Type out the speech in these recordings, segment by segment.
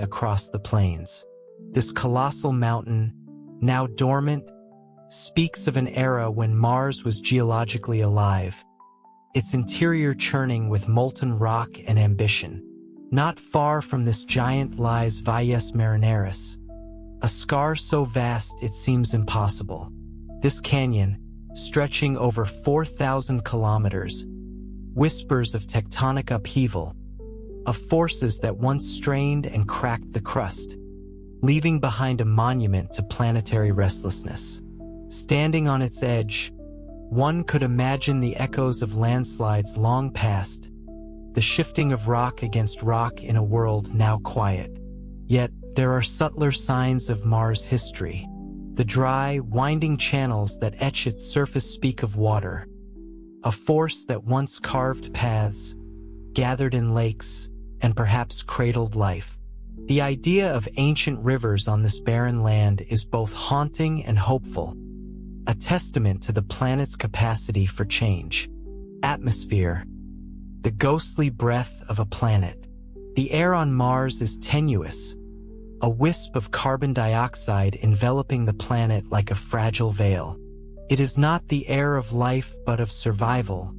across the plains. This colossal mountain, now dormant, speaks of an era when Mars was geologically alive, its interior churning with molten rock and ambition. Not far from this giant lies Valles Marineris, a scar so vast it seems impossible. This canyon, stretching over 4,000 kilometers, whispers of tectonic upheaval, of forces that once strained and cracked the crust, leaving behind a monument to planetary restlessness. Standing on its edge, one could imagine the echoes of landslides long past, the shifting of rock against rock in a world now quiet. Yet, there are subtler signs of Mars' history. The dry, winding channels that etch its surface speak of water, a force that once carved paths, gathered in lakes, and perhaps cradled life. The idea of ancient rivers on this barren land is both haunting and hopeful, a testament to the planet's capacity for change. Atmosphere, the ghostly breath of a planet. The air on Mars is tenuous, a wisp of carbon dioxide enveloping the planet like a fragile veil. It is not the air of life but of survival,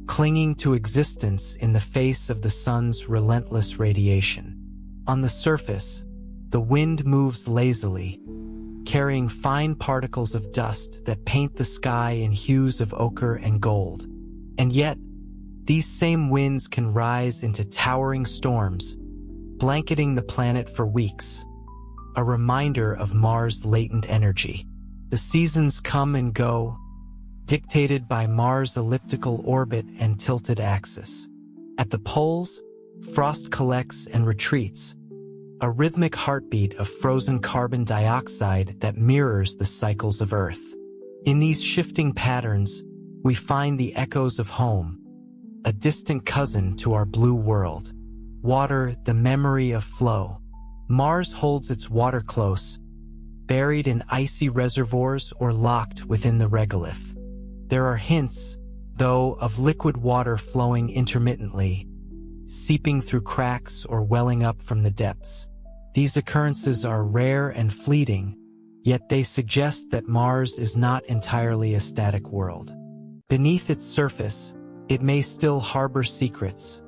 clinging to existence in the face of the sun's relentless radiation. On the surface, the wind moves lazily, carrying fine particles of dust that paint the sky in hues of ochre and gold. And yet, these same winds can rise into towering storms, blanketing the planet for weeks, a reminder of Mars' latent energy. The seasons come and go, dictated by Mars' elliptical orbit and tilted axis. At the poles, frost collects and retreats, a rhythmic heartbeat of frozen carbon dioxide that mirrors the cycles of Earth. In these shifting patterns, we find the echoes of home, a distant cousin to our blue world. Water, the memory of flow. Mars holds its water close, buried in icy reservoirs or locked within the regolith. There are hints, though, of liquid water flowing intermittently, seeping through cracks or welling up from the depths. These occurrences are rare and fleeting, yet they suggest that Mars is not entirely a static world. Beneath its surface, it may still harbor secrets,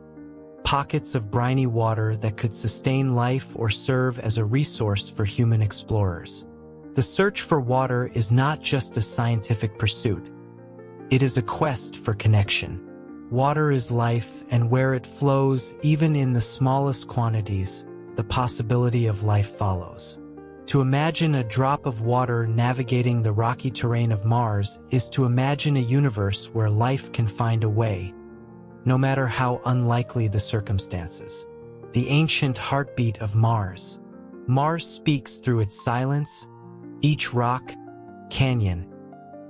pockets of briny water that could sustain life or serve as a resource for human explorers. The search for water is not just a scientific pursuit. It is a quest for connection. Water is life, and where it flows, even in the smallest quantities, the possibility of life follows. To imagine a drop of water navigating the rocky terrain of Mars is to imagine a universe where life can find a way, no matter how unlikely the circumstances. The ancient heartbeat of Mars. Mars speaks through its silence, each rock, canyon,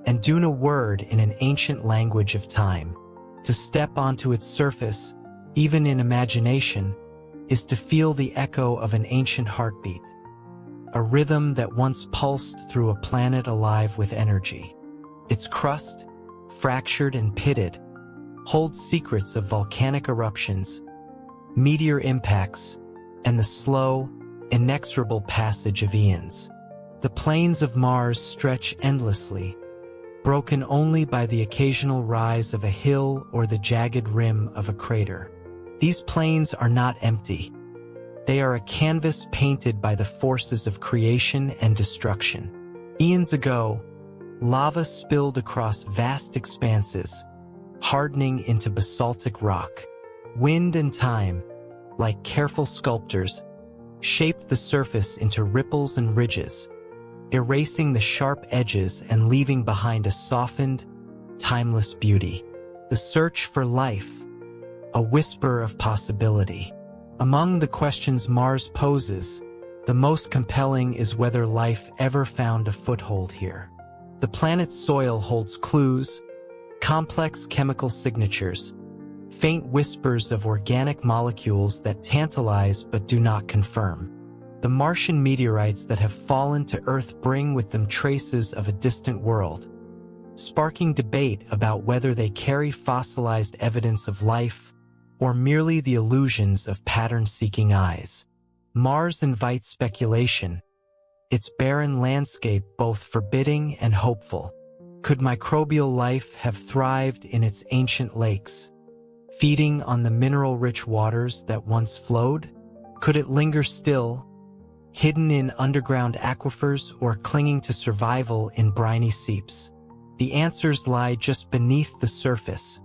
and dune a word in an ancient language of time. To step onto its surface, even in imagination, is to feel the echo of an ancient heartbeat, a rhythm that once pulsed through a planet alive with energy. Its crust, fractured and pitted, holds secrets of volcanic eruptions, meteor impacts, and the slow, inexorable passage of eons. The plains of Mars stretch endlessly, broken only by the occasional rise of a hill or the jagged rim of a crater. These plains are not empty. They are a canvas painted by the forces of creation and destruction. Eons ago, lava spilled across vast expanses, hardening into basaltic rock. Wind and time, like careful sculptors, shaped the surface into ripples and ridges, erasing the sharp edges and leaving behind a softened, timeless beauty. The search for life, a whisper of possibility. Among the questions Mars poses, the most compelling is whether life ever found a foothold here. The planet's soil holds clues, complex chemical signatures, faint whispers of organic molecules that tantalize but do not confirm. The Martian meteorites that have fallen to Earth bring with them traces of a distant world, sparking debate about whether they carry fossilized evidence of life or merely the illusions of pattern-seeking eyes. Mars invites speculation, its barren landscape both forbidding and hopeful. Could microbial life have thrived in its ancient lakes, feeding on the mineral-rich waters that once flowed? Could it linger still, hidden in underground aquifers or clinging to survival in briny seeps? The answers lie just beneath the surface,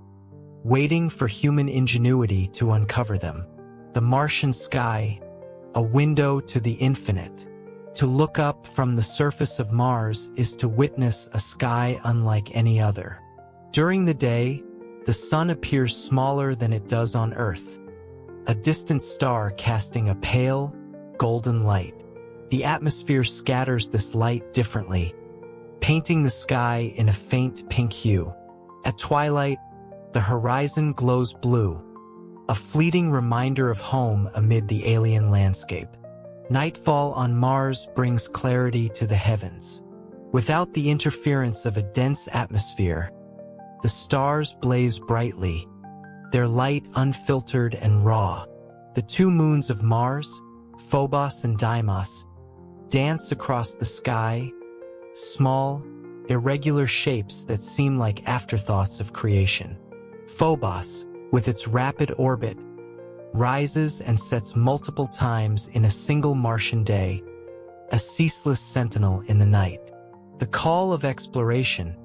waiting for human ingenuity to uncover them. The Martian sky, a window to the infinite. To look up from the surface of Mars is to witness a sky unlike any other. During the day, the sun appears smaller than it does on Earth, a distant star casting a pale, golden light. The atmosphere scatters this light differently, painting the sky in a faint pink hue. At twilight, the horizon glows blue, a fleeting reminder of home amid the alien landscape. Nightfall on Mars brings clarity to the heavens. Without the interference of a dense atmosphere, the stars blaze brightly, their light unfiltered and raw. The two moons of Mars, Phobos and Deimos, dance across the sky, small, irregular shapes that seem like afterthoughts of creation. Phobos, with its rapid orbit, rises and sets multiple times in a single Martian day, a ceaseless sentinel in the night. The call of exploration,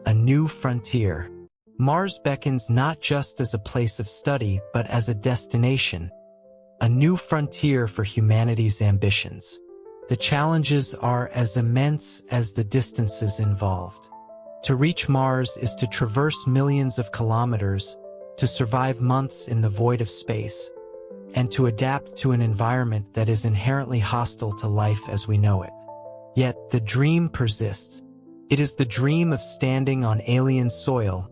a new frontier. Mars beckons not just as a place of study, but as a destination, a new frontier for humanity's ambitions. The challenges are as immense as the distances involved. To reach Mars is to traverse millions of kilometers, to survive months in the void of space, and to adapt to an environment that is inherently hostile to life as we know it. Yet the dream persists. It is the dream of standing on alien soil,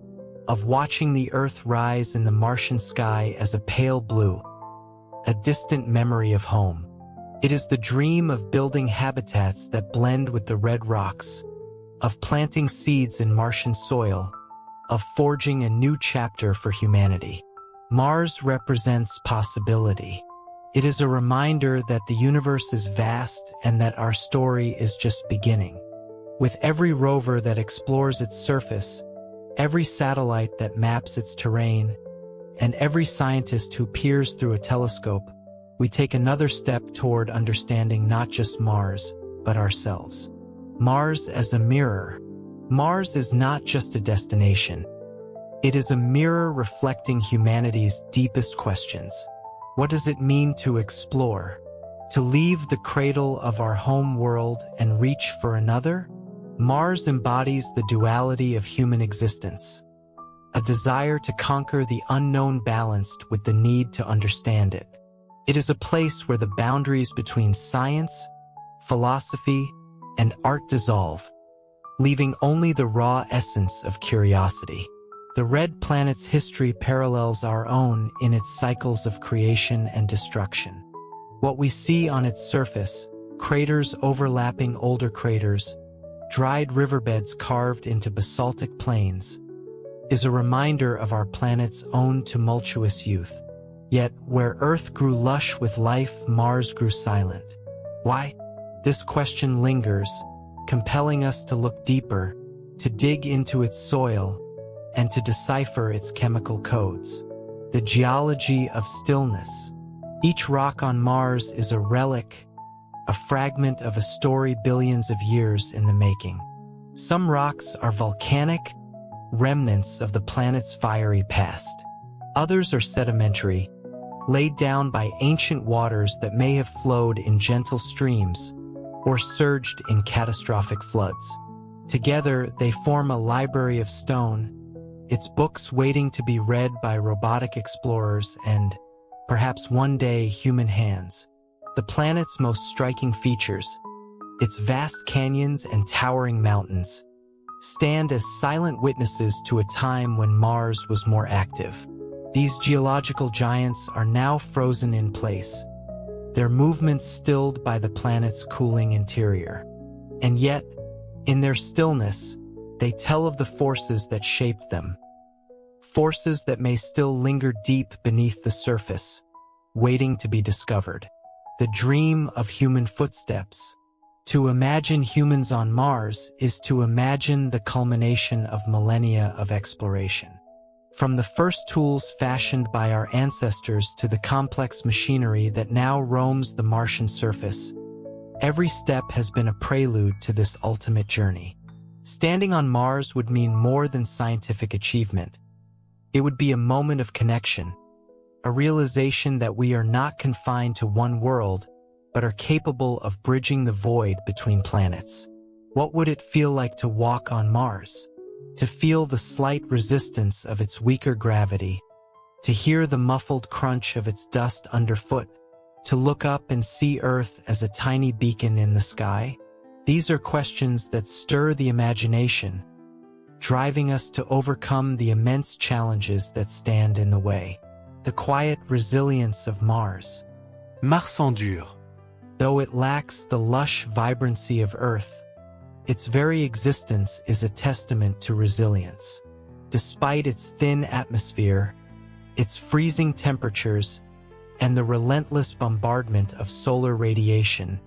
of watching the Earth rise in the Martian sky as a pale blue, a distant memory of home. It is the dream of building habitats that blend with the red rocks, of planting seeds in Martian soil, of forging a new chapter for humanity. Mars represents possibility. It is a reminder that the universe is vast and that our story is just beginning. With every rover that explores its surface, every satellite that maps its terrain, and every scientist who peers through a telescope, we take another step toward understanding not just Mars, but ourselves. Mars as a mirror. Mars is not just a destination. It is a mirror reflecting humanity's deepest questions. What does it mean to explore? To leave the cradle of our home world and reach for another? Mars embodies the duality of human existence, a desire to conquer the unknown balanced with the need to understand it. It is a place where the boundaries between science, philosophy, and art dissolve, leaving only the raw essence of curiosity. The red planet's history parallels our own in its cycles of creation and destruction. What we see on its surface, craters overlapping older craters, dried riverbeds carved into basaltic plains, is a reminder of our planet's own tumultuous youth. Yet, where Earth grew lush with life, Mars grew silent. Why? This question lingers, compelling us to look deeper, to dig into its soil, and to decipher its chemical codes. The geology of stillness. Each rock on Mars is a relic, a fragment of a story billions of years in the making. Some rocks are volcanic, remnants of the planet's fiery past. Others are sedimentary, laid down by ancient waters that may have flowed in gentle streams or surged in catastrophic floods. Together, they form a library of stone, its books waiting to be read by robotic explorers and, perhaps one day, human hands. The planet's most striking features, its vast canyons and towering mountains, stand as silent witnesses to a time when Mars was more active. These geological giants are now frozen in place, their movements stilled by the planet's cooling interior. And yet, in their stillness, they tell of the forces that shaped them, forces that may still linger deep beneath the surface, waiting to be discovered. the dream of human footsteps. To imagine humans on Mars is to imagine the culmination of millennia of exploration. From the first tools fashioned by our ancestors to the complex machinery that now roams the Martian surface, every step has been a prelude to this ultimate journey. Standing on Mars would mean more than scientific achievement. It would be a moment of connection, a realization that we are not confined to one world, but are capable of bridging the void between planets. What would it feel like to walk on Mars? To feel the slight resistance of its weaker gravity, to hear the muffled crunch of its dust underfoot, to look up and see Earth as a tiny beacon in the sky? These are questions that stir the imagination, driving us to overcome the immense challenges that stand in the way. The quiet resilience of Mars. Mars endure. Though it lacks the lush vibrancy of Earth, its very existence is a testament to resilience. Despite its thin atmosphere, its freezing temperatures, and the relentless bombardment of solar radiation,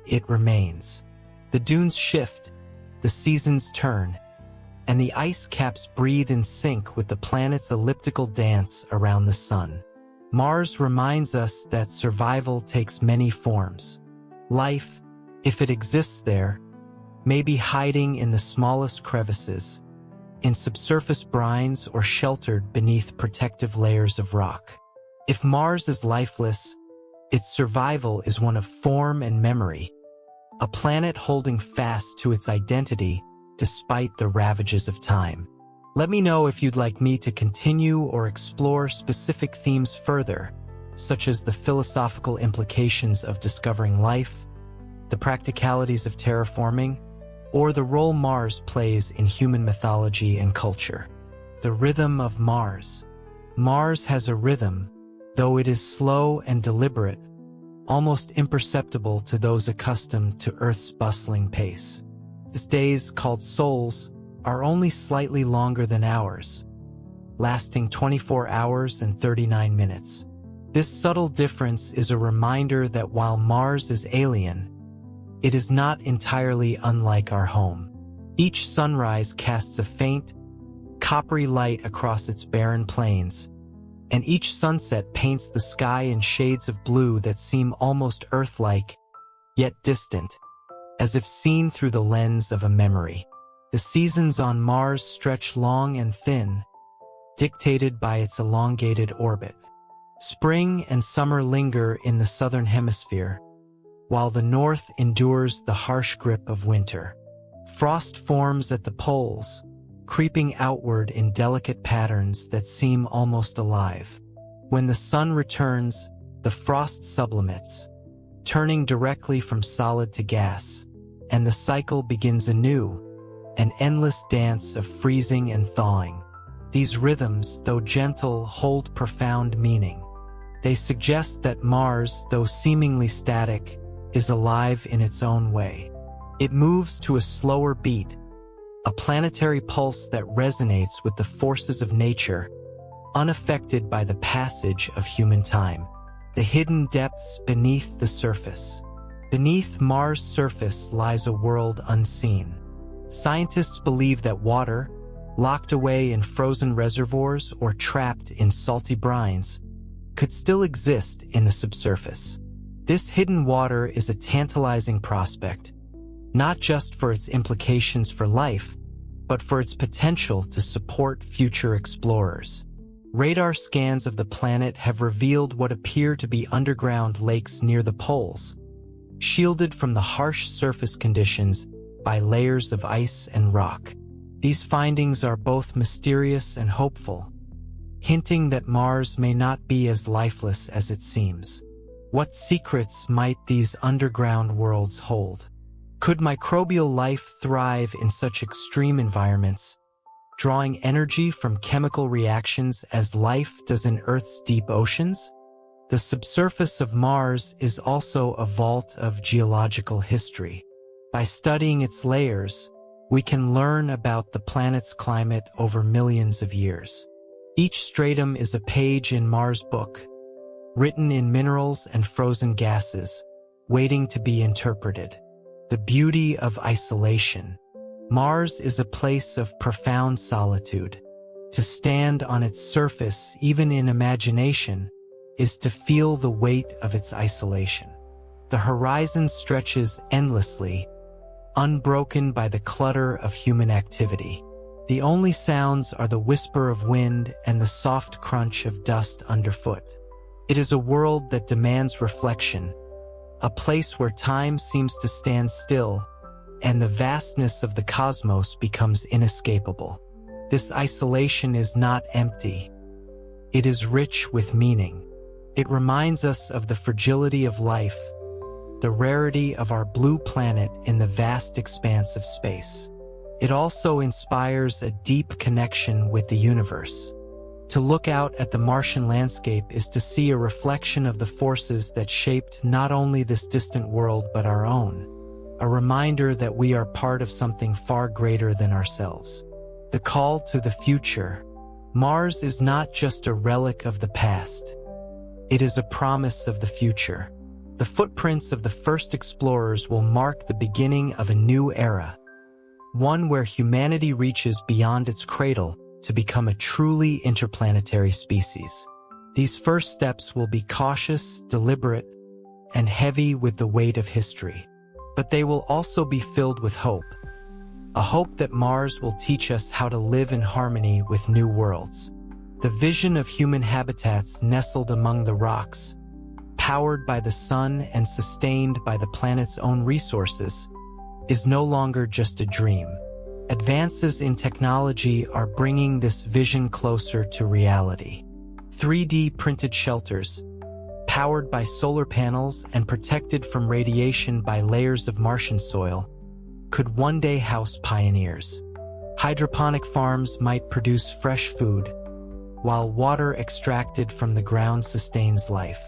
it remains. The dunes shift, the seasons turn, and the ice caps breathe in sync with the planet's elliptical dance around the sun. Mars reminds us that survival takes many forms. Life, if it exists there, may be hiding in the smallest crevices, in subsurface brines, or sheltered beneath protective layers of rock. If Mars is lifeless, its survival is one of form and memory, a planet holding fast to its identity despite the ravages of time. Let me know if you'd like me to continue or explore specific themes further, such as the philosophical implications of discovering life, the practicalities of terraforming, or the role Mars plays in human mythology and culture. The rhythm of Mars. Mars has a rhythm, though it is slow and deliberate, almost imperceptible to those accustomed to Earth's bustling pace. Its days, called sols, are only slightly longer than ours, lasting 24 hours and 39 minutes. This subtle difference is a reminder that while Mars is alien, it is not entirely unlike our home. Each sunrise casts a faint, coppery light across its barren plains, and each sunset paints the sky in shades of blue that seem almost Earth-like, yet distant, as if seen through the lens of a memory. The seasons on Mars stretch long and thin, dictated by its elongated orbit. Spring and summer linger in the southern hemisphere, while the north endures the harsh grip of winter. Frost forms at the poles, creeping outward in delicate patterns that seem almost alive. When the sun returns, the frost sublimates, turning directly from solid to gas, and the cycle begins anew, an endless dance of freezing and thawing. These rhythms, though gentle, hold profound meaning. They suggest that Mars, though seemingly static, is alive in its own way. It moves to a slower beat, a planetary pulse that resonates with the forces of nature, unaffected by the passage of human time. The hidden depths beneath the surface. Beneath Mars' surface lies a world unseen. Scientists believe that water, locked away in frozen reservoirs or trapped in salty brines, could still exist in the subsurface. This hidden water is a tantalizing prospect, not just for its implications for life, but for its potential to support future explorers. Radar scans of the planet have revealed what appear to be underground lakes near the poles, shielded from the harsh surface conditions by layers of ice and rock. These findings are both mysterious and hopeful, hinting that Mars may not be as lifeless as it seems. What secrets might these underground worlds hold? Could microbial life thrive in such extreme environments, drawing energy from chemical reactions as life does in Earth's deep oceans? The subsurface of Mars is also a vault of geological history. By studying its layers, we can learn about the planet's climate over millions of years. Each stratum is a page in Mars' book, written in minerals and frozen gases, waiting to be interpreted. The beauty of isolation. Mars is a place of profound solitude. To stand on its surface, even in imagination, is to feel the weight of its isolation. The horizon stretches endlessly, unbroken by the clutter of human activity. The only sounds are the whisper of wind and the soft crunch of dust underfoot. It is a world that demands reflection, a place where time seems to stand still, and the vastness of the cosmos becomes inescapable. This isolation is not empty. It is rich with meaning. It reminds us of the fragility of life, the rarity of our blue planet in the vast expanse of space. It also inspires a deep connection with the universe. To look out at the Martian landscape is to see a reflection of the forces that shaped not only this distant world but our own, a reminder that we are part of something far greater than ourselves. The call to the future. Mars is not just a relic of the past. It is a promise of the future. The footprints of the first explorers will mark the beginning of a new era, one where humanity reaches beyond its cradle to become a truly interplanetary species. These first steps will be cautious, deliberate, and heavy with the weight of history. But they will also be filled with hope. A hope that Mars will teach us how to live in harmony with new worlds. The vision of human habitats nestled among the rocks, powered by the sun and sustained by the planet's own resources, is no longer just a dream. Advances in technology are bringing this vision closer to reality. 3D printed shelters, powered by solar panels and protected from radiation by layers of Martian soil, could one day house pioneers. Hydroponic farms might produce fresh food, while water extracted from the ground sustains life.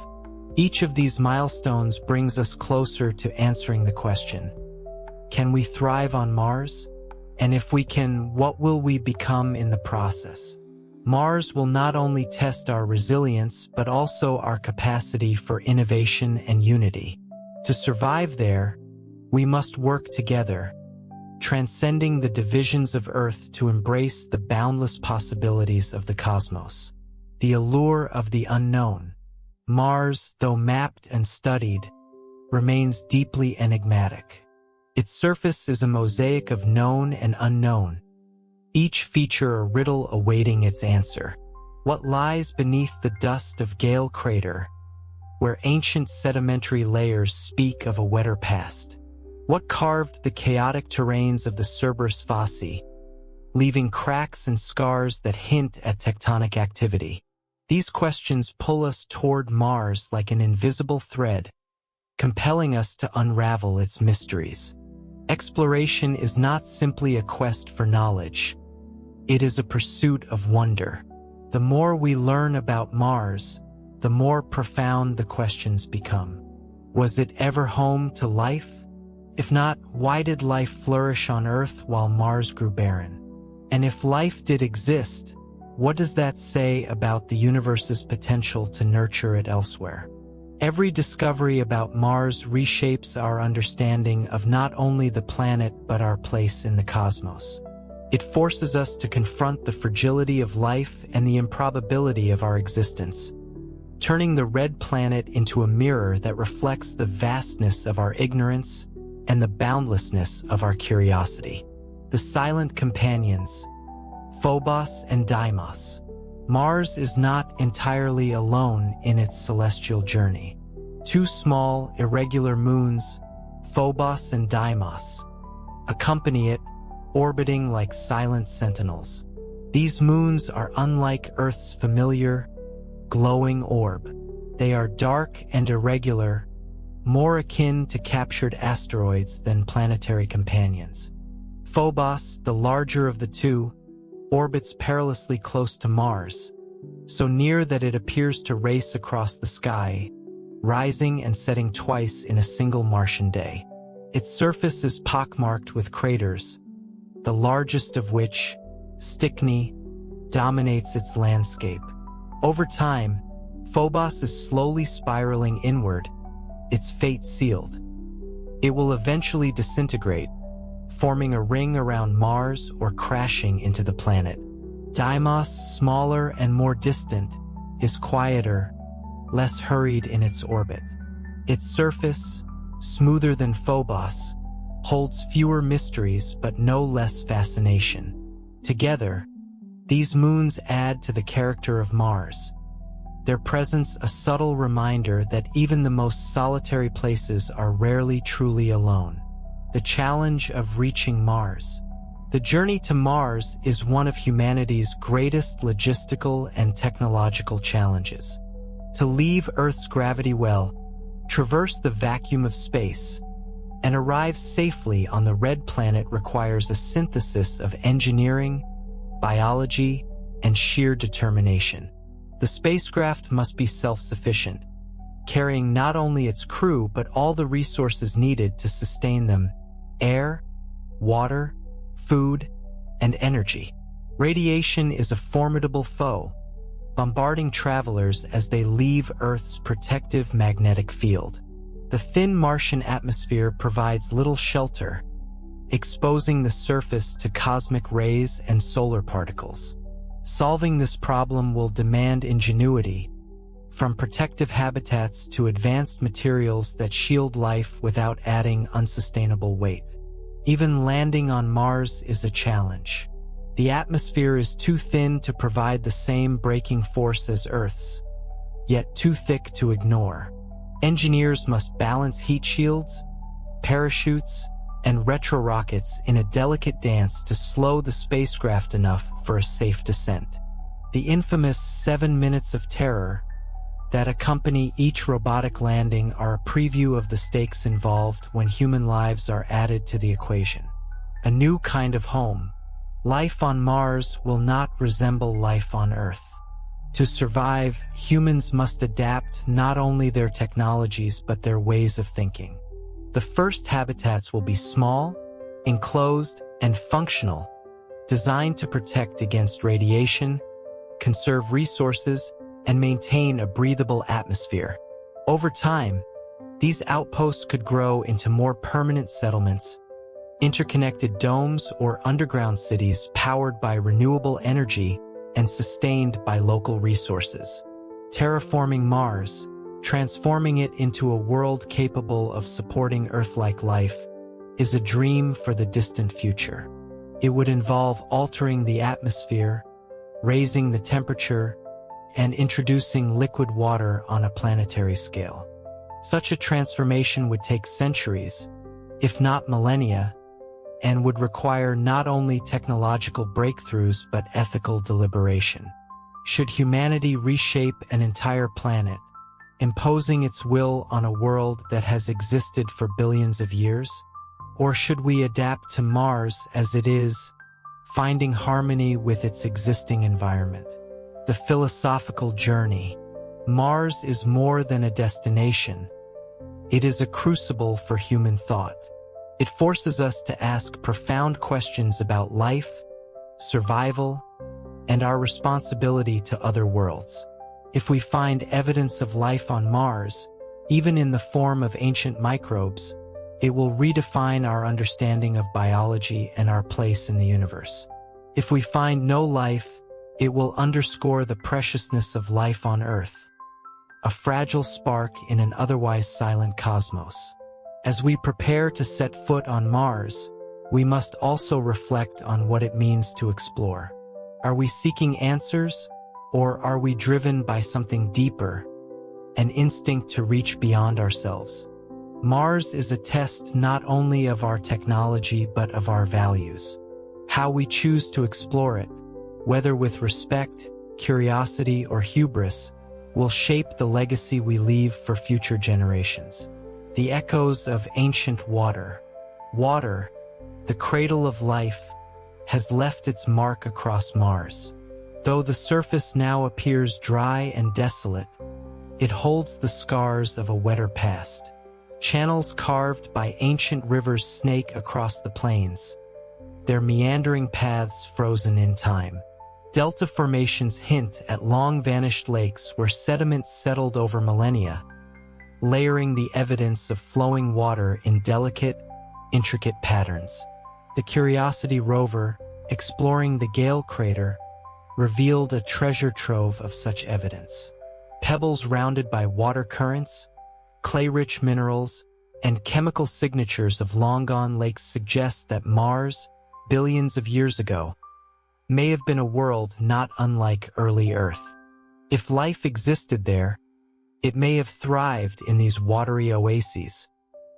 Each of these milestones brings us closer to answering the question, can we thrive on Mars? And if we can, what will we become in the process? Mars will not only test our resilience, but also our capacity for innovation and unity. To survive there, we must work together, transcending the divisions of Earth to embrace the boundless possibilities of the cosmos. The allure of the unknown. Mars, though mapped and studied, remains deeply enigmatic. Its surface is a mosaic of known and unknown, each feature a riddle awaiting its answer. What lies beneath the dust of Gale Crater, where ancient sedimentary layers speak of a wetter past? What carved the chaotic terrains of the Cerberus Fosse, leaving cracks and scars that hint at tectonic activity? These questions pull us toward Mars like an invisible thread, compelling us to unravel its mysteries. Exploration is not simply a quest for knowledge. It is a pursuit of wonder. The more we learn about Mars, the more profound the questions become. Was it ever home to life? If not, why did life flourish on Earth while Mars grew barren? And if life did exist, what does that say about the universe's potential to nurture it elsewhere? Every discovery about Mars reshapes our understanding of not only the planet but our place in the cosmos. It forces us to confront the fragility of life and the improbability of our existence, turning the red planet into a mirror that reflects the vastness of our ignorance and the boundlessness of our curiosity. The silent companions, Phobos and Deimos. Mars is not entirely alone in its celestial journey. Two small, irregular moons, Phobos and Deimos, accompany it, orbiting like silent sentinels. These moons are unlike Earth's familiar, glowing orb. They are dark and irregular, more akin to captured asteroids than planetary companions. Phobos, the larger of the two, orbits perilously close to Mars, so near that it appears to race across the sky, rising and setting twice in a single Martian day. Its surface is pockmarked with craters, the largest of which, Stickney, dominates its landscape. Over time, Phobos is slowly spiraling inward, its fate sealed. It will eventually disintegrate, forming a ring around Mars or crashing into the planet. Deimos, smaller and more distant, is quieter, less hurried in its orbit. Its surface, smoother than Phobos, holds fewer mysteries but no less fascination. Together, these moons add to the character of Mars, their presence a subtle reminder that even the most solitary places are rarely truly alone. The challenge of reaching Mars. The journey to Mars is one of humanity's greatest logistical and technological challenges. To leave Earth's gravity well, traverse the vacuum of space, and arrive safely on the red planet requires a synthesis of engineering, biology, and sheer determination. The spacecraft must be self-sufficient, carrying not only its crew but all the resources needed to sustain them: air, water, food, and energy. Radiation is a formidable foe, bombarding travelers as they leave Earth's protective magnetic field. The thin Martian atmosphere provides little shelter, exposing the surface to cosmic rays and solar particles. Solving this problem will demand ingenuity, from protective habitats to advanced materials that shield life without adding unsustainable weight. Even landing on Mars is a challenge. The atmosphere is too thin to provide the same braking force as Earth's, yet too thick to ignore. Engineers must balance heat shields, parachutes, and retro-rockets in a delicate dance to slow the spacecraft enough for a safe descent. The infamous 7 minutes of terror that accompany each robotic landing are a preview of the stakes involved when human lives are added to the equation. A new kind of home. Life on Mars will not resemble life on Earth. To survive, humans must adapt not only their technologies but their ways of thinking. The first habitats will be small, enclosed, and functional, designed to protect against radiation, conserve resources, and maintain a breathable atmosphere. Over time, these outposts could grow into more permanent settlements, interconnected domes or underground cities powered by renewable energy and sustained by local resources. Terraforming Mars, transforming it into a world capable of supporting Earth-like life, is a dream for the distant future. It would involve altering the atmosphere, raising the temperature, and introducing liquid water on a planetary scale. Such a transformation would take centuries, if not millennia, and would require not only technological breakthroughs but ethical deliberation. Should humanity reshape an entire planet, imposing its will on a world that has existed for billions of years? Or should we adapt to Mars as it is, finding harmony with its existing environment? The philosophical journey. Mars is more than a destination. It is a crucible for human thought. It forces us to ask profound questions about life, survival, and our responsibility to other worlds. If we find evidence of life on Mars, even in the form of ancient microbes, it will redefine our understanding of biology and our place in the universe. If we find no life, it will underscore the preciousness of life on Earth, a fragile spark in an otherwise silent cosmos. As we prepare to set foot on Mars, we must also reflect on what it means to explore. Are we seeking answers, or are we driven by something deeper, an instinct to reach beyond ourselves? Mars is a test not only of our technology but of our values. How we choose to explore it, whether with respect, curiosity, or hubris, will shape the legacy we leave for future generations. The echoes of ancient water. Water, the cradle of life, has left its mark across Mars. Though the surface now appears dry and desolate, it holds the scars of a wetter past. Channels carved by ancient rivers snake across the plains, their meandering paths frozen in time. Delta formations hint at long-vanished lakes where sediments settled over millennia, layering the evidence of flowing water in delicate, intricate patterns. The Curiosity rover, exploring the Gale crater, revealed a treasure trove of such evidence. Pebbles rounded by water currents, clay-rich minerals, and chemical signatures of long-gone lakes suggest that Mars, billions of years ago, may have been a world not unlike early Earth. If life existed there, it may have thrived in these watery oases,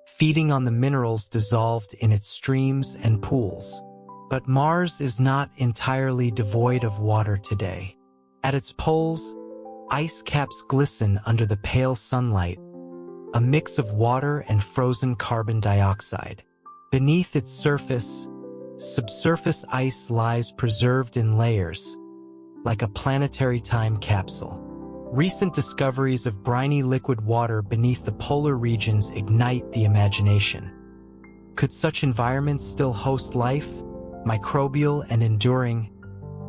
feeding on the minerals dissolved in its streams and pools. But Mars is not entirely devoid of water today. At its poles, ice caps glisten under the pale sunlight, a mix of water and frozen carbon dioxide. Beneath its surface, subsurface ice lies preserved in layers, like a planetary time capsule. Recent discoveries of briny liquid water beneath the polar regions ignite the imagination. Could such environments still host life, microbial and enduring,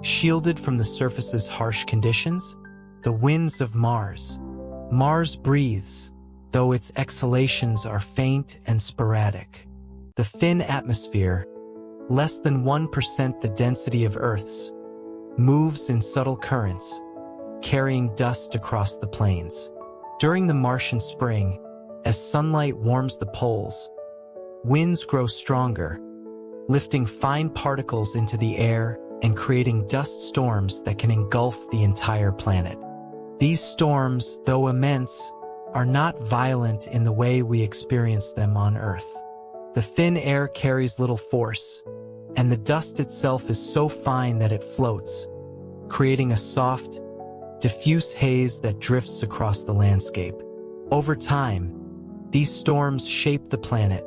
shielded from the surface's harsh conditions? The winds of Mars. Mars breathes, though its exhalations are faint and sporadic. The thin atmosphere, less than 1% the density of Earth's, moves in subtle currents, carrying dust across the plains. During the Martian spring, as sunlight warms the poles, winds grow stronger, lifting fine particles into the air and creating dust storms that can engulf the entire planet. These storms, though immense, are not violent in the way we experience them on Earth. The thin air carries little force, and the dust itself is so fine that it floats, creating a soft, diffuse haze that drifts across the landscape. Over time, these storms shape the planet,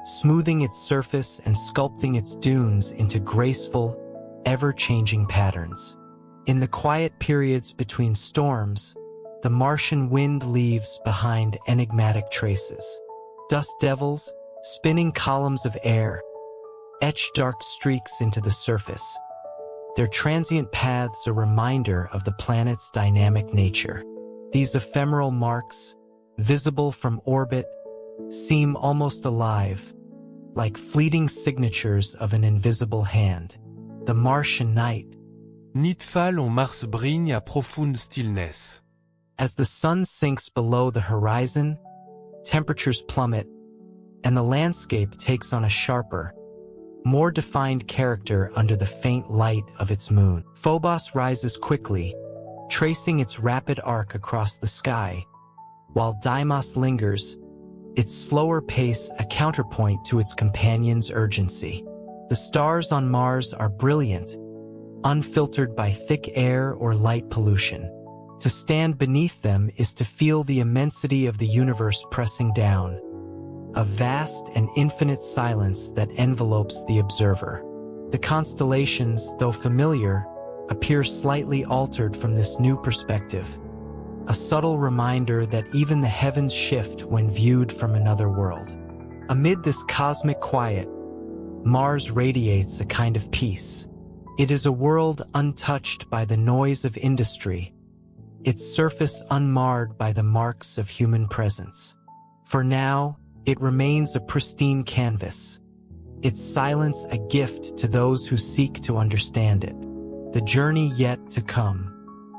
smoothing its surface and sculpting its dunes into graceful, ever-changing patterns. In the quiet periods between storms, the Martian wind leaves behind enigmatic traces. Dust devils, spinning columns of air, etch dark streaks into the surface, their transient paths a reminder of the planet's dynamic nature. These ephemeral marks, visible from orbit, seem almost alive, like fleeting signatures of an invisible hand. The Martian night. Nidfall en Mars brigne à profonde stillness. As the sun sinks below the horizon, temperatures plummet, and the landscape takes on a sharper, more defined character under the faint light of its moon. Phobos rises quickly, tracing its rapid arc across the sky, while Deimos lingers, its slower pace a counterpoint to its companion's urgency. The stars on Mars are brilliant, unfiltered by thick air or light pollution. To stand beneath them is to feel the immensity of the universe pressing down, a vast and infinite silence that envelopes the observer. The constellations, though familiar, appear slightly altered from this new perspective, a subtle reminder that even the heavens shift when viewed from another world. Amid this cosmic quiet, Mars radiates a kind of peace. It is a world untouched by the noise of industry, its surface unmarred by the marks of human presence. For now, it remains a pristine canvas, its silence a gift to those who seek to understand it. The journey yet to come.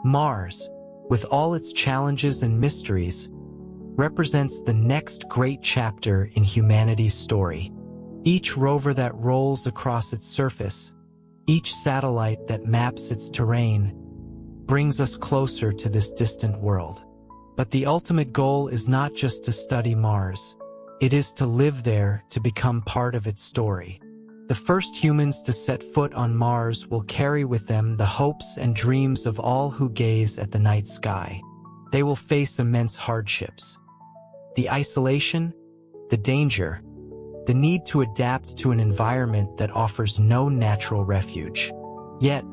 Mars, with all its challenges and mysteries, represents the next great chapter in humanity's story. Each rover that rolls across its surface, each satellite that maps its terrain, brings us closer to this distant world. But the ultimate goal is not just to study Mars. It is to live there, to become part of its story. The first humans to set foot on Mars will carry with them the hopes and dreams of all who gaze at the night sky. They will face immense hardships. The isolation, the danger, the need to adapt to an environment that offers no natural refuge. Yet,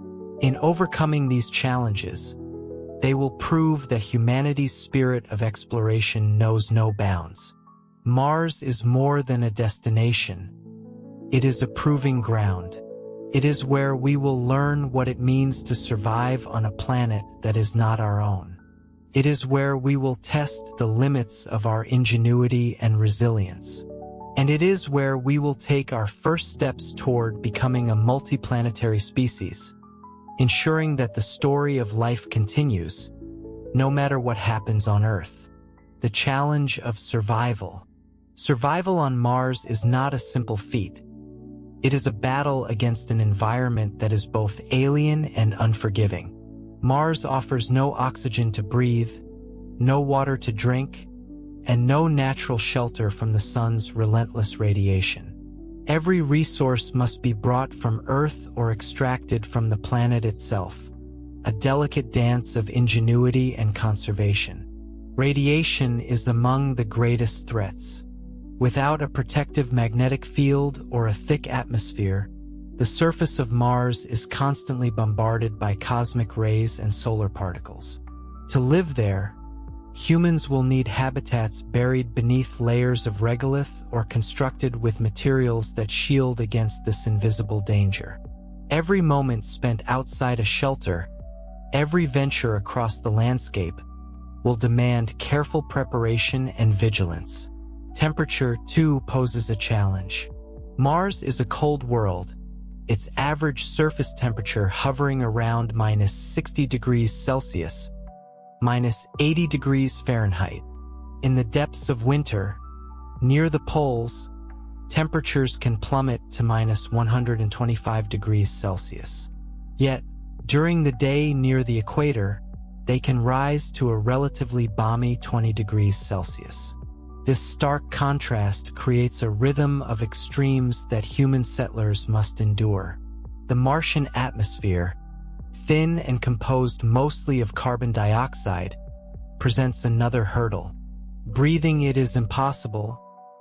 in overcoming these challenges, they will prove that humanity's spirit of exploration knows no bounds. Mars is more than a destination. It is a proving ground, It is where we will learn what it means to survive on a planet that is not our own. It is where we will test the limits of our ingenuity and resilience. And it is where we will take our first steps toward becoming a multiplanetary species, ensuring that the story of life continues, no matter what happens on Earth. The challenge of survival. Survival on Mars is not a simple feat. It is a battle against an environment that is both alien and unforgiving. Mars offers no oxygen to breathe, no water to drink, and no natural shelter from the sun's relentless radiation. Every resource must be brought from Earth or extracted from the planet itself, a delicate dance of ingenuity and conservation. Radiation is among the greatest threats. Without a protective magnetic field or a thick atmosphere, the surface of Mars is constantly bombarded by cosmic rays and solar particles. To live there, humans will need habitats buried beneath layers of regolith or constructed with materials that shield against this invisible danger. Every moment spent outside a shelter, every venture across the landscape, will demand careful preparation and vigilance. Temperature, too, poses a challenge. Mars is a cold world, its average surface temperature hovering around -60 degrees Celsius, -80 degrees Fahrenheit. In the depths of winter, near the poles, temperatures can plummet to -125 degrees Celsius. Yet, during the day near the equator, they can rise to a relatively balmy 20 degrees Celsius. This stark contrast creates a rhythm of extremes that human settlers must endure. The Martian atmosphere, thin and composed mostly of carbon dioxide, presents another hurdle. Breathing it is impossible,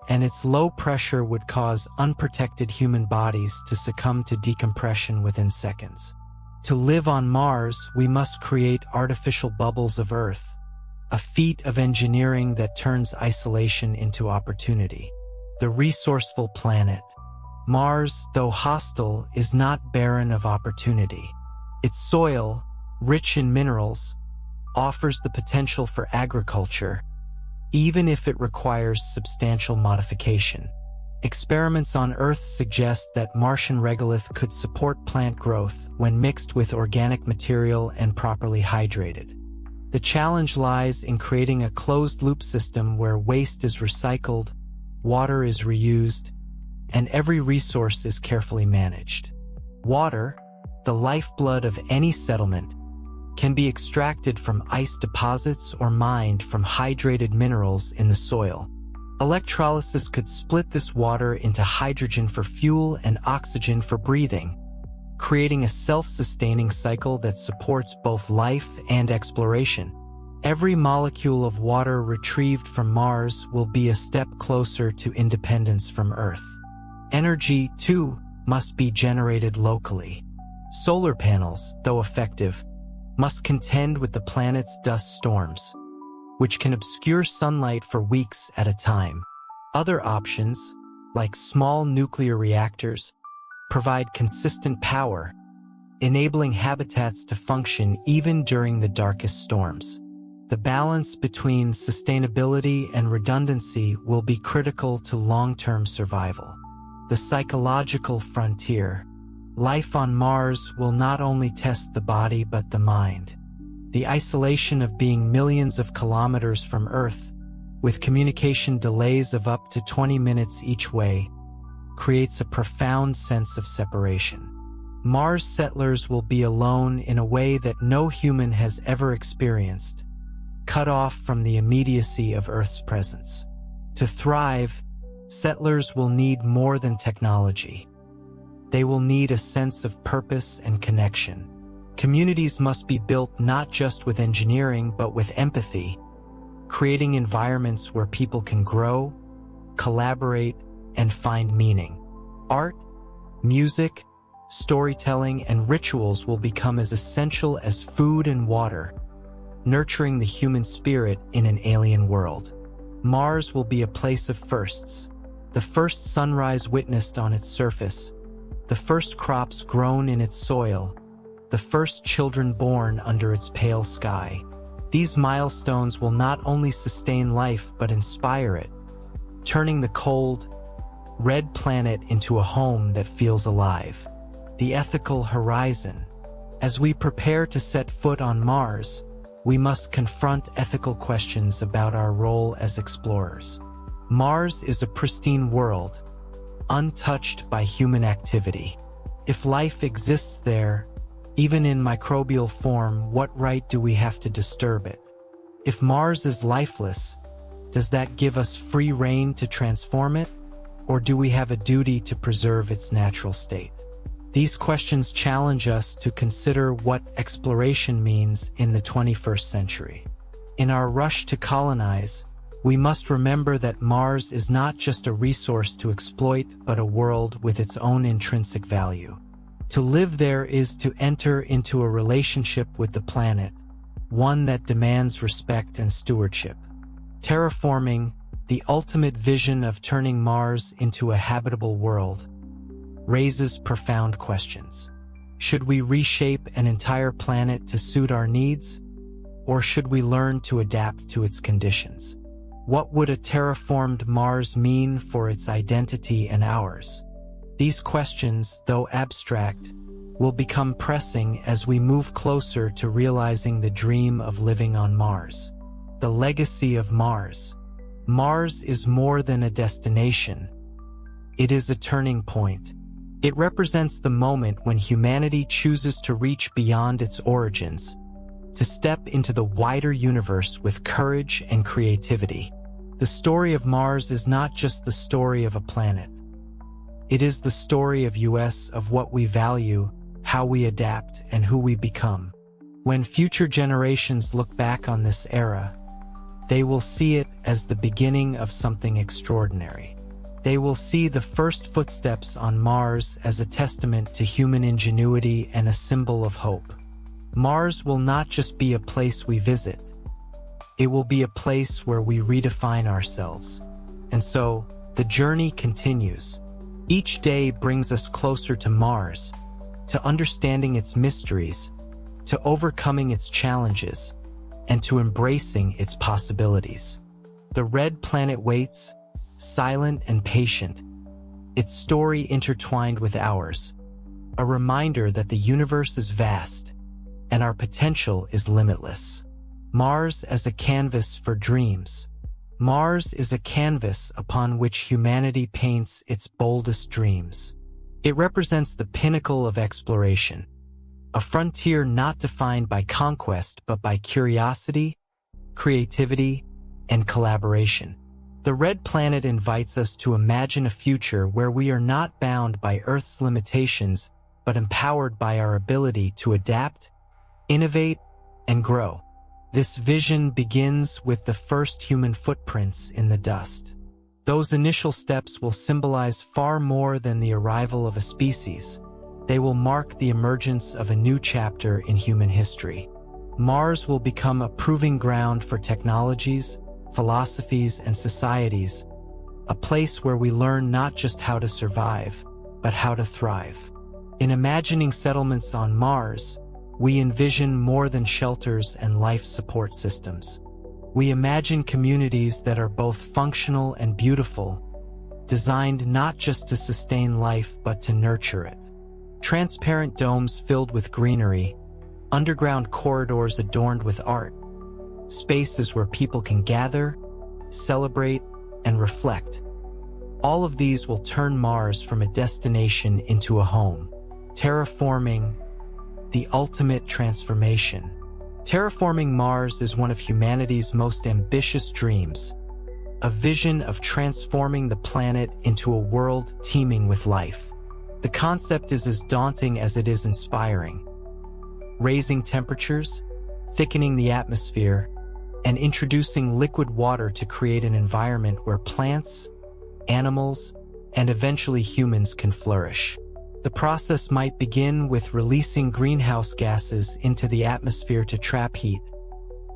and its low pressure would cause unprotected human bodies to succumb to decompression within seconds. To live on Mars, we must create artificial bubbles of Earth, a feat of engineering that turns isolation into opportunity. The resourceful planet. Mars, though hostile, is not barren of opportunity. Its soil, rich in minerals, offers the potential for agriculture, even if it requires substantial modification. Experiments on Earth suggest that Martian regolith could support plant growth when mixed with organic material and properly hydrated. The challenge lies in creating a closed-loop system where waste is recycled, water is reused, and every resource is carefully managed. Water, the lifeblood of any settlement, can be extracted from ice deposits or mined from hydrated minerals in the soil. Electrolysis could split this water into hydrogen for fuel and oxygen for breathing, creating a self-sustaining cycle that supports both life and exploration. Every molecule of water retrieved from Mars will be a step closer to independence from Earth. Energy, too, must be generated locally. Solar panels, though effective, must contend with the planet's dust storms, which can obscure sunlight for weeks at a time. Other options, like small nuclear reactors, provide consistent power, enabling habitats to function even during the darkest storms. The balance between sustainability and redundancy will be critical to long-term survival. The psychological frontier. Life on Mars will not only test the body but the mind. The isolation of being millions of kilometers from Earth, with communication delays of up to 20 minutes each way, creates a profound sense of separation. Mars settlers will be alone in a way that no human has ever experienced, cut off from the immediacy of Earth's presence. To thrive, settlers will need more than technology. They will need a sense of purpose and connection. Communities must be built not just with engineering but with empathy, creating environments where people can grow, collaborate, and find meaning. Art, music, storytelling, and rituals will become as essential as food and water, nurturing the human spirit in an alien world. Mars will be a place of firsts. The first sunrise witnessed on its surface, the first crops grown in its soil, the first children born under its pale sky. These milestones will not only sustain life but inspire it, turning the cold, red planet into a home that feels alive. The ethical horizon. As we prepare to set foot on Mars, we must confront ethical questions about our role as explorers. Mars is a pristine world, untouched by human activity. If life exists there, even in microbial form, what right do we have to disturb it? If Mars is lifeless, does that give us free rein to transform it, or do we have a duty to preserve its natural state? These questions challenge us to consider what exploration means in the 21st century. In our rush to colonize, we must remember that Mars is not just a resource to exploit, but a world with its own intrinsic value. To live there is to enter into a relationship with the planet, one that demands respect and stewardship. Terraforming, the ultimate vision of turning Mars into a habitable world, raises profound questions. Should we reshape an entire planet to suit our needs, or should we learn to adapt to its conditions? What would a terraformed Mars mean for its identity and ours? These questions, though abstract, will become pressing as we move closer to realizing the dream of living on Mars. The legacy of Mars. Mars is more than a destination. It is a turning point. It represents the moment when humanity chooses to reach beyond its origins, to step into the wider universe with courage and creativity. The story of Mars is not just the story of a planet. It is the story of us, of what we value, how we adapt, and who we become. When future generations look back on this era, they will see it as the beginning of something extraordinary. They will see the first footsteps on Mars as a testament to human ingenuity and a symbol of hope. Mars will not just be a place we visit. It will be a place where we redefine ourselves. And so, the journey continues. Each day brings us closer to Mars, to understanding its mysteries, to overcoming its challenges, and to embracing its possibilities. The red planet waits, silent and patient, its story intertwined with ours, a reminder that the universe is vast and our potential is limitless. Mars as a canvas for dreams. Mars is a canvas upon which humanity paints its boldest dreams. It represents the pinnacle of exploration, a frontier not defined by conquest but by curiosity, creativity, and collaboration. The red planet invites us to imagine a future where we are not bound by Earth's limitations but empowered by our ability to adapt, innovate, and grow. This vision begins with the first human footprints in the dust. Those initial steps will symbolize far more than the arrival of a species. They will mark the emergence of a new chapter in human history. Mars will become a proving ground for technologies, philosophies, and societies, a place where we learn not just how to survive, but how to thrive. In imagining settlements on Mars, we envision more than shelters and life support systems. We imagine communities that are both functional and beautiful, designed not just to sustain life but to nurture it. Transparent domes filled with greenery, underground corridors adorned with art, spaces where people can gather, celebrate, and reflect. All of these will turn Mars from a destination into a home. Terraforming, the ultimate transformation. Terraforming Mars is one of humanity's most ambitious dreams, a vision of transforming the planet into a world teeming with life. The concept is as daunting as it is inspiring. Raising temperatures, thickening the atmosphere, and introducing liquid water to create an environment where plants, animals, and eventually humans can flourish. The process might begin with releasing greenhouse gases into the atmosphere to trap heat,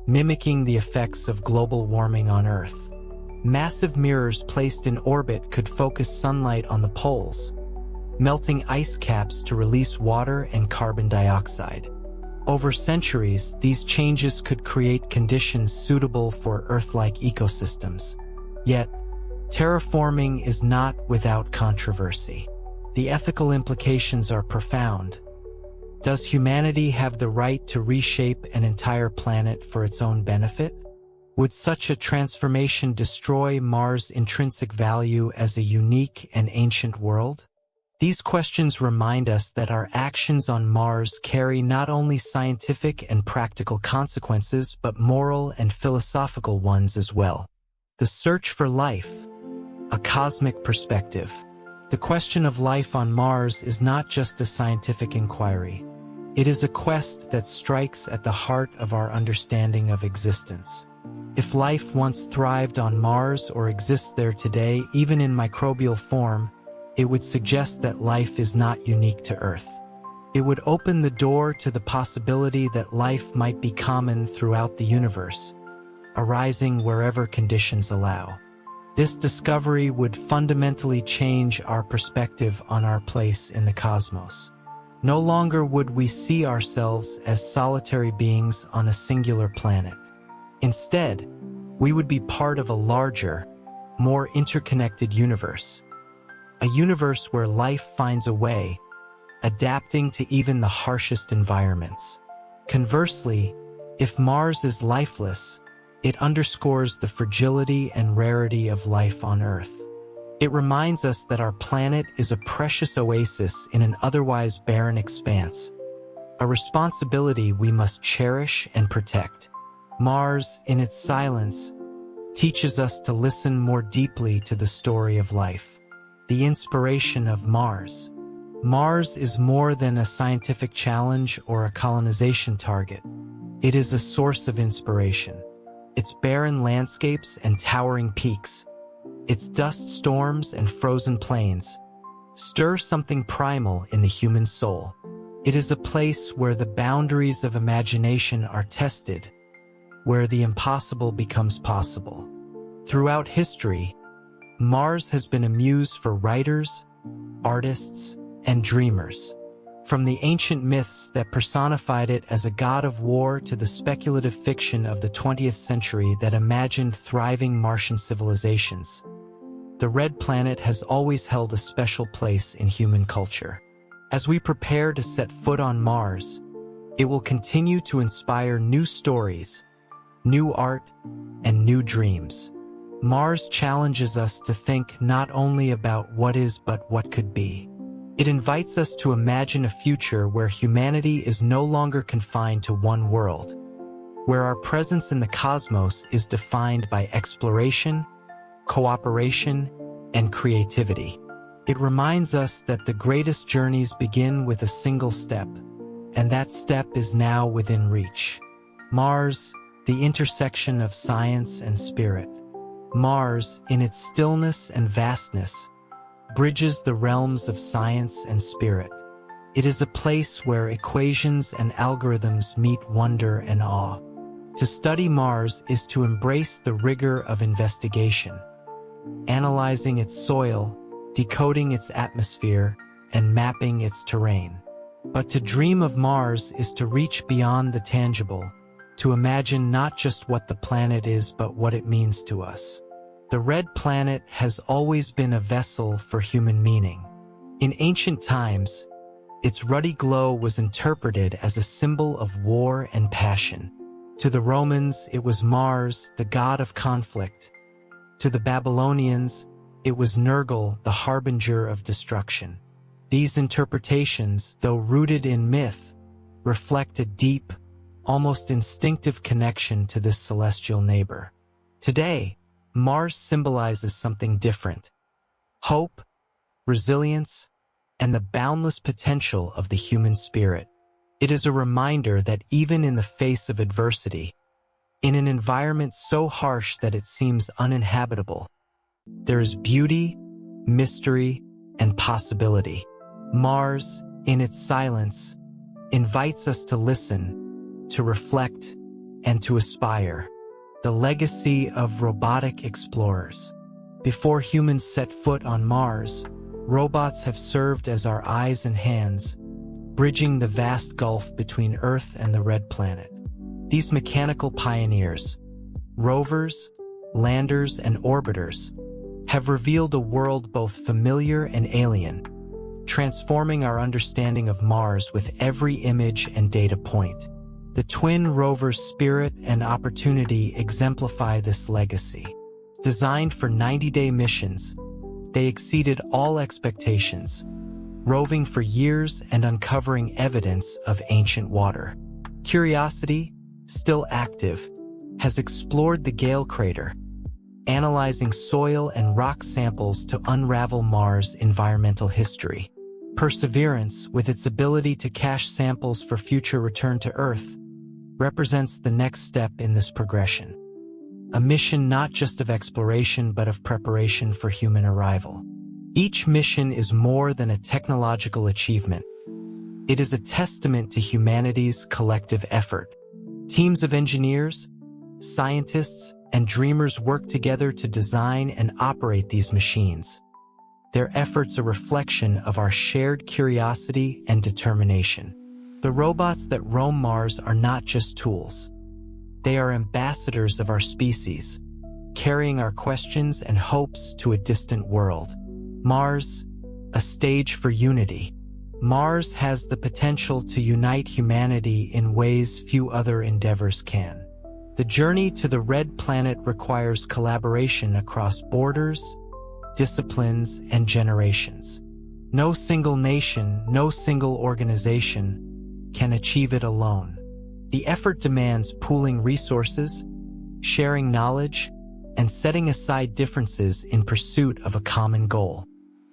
mimicking the effects of global warming on Earth. Massive mirrors placed in orbit could focus sunlight on the poles, melting ice caps to release water and carbon dioxide. Over centuries, these changes could create conditions suitable for Earth-like ecosystems. Yet, terraforming is not without controversy. The ethical implications are profound. Does humanity have the right to reshape an entire planet for its own benefit? Would such a transformation destroy Mars' intrinsic value as a unique and ancient world? These questions remind us that our actions on Mars carry not only scientific and practical consequences, but moral and philosophical ones as well. The search for life, a cosmic perspective. The question of life on Mars is not just a scientific inquiry. It is a quest that strikes at the heart of our understanding of existence. If life once thrived on Mars or exists there today, even in microbial form, it would suggest that life is not unique to Earth. It would open the door to the possibility that life might be common throughout the universe, arising wherever conditions allow. This discovery would fundamentally change our perspective on our place in the cosmos. No longer would we see ourselves as solitary beings on a singular planet. Instead, we would be part of a larger, more interconnected universe. A universe where life finds a way, adapting to even the harshest environments. Conversely, if Mars is lifeless, it underscores the fragility and rarity of life on Earth. It reminds us that our planet is a precious oasis in an otherwise barren expanse, a responsibility we must cherish and protect. Mars, in its silence, teaches us to listen more deeply to the story of life. The inspiration of Mars. Mars is more than a scientific challenge or a colonization target. It is a source of inspiration. Its barren landscapes and towering peaks, its dust storms and frozen plains, stir something primal in the human soul. It is a place where the boundaries of imagination are tested, where the impossible becomes possible. Throughout history, Mars has been a muse for writers, artists, and dreamers. From the ancient myths that personified it as a god of war to the speculative fiction of the 20th century that imagined thriving Martian civilizations, the Red Planet has always held a special place in human culture. As we prepare to set foot on Mars, it will continue to inspire new stories, new art, and new dreams. Mars challenges us to think not only about what is but what could be. It invites us to imagine a future where humanity is no longer confined to one world, where our presence in the cosmos is defined by exploration, cooperation, and creativity. It reminds us that the greatest journeys begin with a single step, and that step is now within reach. Mars, the intersection of science and spirit. Mars, in its stillness and vastness, bridges the realms of science and spirit. It is a place where equations and algorithms meet wonder and awe. To study Mars is to embrace the rigor of investigation, analyzing its soil, decoding its atmosphere, and mapping its terrain. But to dream of Mars is to reach beyond the tangible, to imagine not just what the planet is but what it means to us. The Red Planet has always been a vessel for human meaning. In ancient times, its ruddy glow was interpreted as a symbol of war and passion. To the Romans, it was Mars, the god of conflict. To the Babylonians, it was Nergal, the harbinger of destruction. These interpretations, though rooted in myth, reflect a deep, almost instinctive connection to this celestial neighbor. Today, Mars symbolizes something different: hope, resilience, and the boundless potential of the human spirit. It is a reminder that even in the face of adversity, in an environment so harsh that it seems uninhabitable, there is beauty, mystery, and possibility. Mars, in its silence, invites us to listen, to reflect, and to aspire. The legacy of robotic explorers. Before humans set foot on Mars, robots have served as our eyes and hands, bridging the vast gulf between Earth and the Red Planet. These mechanical pioneers, rovers, landers, and orbiters, have revealed a world both familiar and alien, transforming our understanding of Mars with every image and data point. The twin rovers' spirit and opportunity exemplify this legacy. Designed for 90-day missions, they exceeded all expectations, roving for years and uncovering evidence of ancient water. Curiosity, still active, has explored the Gale crater, analyzing soil and rock samples to unravel Mars' environmental history. Perseverance, with its ability to cache samples for future return to Earth, represents the next step in this progression. A mission not just of exploration but of preparation for human arrival. Each mission is more than a technological achievement. It is a testament to humanity's collective effort. Teams of engineers, scientists, and dreamers work together to design and operate these machines. Their efforts are a reflection of our shared curiosity and determination. The robots that roam Mars are not just tools. They are ambassadors of our species, carrying our questions and hopes to a distant world. Mars, a stage for unity. Mars has the potential to unite humanity in ways few other endeavors can. The journey to the Red Planet requires collaboration across borders, disciplines, and generations. No single nation, no single organization can achieve it alone. The effort demands pooling resources, sharing knowledge, and setting aside differences in pursuit of a common goal.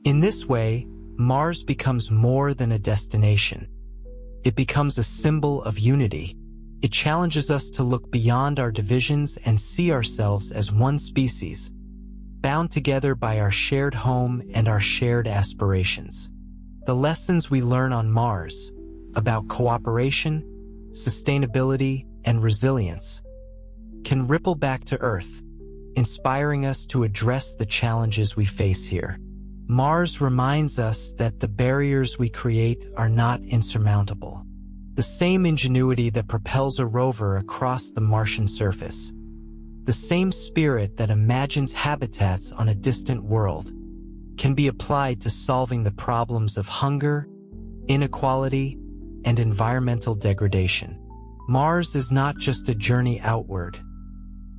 In this way, Mars becomes more than a destination. It becomes a symbol of unity. It challenges us to look beyond our divisions and see ourselves as one species, bound together by our shared home and our shared aspirations. The lessons we learn on Mars about cooperation, sustainability, and resilience can ripple back to Earth, inspiring us to address the challenges we face here. Mars reminds us that the barriers we create are not insurmountable. The same ingenuity that propels a rover across the Martian surface, the same spirit that imagines habitats on a distant world, can be applied to solving the problems of hunger, inequality, and environmental degradation. Mars is not just a journey outward.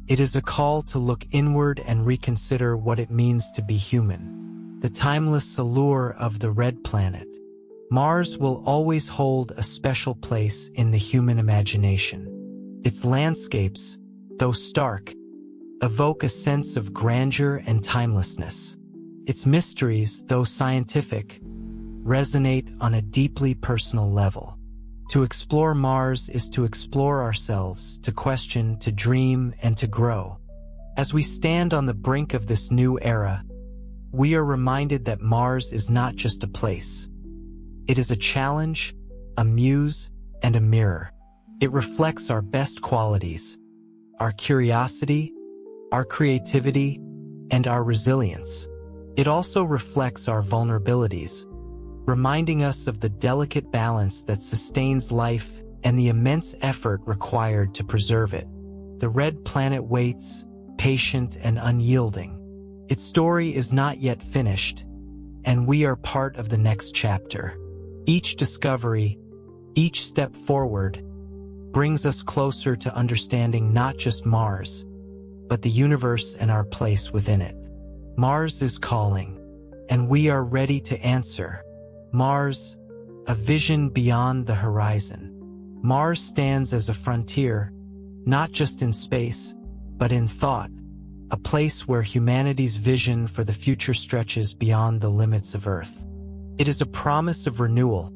It is a call to look inward and reconsider what it means to be human. The timeless allure of the Red Planet. Mars will always hold a special place in the human imagination. Its landscapes, though stark, evoke a sense of grandeur and timelessness. Its mysteries, though scientific, resonate on a deeply personal level. To explore Mars is to explore ourselves, to question, to dream, and to grow. As we stand on the brink of this new era, we are reminded that Mars is not just a place. It is a challenge, a muse, and a mirror. It reflects our best qualities, our curiosity, our creativity, and our resilience. It also reflects our vulnerabilities, reminding us of the delicate balance that sustains life and the immense effort required to preserve it. The Red Planet waits, patient and unyielding. Its story is not yet finished, and we are part of the next chapter. Each discovery, each step forward, brings us closer to understanding not just Mars, but the universe and our place within it. Mars is calling, and we are ready to answer. Mars, a vision beyond the horizon. Mars stands as a frontier, not just in space, but in thought, a place where humanity's vision for the future stretches beyond the limits of Earth. It is a promise of renewal,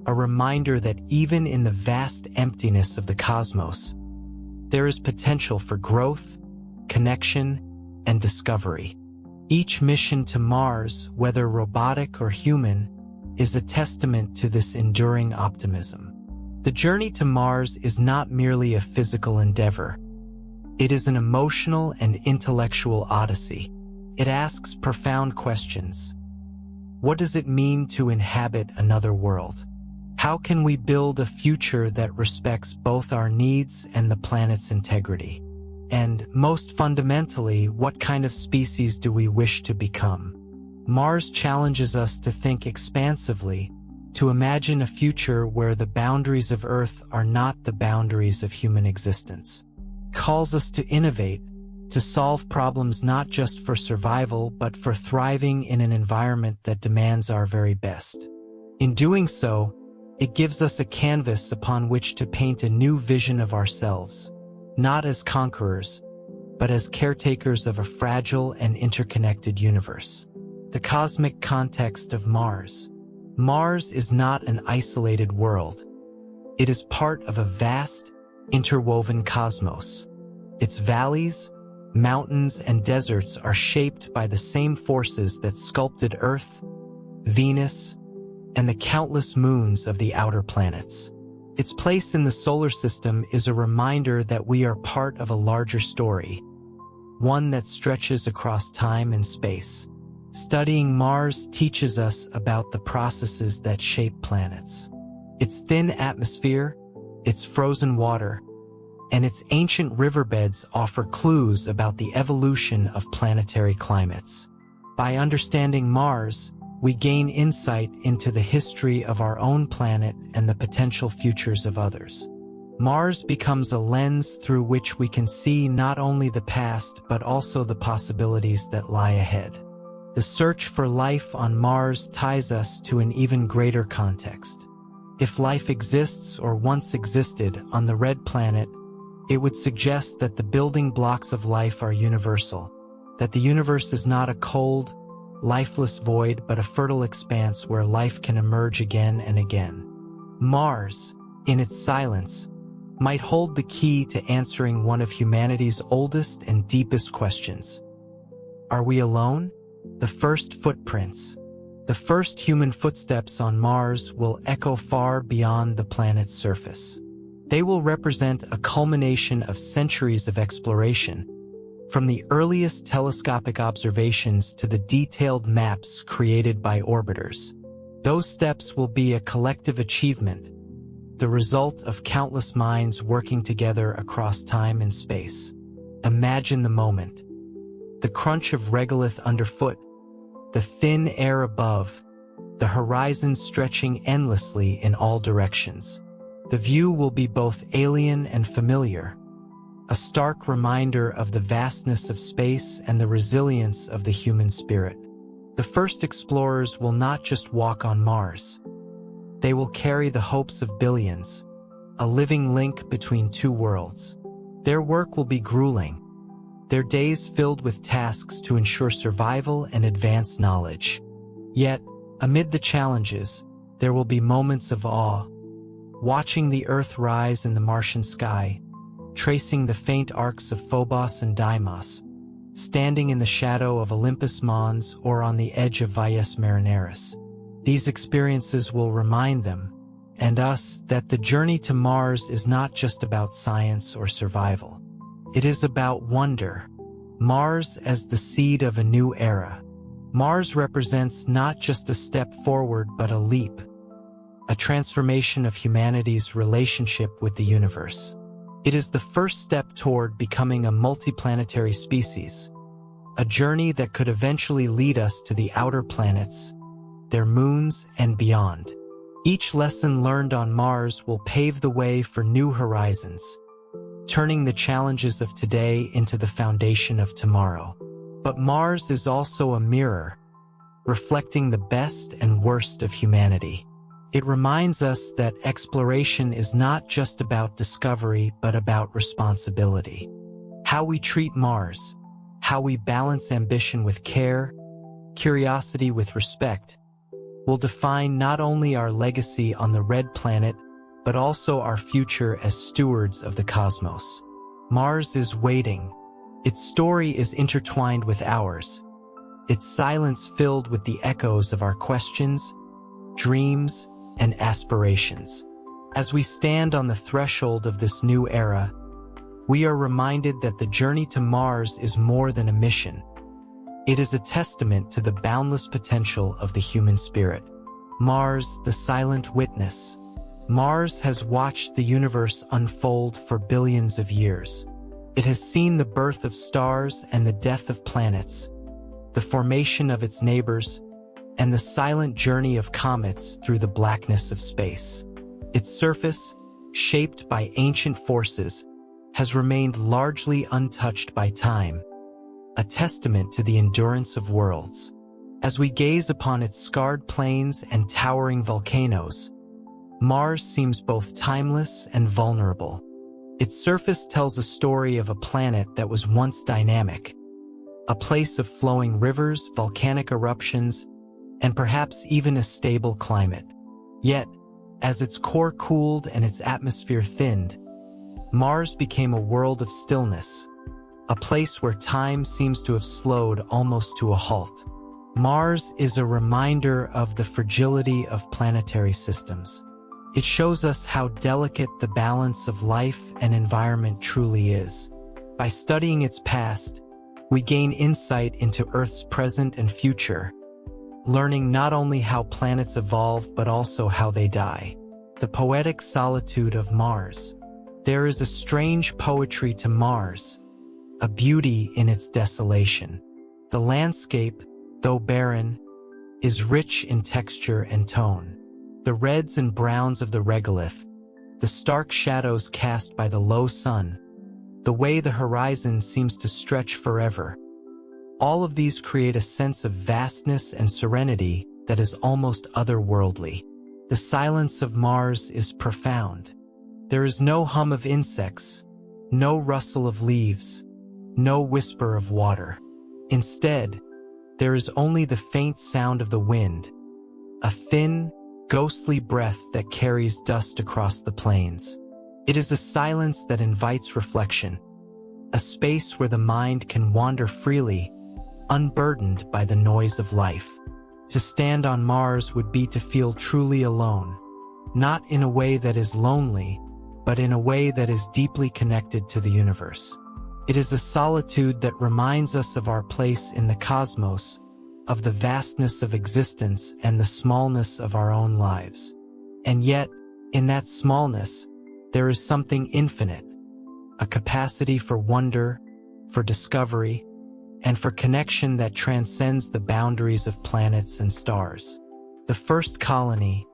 a reminder that even in the vast emptiness of the cosmos, there is potential for growth, connection, and discovery. Each mission to Mars, whether robotic or human, is a testament to this enduring optimism. The journey to Mars is not merely a physical endeavor. It is an emotional and intellectual odyssey. It asks profound questions. What does it mean to inhabit another world? How can we build a future that respects both our needs and the planet's integrity? And, most fundamentally, what kind of species do we wish to become? Mars challenges us to think expansively, to imagine a future where the boundaries of Earth are not the boundaries of human existence. It calls us to innovate, to solve problems not just for survival but for thriving in an environment that demands our very best. In doing so, it gives us a canvas upon which to paint a new vision of ourselves, not as conquerors, but as caretakers of a fragile and interconnected universe. The cosmic context of Mars. Mars is not an isolated world. It is part of a vast, interwoven cosmos. Its valleys, mountains, and deserts are shaped by the same forces that sculpted Earth, Venus, and the countless moons of the outer planets. Its place in the solar system is a reminder that we are part of a larger story, one that stretches across time and space. Studying Mars teaches us about the processes that shape planets. Its thin atmosphere, its frozen water, and its ancient riverbeds offer clues about the evolution of planetary climates. By understanding Mars, we gain insight into the history of our own planet and the potential futures of others. Mars becomes a lens through which we can see not only the past but also the possibilities that lie ahead. The search for life on Mars ties us to an even greater context. If life exists or once existed on the red planet, it would suggest that the building blocks of life are universal, that the universe is not a cold, lifeless void but a fertile expanse where life can emerge again and again. Mars, in its silence, might hold the key to answering one of humanity's oldest and deepest questions. Are we alone? The first footprints, the first human footsteps on Mars will echo far beyond the planet's surface. They will represent a culmination of centuries of exploration, from the earliest telescopic observations to the detailed maps created by orbiters. Those steps will be a collective achievement, the result of countless minds working together across time and space. Imagine the moment. The crunch of regolith underfoot, the thin air above, the horizon stretching endlessly in all directions. The view will be both alien and familiar, a stark reminder of the vastness of space and the resilience of the human spirit. The first explorers will not just walk on Mars. They will carry the hopes of billions, a living link between two worlds. Their work will be grueling, their days filled with tasks to ensure survival and advance knowledge. Yet, amid the challenges, there will be moments of awe, watching the Earth rise in the Martian sky, tracing the faint arcs of Phobos and Deimos, standing in the shadow of Olympus Mons or on the edge of Valles Marineris. These experiences will remind them, and us, that the journey to Mars is not just about science or survival. It is about wonder. Mars as the seed of a new era. Mars represents not just a step forward but a leap, a transformation of humanity's relationship with the universe. It is the first step toward becoming a multiplanetary species, a journey that could eventually lead us to the outer planets, their moons, and beyond. Each lesson learned on Mars will pave the way for new horizons, turning the challenges of today into the foundation of tomorrow. But Mars is also a mirror, reflecting the best and worst of humanity. It reminds us that exploration is not just about discovery but about responsibility. How we treat Mars, how we balance ambition with care, curiosity with respect, will define not only our legacy on the red planet but also our future as stewards of the cosmos. Mars is waiting. Its story is intertwined with ours, its silence filled with the echoes of our questions, dreams, and aspirations. As we stand on the threshold of this new era, we are reminded that the journey to Mars is more than a mission. It is a testament to the boundless potential of the human spirit. Mars, the silent witness. Mars has watched the universe unfold for billions of years. It has seen the birth of stars and the death of planets, the formation of its neighbors, and the silent journey of comets through the blackness of space. Its surface, shaped by ancient forces, has remained largely untouched by time, a testament to the endurance of worlds. As we gaze upon its scarred plains and towering volcanoes, Mars seems both timeless and vulnerable. Its surface tells a story of a planet that was once dynamic, a place of flowing rivers, volcanic eruptions, and perhaps even a stable climate. Yet, as its core cooled and its atmosphere thinned, Mars became a world of stillness, a place where time seems to have slowed almost to a halt. Mars is a reminder of the fragility of planetary systems. It shows us how delicate the balance of life and environment truly is. By studying its past, we gain insight into Earth's present and future, learning not only how planets evolve but also how they die. The poetic solitude of Mars. There is a strange poetry to Mars, a beauty in its desolation. The landscape, though barren, is rich in texture and tone. The reds and browns of the regolith, the stark shadows cast by the low sun, the way the horizon seems to stretch forever. All of these create a sense of vastness and serenity that is almost otherworldly. The silence of Mars is profound. There is no hum of insects, no rustle of leaves, no whisper of water. Instead, there is only the faint sound of the wind, a thin, ghostly breath that carries dust across the plains. It is a silence that invites reflection, a space where the mind can wander freely, unburdened by the noise of life. To stand on Mars would be to feel truly alone, not in a way that is lonely, but in a way that is deeply connected to the universe. It is a solitude that reminds us of our place in the cosmos, of the vastness of existence and the smallness of our own lives. And yet, in that smallness, there is something infinite, a capacity for wonder, for discovery, and for connection that transcends the boundaries of planets and stars. The first colony,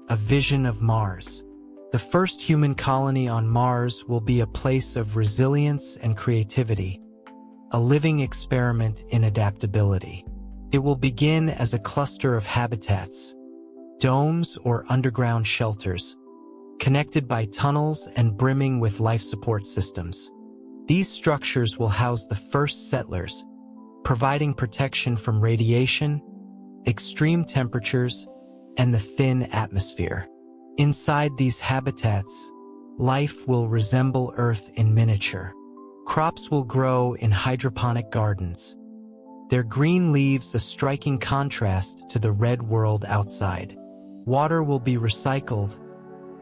a vision of Mars. The first human colony on Mars will be a place of resilience and creativity, a living experiment in adaptability. It will begin as a cluster of habitats, domes or underground shelters, connected by tunnels and brimming with life support systems. These structures will house the first settlers, providing protection from radiation, extreme temperatures, and the thin atmosphere. Inside these habitats, life will resemble Earth in miniature. Crops will grow in hydroponic gardens, their green leaves a striking contrast to the red world outside. Water will be recycled,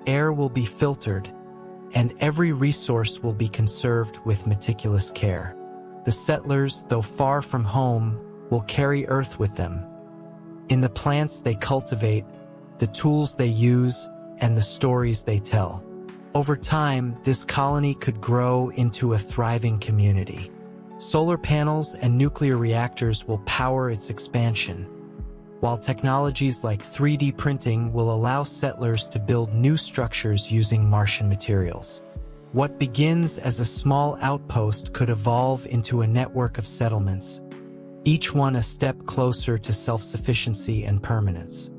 air will be filtered, and every resource will be conserved with meticulous care. The settlers, though far from home, will carry Earth with them. In the plants they cultivate, the tools they use, and the stories they tell. Over time, this colony could grow into a thriving community. Solar panels and nuclear reactors will power its expansion, while technologies like 3D printing will allow settlers to build new structures using Martian materials. What begins as a small outpost could evolve into a network of settlements, each one a step closer to self-sufficiency and permanence.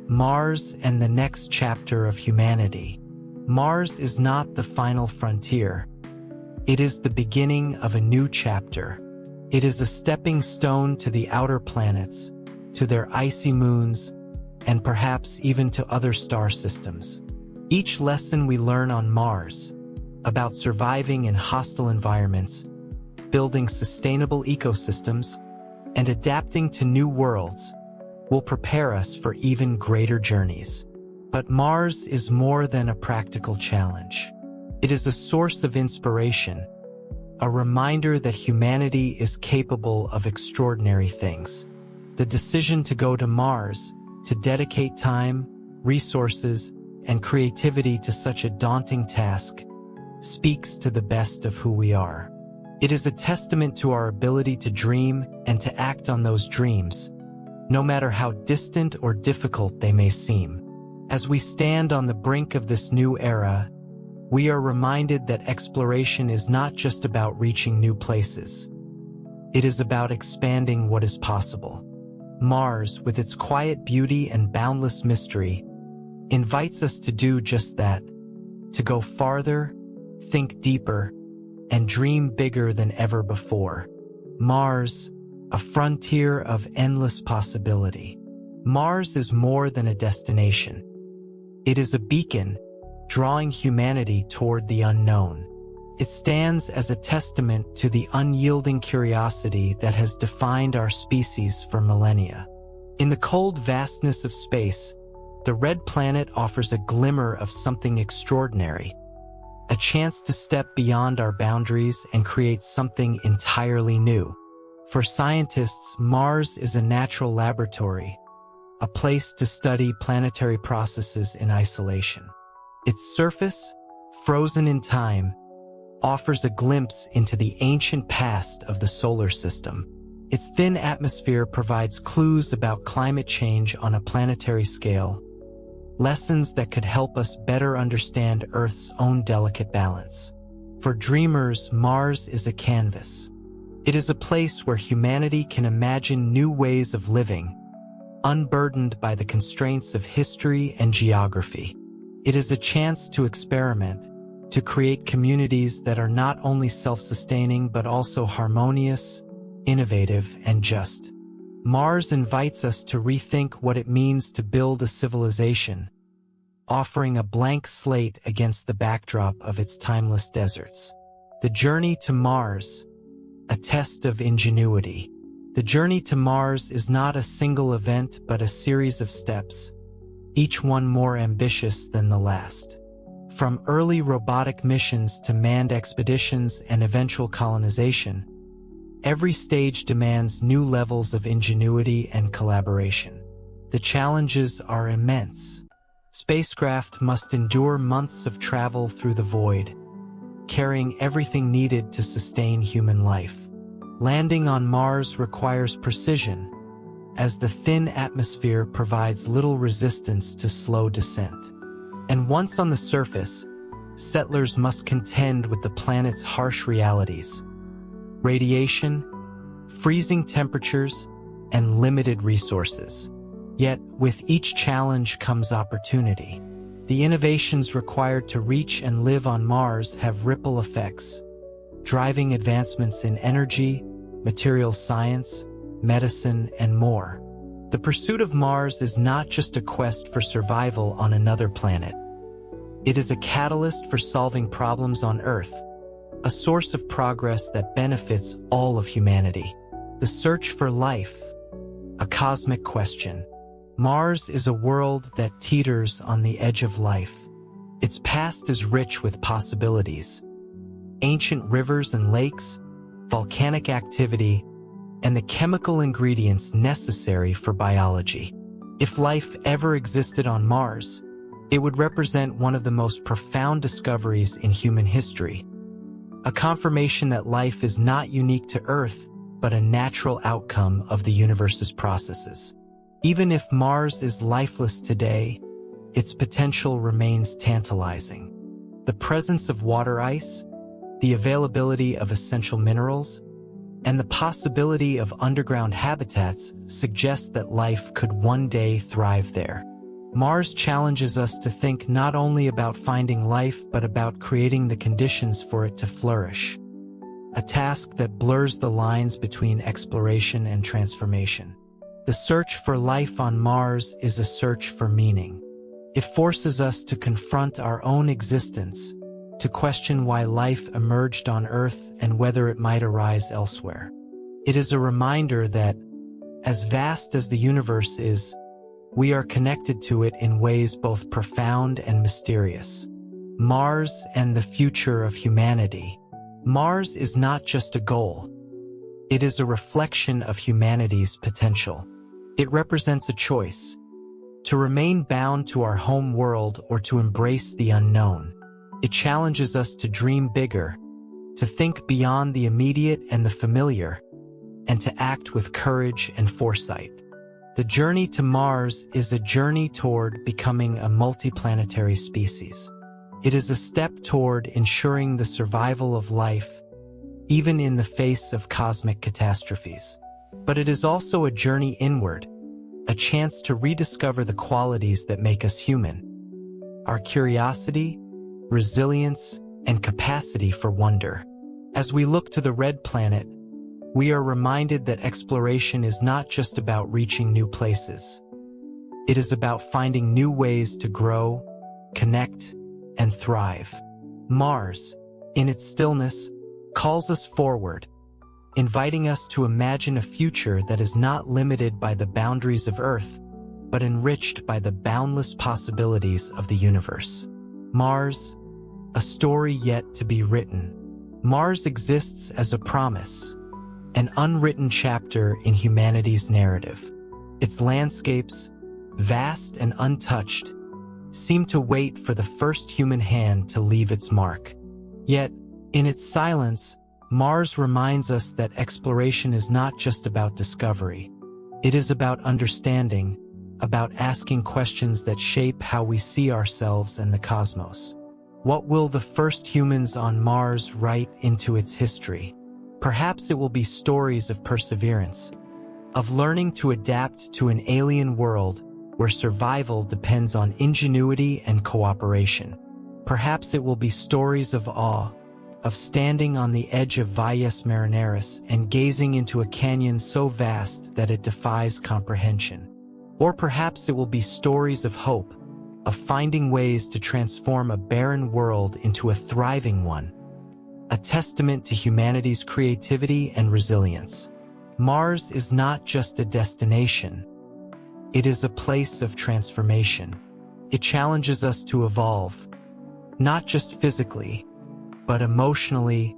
Mars and the next chapter of humanity. Mars is not the final frontier. It is the beginning of a new chapter. It is a stepping stone to the outer planets, to their icy moons, and perhaps even to other star systems. Each lesson we learn on Mars, about surviving in hostile environments, building sustainable ecosystems, and adapting to new worlds, will prepare us for even greater journeys. But Mars is more than a practical challenge. It is a source of inspiration, a reminder that humanity is capable of extraordinary things. The decision to go to Mars, to dedicate time, resources, and creativity to such a daunting task, speaks to the best of who we are. It is a testament to our ability to dream and to act on those dreams, no matter how distant or difficult they may seem. As we stand on the brink of this new era, we are reminded that exploration is not just about reaching new places. It is about expanding what is possible. Mars, with its quiet beauty and boundless mystery, invites us to do just that, to go farther, think deeper, and dream bigger than ever before. Mars, a frontier of endless possibility. Mars is more than a destination. It is a beacon, drawing humanity toward the unknown. It stands as a testament to the unyielding curiosity that has defined our species for millennia. In the cold vastness of space, the red planet offers a glimmer of something extraordinary, a chance to step beyond our boundaries and create something entirely new. For scientists, Mars is a natural laboratory, a place to study planetary processes in isolation. Its surface, frozen in time, offers a glimpse into the ancient past of the solar system. Its thin atmosphere provides clues about climate change on a planetary scale, lessons that could help us better understand Earth's own delicate balance. For dreamers, Mars is a canvas. It is a place where humanity can imagine new ways of living, unburdened by the constraints of history and geography. It is a chance to experiment, to create communities that are not only self-sustaining but also harmonious, innovative, and just. Mars invites us to rethink what it means to build a civilization, offering a blank slate against the backdrop of its timeless deserts. The journey to Mars, a test of ingenuity. The journey to Mars is not a single event but a series of steps, each one more ambitious than the last. From early robotic missions to manned expeditions and eventual colonization, every stage demands new levels of ingenuity and collaboration. The challenges are immense. Spacecraft must endure months of travel through the void, carrying everything needed to sustain human life. Landing on Mars requires precision, as the thin atmosphere provides little resistance to slow descent. And once on the surface, settlers must contend with the planet's harsh realities: radiation, freezing temperatures, and limited resources. Yet, with each challenge comes opportunity. The innovations required to reach and live on Mars have ripple effects, driving advancements in energy, material science, medicine, and more. The pursuit of Mars is not just a quest for survival on another planet. It is a catalyst for solving problems on Earth, a source of progress that benefits all of humanity. The search for life, a cosmic question. Mars is a world that teeters on the edge of life. Its past is rich with possibilities: ancient rivers and lakes, volcanic activity, and the chemical ingredients necessary for biology. If life ever existed on Mars, it would represent one of the most profound discoveries in human history. A confirmation that life is not unique to Earth, but a natural outcome of the universe's processes. Even if Mars is lifeless today, its potential remains tantalizing. The presence of water ice, the availability of essential minerals, and the possibility of underground habitats suggest that life could one day thrive there. Mars challenges us to think not only about finding life but about creating the conditions for it to flourish, a task that blurs the lines between exploration and transformation. The search for life on Mars is a search for meaning. It forces us to confront our own existence, to question why life emerged on Earth and whether it might arise elsewhere. It is a reminder that, as vast as the universe is, we are connected to it in ways both profound and mysterious. Mars and the future of humanity. Mars is not just a goal. It is a reflection of humanity's potential. It represents a choice: to remain bound to our home world or to embrace the unknown. It challenges us to dream bigger, to think beyond the immediate and the familiar, and to act with courage and foresight. The journey to Mars is a journey toward becoming a multiplanetary species. It is a step toward ensuring the survival of life, even in the face of cosmic catastrophes. But it is also a journey inward, a chance to rediscover the qualities that make us human: our curiosity, resilience, and capacity for wonder. As we look to the red planet, we are reminded that exploration is not just about reaching new places. It is about finding new ways to grow, connect, and thrive. Mars, in its stillness, calls us forward, inviting us to imagine a future that is not limited by the boundaries of Earth, but enriched by the boundless possibilities of the universe. Mars, a story yet to be written. Mars exists as a promise, an unwritten chapter in humanity's narrative. Its landscapes, vast and untouched, seem to wait for the first human hand to leave its mark. Yet, in its silence, Mars reminds us that exploration is not just about discovery. It is about understanding, about asking questions that shape how we see ourselves and the cosmos. What will the first humans on Mars write into its history? Perhaps it will be stories of perseverance, of learning to adapt to an alien world where survival depends on ingenuity and cooperation. Perhaps it will be stories of awe, of standing on the edge of Valles Marineris and gazing into a canyon so vast that it defies comprehension. Or perhaps it will be stories of hope, of finding ways to transform a barren world into a thriving one, a testament to humanity's creativity and resilience. Mars is not just a destination. It is a place of transformation. It challenges us to evolve, not just physically, but emotionally,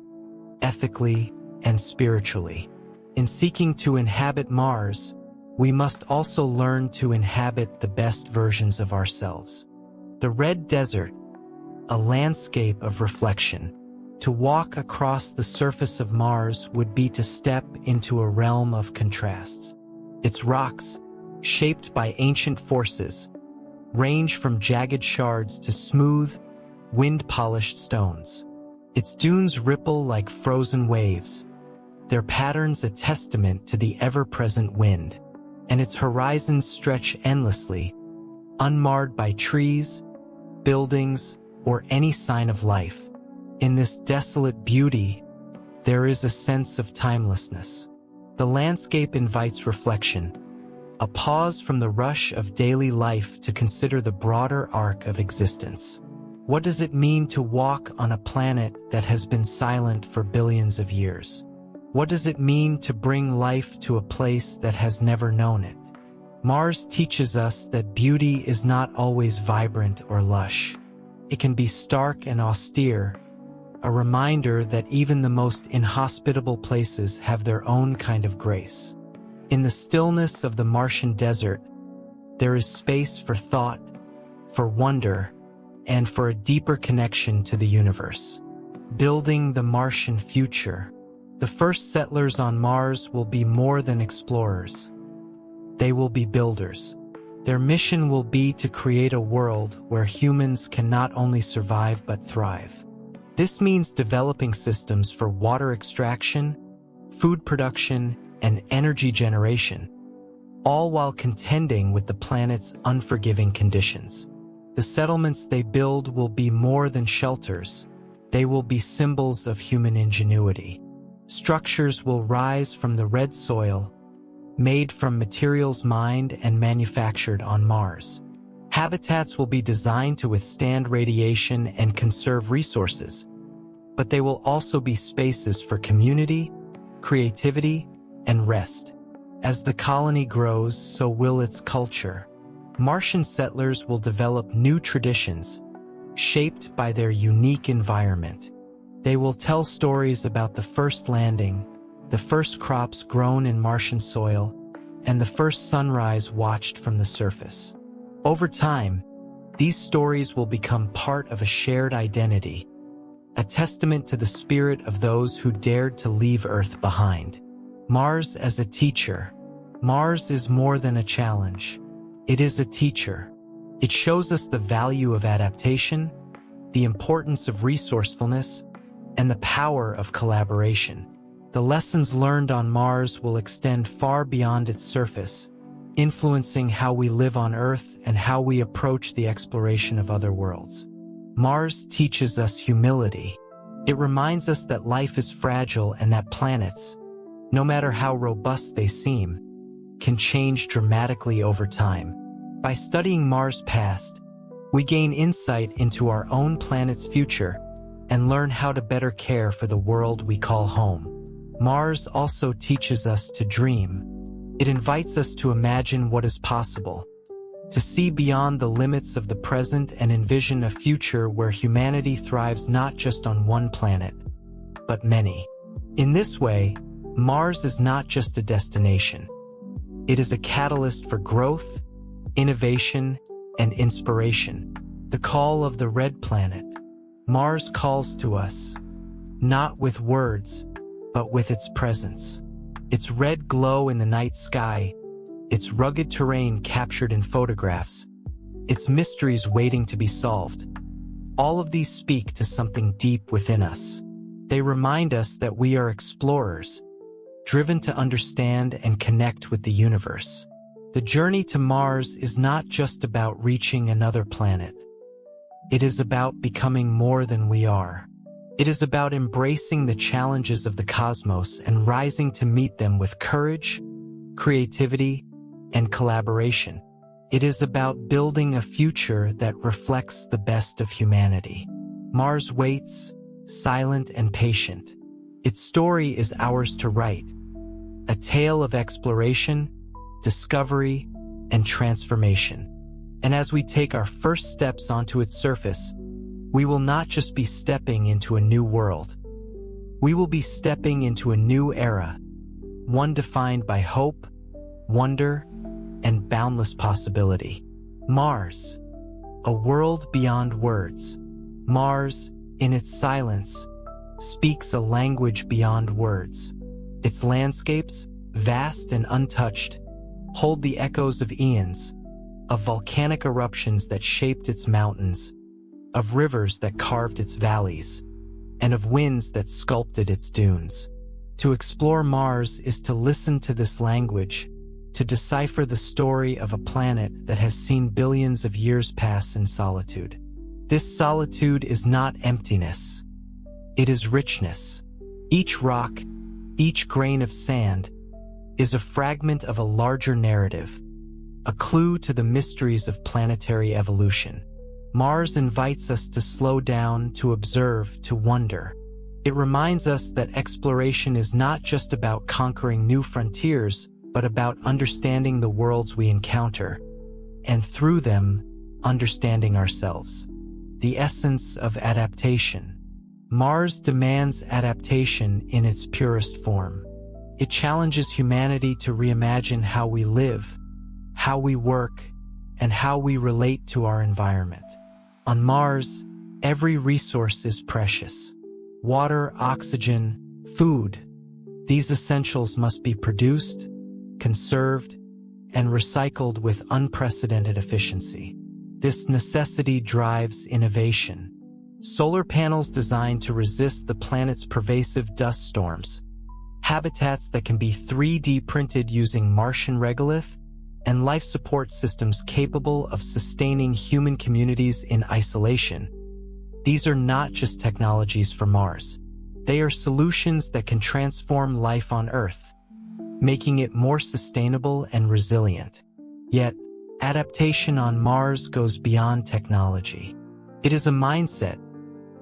ethically, and spiritually. In seeking to inhabit Mars, we must also learn to inhabit the best versions of ourselves. The Red Desert, a landscape of reflection. To walk across the surface of Mars would be to step into a realm of contrasts. Its rocks, shaped by ancient forces, range from jagged shards to smooth, wind-polished stones. Its dunes ripple like frozen waves, their patterns a testament to the ever-present wind, and its horizons stretch endlessly, unmarred by trees, buildings, or any sign of life. In this desolate beauty, there is a sense of timelessness. The landscape invites reflection, a pause from the rush of daily life to consider the broader arc of existence. What does it mean to walk on a planet that has been silent for billions of years? What does it mean to bring life to a place that has never known it? Mars teaches us that beauty is not always vibrant or lush. It can be stark and austere, a reminder that even the most inhospitable places have their own kind of grace. In the stillness of the Martian desert, there is space for thought, for wonder, and for a deeper connection to the universe. Building the Martian future. The first settlers on Mars will be more than explorers. They will be builders. Their mission will be to create a world where humans can not only survive but thrive. This means developing systems for water extraction, food production, and energy generation, all while contending with the planet's unforgiving conditions. The settlements they build will be more than shelters. They will be symbols of human ingenuity. Structures will rise from the red soil, made from materials mined and manufactured on Mars. Habitats will be designed to withstand radiation and conserve resources, but they will also be spaces for community, creativity, and rest. As the colony grows, so will its culture. Martian settlers will develop new traditions, shaped by their unique environment. They will tell stories about the first landing, the first crops grown in Martian soil, and the first sunrise watched from the surface. Over time, these stories will become part of a shared identity, a testament to the spirit of those who dared to leave Earth behind. Mars as a teacher. Mars is more than a challenge. It is a teacher. It shows us the value of adaptation, the importance of resourcefulness, and the power of collaboration. The lessons learned on Mars will extend far beyond its surface, influencing how we live on Earth and how we approach the exploration of other worlds. Mars teaches us humility. It reminds us that life is fragile and that planets, no matter how robust they seem, can change dramatically over time. By studying Mars' past, we gain insight into our own planet's future and learn how to better care for the world we call home. Mars also teaches us to dream. It invites us to imagine what is possible, to see beyond the limits of the present and envision a future where humanity thrives not just on one planet, but many. In this way, Mars is not just a destination. It is a catalyst for growth, innovation, and inspiration. The call of the red planet. Mars calls to us, not with words, but with its presence. Its red glow in the night sky, its rugged terrain captured in photographs, its mysteries waiting to be solved. All of these speak to something deep within us. They remind us that we are explorers, driven to understand and connect with the universe. The journey to Mars is not just about reaching another planet. It is about becoming more than we are. It is about embracing the challenges of the cosmos and rising to meet them with courage, creativity, and collaboration. It is about building a future that reflects the best of humanity. Mars waits, silent and patient. Its story is ours to write. A tale of exploration, discovery, and transformation. And as we take our first steps onto its surface, we will not just be stepping into a new world. We will be stepping into a new era, one defined by hope, wonder, and boundless possibility. Mars, a world beyond words. Mars, in its silence, speaks a language beyond words. Its landscapes, vast and untouched, hold the echoes of eons, of volcanic eruptions that shaped its mountains, of rivers that carved its valleys, and of winds that sculpted its dunes. To explore Mars is to listen to this language, to decipher the story of a planet that has seen billions of years pass in solitude. This solitude is not emptiness. It is richness. Each rock, each grain of sand, is a fragment of a larger narrative, a clue to the mysteries of planetary evolution. Mars invites us to slow down, to observe, to wonder. It reminds us that exploration is not just about conquering new frontiers, but about understanding the worlds we encounter, and through them, understanding ourselves. The essence of adaptation. Mars demands adaptation in its purest form. It challenges humanity to reimagine how we live, how we work, and how we relate to our environment. On Mars, every resource is precious. Water, oxygen, food. These essentials must be produced, conserved, and recycled with unprecedented efficiency. This necessity drives innovation. Solar panels designed to resist the planet's pervasive dust storms, habitats that can be 3D printed using Martian regolith, and life support systems capable of sustaining human communities in isolation. These are not just technologies for Mars. They are solutions that can transform life on Earth, making it more sustainable and resilient. Yet, adaptation on Mars goes beyond technology. It is a mindset,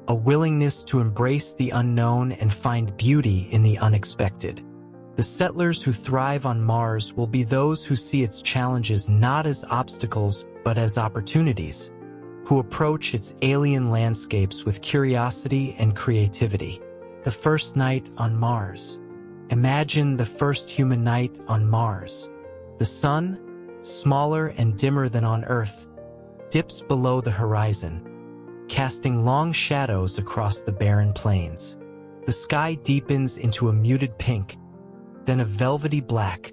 a willingness to embrace the unknown and find beauty in the unexpected. The settlers who thrive on Mars will be those who see its challenges not as obstacles but as opportunities. who approach its alien landscapes with curiosity and creativity. The first night on Mars. Imagine the first human night on Mars. The sun, smaller and dimmer than on Earth, dips below the horizon, casting long shadows across the barren plains. The sky deepens into a muted pink, then a velvety black,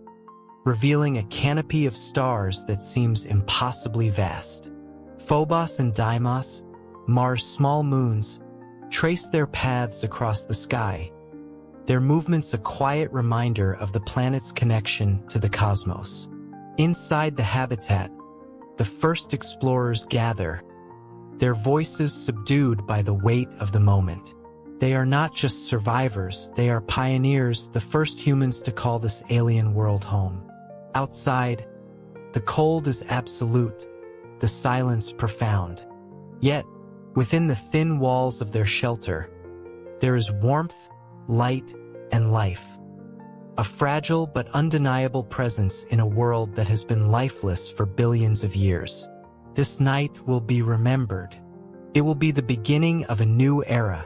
revealing a canopy of stars that seems impossibly vast. Phobos and Deimos, Mars' small moons, trace their paths across the sky, their movements a quiet reminder of the planet's connection to the cosmos. Inside the habitat, the first explorers gather, their voices subdued by the weight of the moment. They are not just survivors, they are pioneers, the first humans to call this alien world home. Outside, the cold is absolute, the silence profound. Yet, within the thin walls of their shelter, there is warmth, light, and life. A fragile but undeniable presence in a world that has been lifeless for billions of years. This night will be remembered. It will be the beginning of a new era,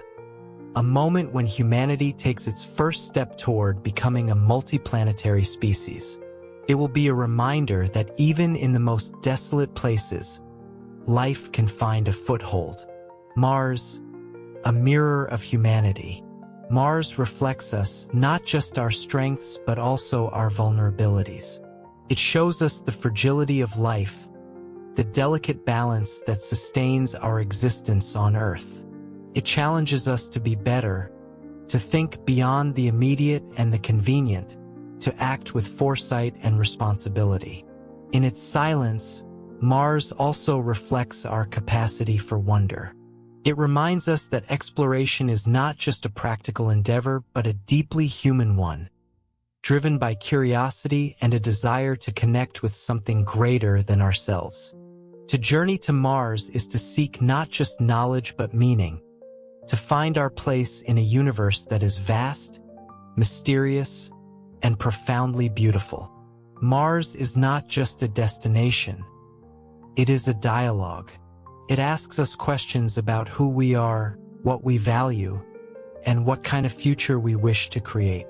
a moment when humanity takes its first step toward becoming a multiplanetary species. It will be a reminder that even in the most desolate places, life can find a foothold. Mars, a mirror of humanity. Mars reflects us, not just our strengths but also our vulnerabilities. It shows us the fragility of life, the delicate balance that sustains our existence on Earth. It challenges us to be better, to think beyond the immediate and the convenient, to act with foresight and responsibility. In its silence, Mars also reflects our capacity for wonder. It reminds us that exploration is not just a practical endeavor, but a deeply human one, driven by curiosity and a desire to connect with something greater than ourselves. To journey to Mars is to seek not just knowledge but meaning, to find our place in a universe that is vast, mysterious, and profoundly beautiful. Mars is not just a destination. It is a dialogue. It asks us questions about who we are, what we value, and what kind of future we wish to create.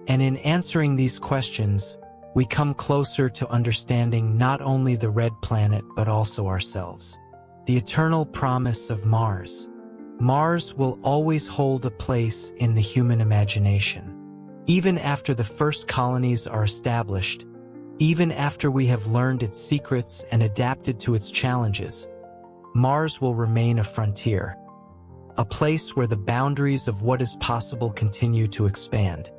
And in answering these questions, we come closer to understanding not only the red planet but also ourselves. The eternal promise of Mars. Mars will always hold a place in the human imagination. Even after the first colonies are established, even after we have learned its secrets and adapted to its challenges, Mars will remain a frontier, a place where the boundaries of what is possible continue to expand.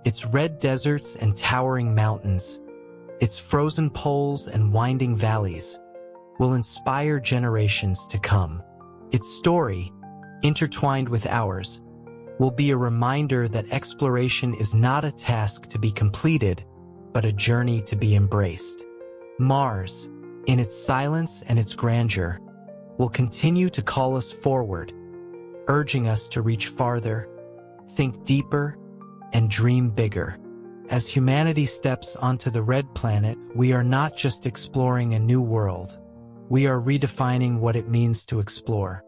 Its red deserts and towering mountains, its frozen poles and winding valleys, will inspire generations to come. Its story, intertwined with ours, will be a reminder that exploration is not a task to be completed, but a journey to be embraced. Mars, in its silence and its grandeur, will continue to call us forward, urging us to reach farther, think deeper, and dream bigger. As humanity steps onto the red planet, we are not just exploring a new world. We are redefining what it means to explore.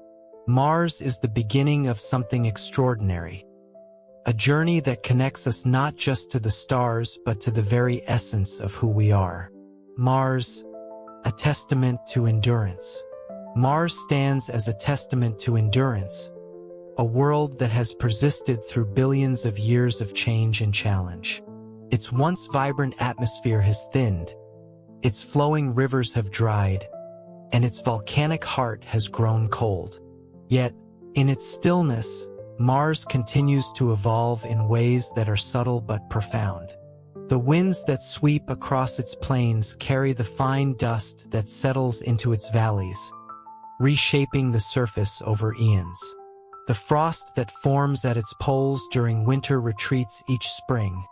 Mars is the beginning of something extraordinary, a journey that connects us not just to the stars but to the very essence of who we are. Mars, a testament to endurance. Mars stands as a testament to endurance, a world that has persisted through billions of years of change and challenge. Its once vibrant atmosphere has thinned, its flowing rivers have dried, and its volcanic heart has grown cold. Yet, in its stillness, Mars continues to evolve in ways that are subtle but profound. The winds that sweep across its plains carry the fine dust that settles into its valleys, reshaping the surface over eons. The frost that forms at its poles during winter retreats each spring,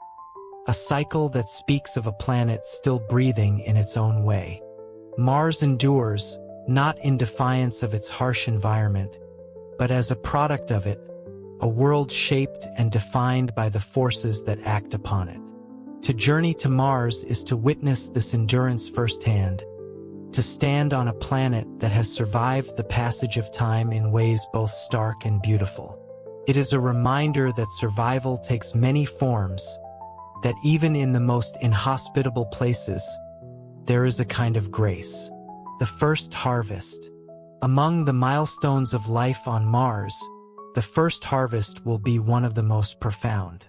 a cycle that speaks of a planet still breathing in its own way. Mars endures, not in defiance of its harsh environment, but as a product of it, a world shaped and defined by the forces that act upon it. To journey to Mars is to witness this endurance firsthand, to stand on a planet that has survived the passage of time in ways both stark and beautiful. It is a reminder that survival takes many forms, that even in the most inhospitable places, there is a kind of grace. The first harvest. Among the milestones of life on Mars, the first harvest will be one of the most profound.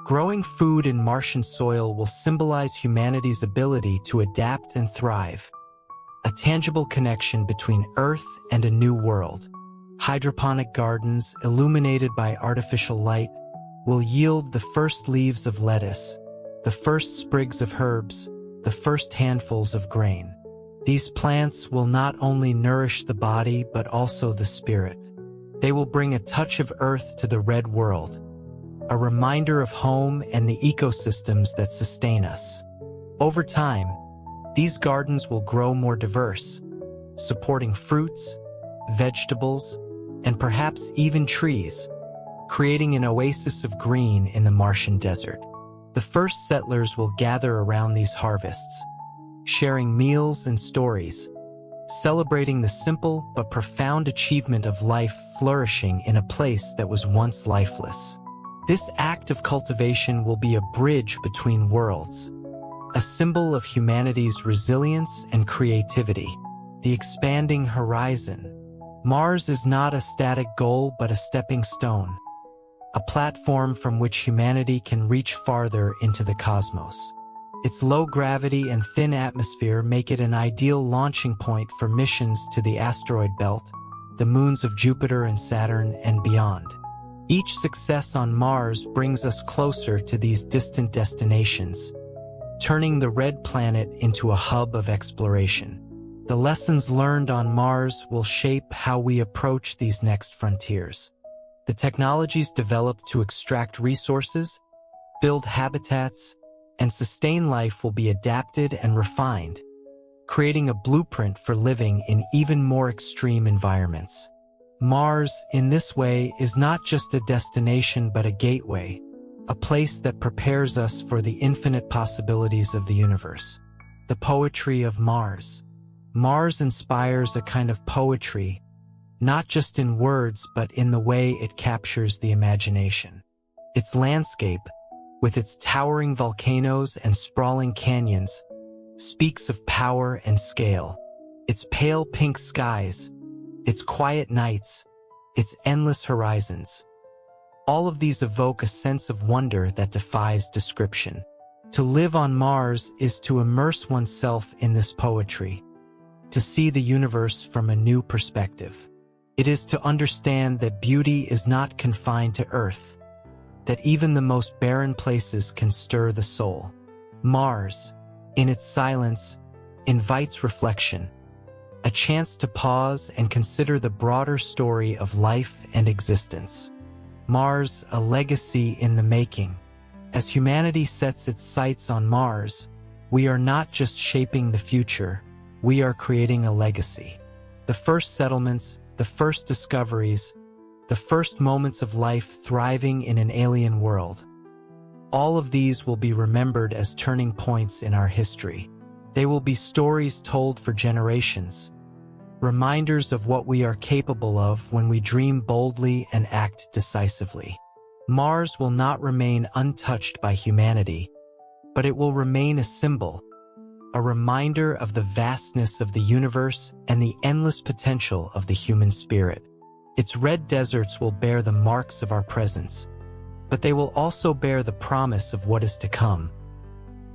Growing food in Martian soil will symbolize humanity's ability to adapt and thrive, a tangible connection between Earth and a new world. Hydroponic gardens, illuminated by artificial light, will yield the first leaves of lettuce, the first sprigs of herbs, the first handfuls of grain. These plants will not only nourish the body but also the spirit. They will bring a touch of earth to the red world, a reminder of home and the ecosystems that sustain us. Over time, these gardens will grow more diverse, supporting fruits, vegetables, and perhaps even trees, creating an oasis of green in the Martian desert. The first settlers will gather around these harvests, sharing meals and stories, celebrating the simple but profound achievement of life flourishing in a place that was once lifeless. This act of cultivation will be a bridge between worlds, a symbol of humanity's resilience and creativity. The expanding horizon. Mars is not a static goal but a stepping stone, a platform from which humanity can reach farther into the cosmos. Its low gravity and thin atmosphere make it an ideal launching point for missions to the asteroid belt, the moons of Jupiter and Saturn, and beyond. Each success on Mars brings us closer to these distant destinations, turning the red planet into a hub of exploration. The lessons learned on Mars will shape how we approach these next frontiers. The technologies developed to extract resources, build habitats, and sustain life will be adapted and refined, creating a blueprint for living in even more extreme environments. Mars, in this way, is not just a destination but a gateway, a place that prepares us for the infinite possibilities of the universe. The poetry of Mars. Mars inspires a kind of poetry, not just in words but in the way it captures the imagination. Its landscape, with its towering volcanoes and sprawling canyons, speaks of power and scale. Its pale pink skies, its quiet nights, its endless horizons. All of these evoke a sense of wonder that defies description. To live on Mars is to immerse oneself in this poetry, to see the universe from a new perspective. It is to understand that beauty is not confined to Earth, that even the most barren places can stir the soul. Mars, in its silence, invites reflection, a chance to pause and consider the broader story of life and existence. Mars, a legacy in the making. As humanity sets its sights on Mars, we are not just shaping the future, we are creating a legacy. The first settlements, the first discoveries, the first moments of life thriving in an alien world. All of these will be remembered as turning points in our history. They will be stories told for generations, reminders of what we are capable of when we dream boldly and act decisively. Mars will not remain untouched by humanity, but it will remain a symbol, a reminder of the vastness of the universe and the endless potential of the human spirit. Its red deserts will bear the marks of our presence, but they will also bear the promise of what is to come.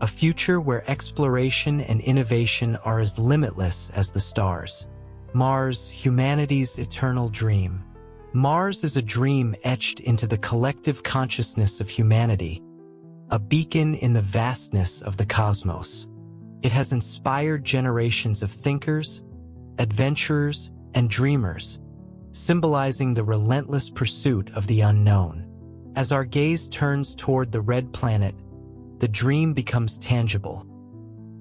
A future where exploration and innovation are as limitless as the stars. Mars, humanity's eternal dream. Mars is a dream etched into the collective consciousness of humanity, a beacon in the vastness of the cosmos. It has inspired generations of thinkers, adventurers, and dreamers, symbolizing the relentless pursuit of the unknown. As our gaze turns toward the red planet, the dream becomes tangible,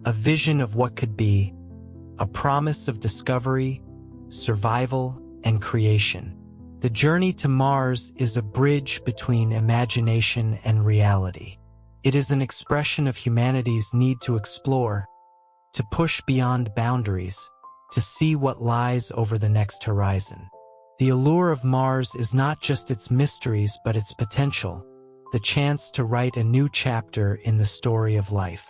a vision of what could be, a promise of discovery, survival, and creation. The journey to Mars is a bridge between imagination and reality. It is an expression of humanity's need to explore, to push beyond boundaries, to see what lies over the next horizon. The allure of Mars is not just its mysteries but its potential, the chance to write a new chapter in the story of life.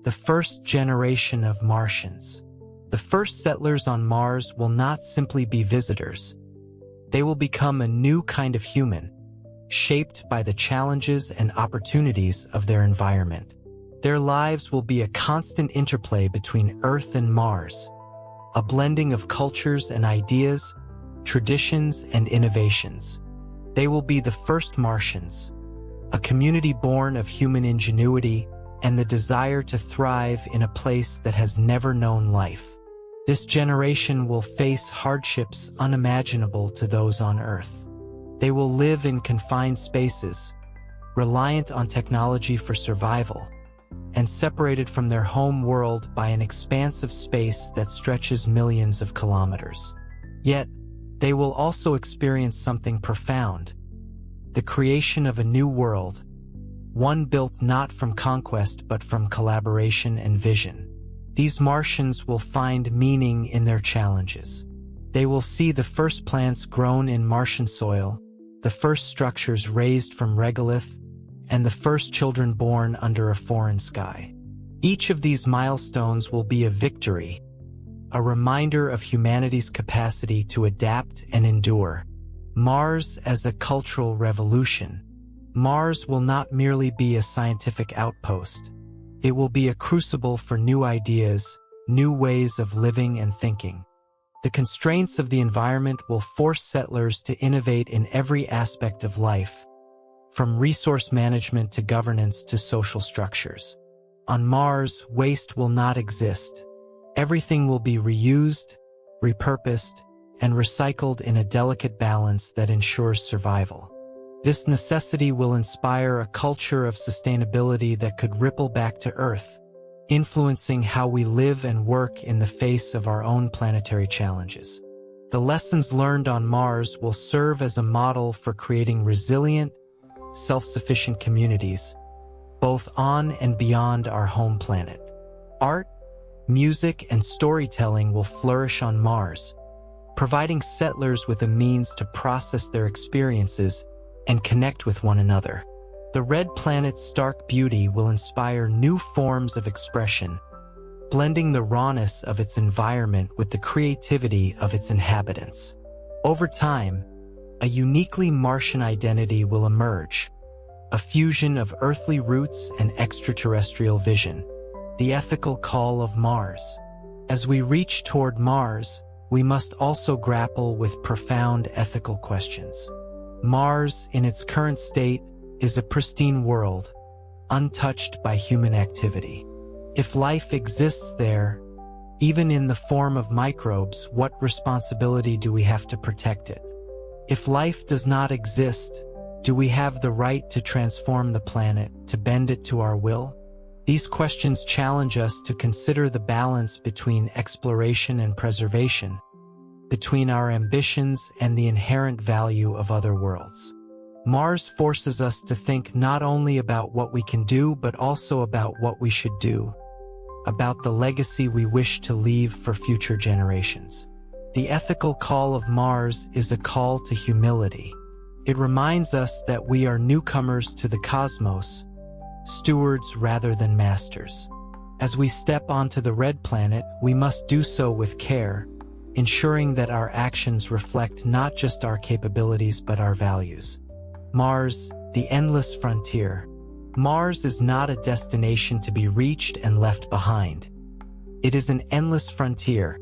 The first generation of Martians. The first settlers on Mars will not simply be visitors. They will become a new kind of human, shaped by the challenges and opportunities of their environment. Their lives will be a constant interplay between Earth and Mars, a blending of cultures and ideas, traditions and innovations. They will be the first Martians, a community born of human ingenuity and the desire to thrive in a place that has never known life. This generation will face hardships unimaginable to those on Earth. They will live in confined spaces, reliant on technology for survival, and separated from their home world by an expanse of space that stretches millions of kilometers. Yet, they will also experience something profound: the creation of a new world, one built not from conquest but from collaboration and vision. These Martians will find meaning in their challenges. They will see the first plants grown in Martian soil, the first structures raised from regolith, and the first children born under a foreign sky. Each of these milestones will be a victory, a reminder of humanity's capacity to adapt and endure. Mars as a cultural revolution. Mars will not merely be a scientific outpost. It will be a crucible for new ideas, new ways of living and thinking. The constraints of the environment will force settlers to innovate in every aspect of life, from resource management to governance to social structures. On Mars, waste will not exist. Everything will be reused, repurposed, and recycled in a delicate balance that ensures survival. This necessity will inspire a culture of sustainability that could ripple back to Earth, influencing how we live and work in the face of our own planetary challenges. The lessons learned on Mars will serve as a model for creating resilient, self-sufficient communities, both on and beyond our home planet. Art, music, and storytelling will flourish on Mars, providing settlers with a means to process their experiences and connect with one another. The red planet's stark beauty will inspire new forms of expression, blending the rawness of its environment with the creativity of its inhabitants. Over time, a uniquely Martian identity will emerge, a fusion of earthly roots and extraterrestrial vision, the ethical call of Mars. As we reach toward Mars, we must also grapple with profound ethical questions. Mars, in its current state, is a pristine world, untouched by human activity. If life exists there, even in the form of microbes, what responsibility do we have to protect it? If life does not exist, do we have the right to transform the planet, to bend it to our will? These questions challenge us to consider the balance between exploration and preservation, between our ambitions and the inherent value of other worlds. Mars forces us to think not only about what we can do, but also about what we should do, about the legacy we wish to leave for future generations. The ethical call of Mars is a call to humility. It reminds us that we are newcomers to the cosmos, stewards rather than masters. As we step onto the red planet, we must do so with care, ensuring that our actions reflect not just our capabilities but our values. Mars, the endless frontier. Mars is not a destination to be reached and left behind. It is an endless frontier,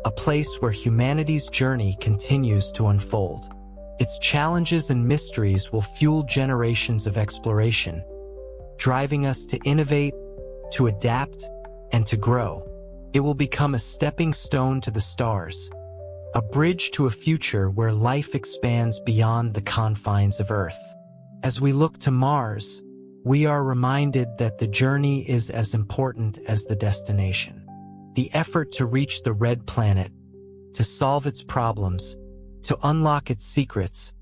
a place where humanity's journey continues to unfold. Its challenges and mysteries will fuel generations of exploration, driving us to innovate, to adapt, and to grow. It will become a stepping stone to the stars, a bridge to a future where life expands beyond the confines of Earth. As we look to Mars, we are reminded that the journey is as important as the destination. The effort to reach the red planet, to solve its problems, to unlock its secrets,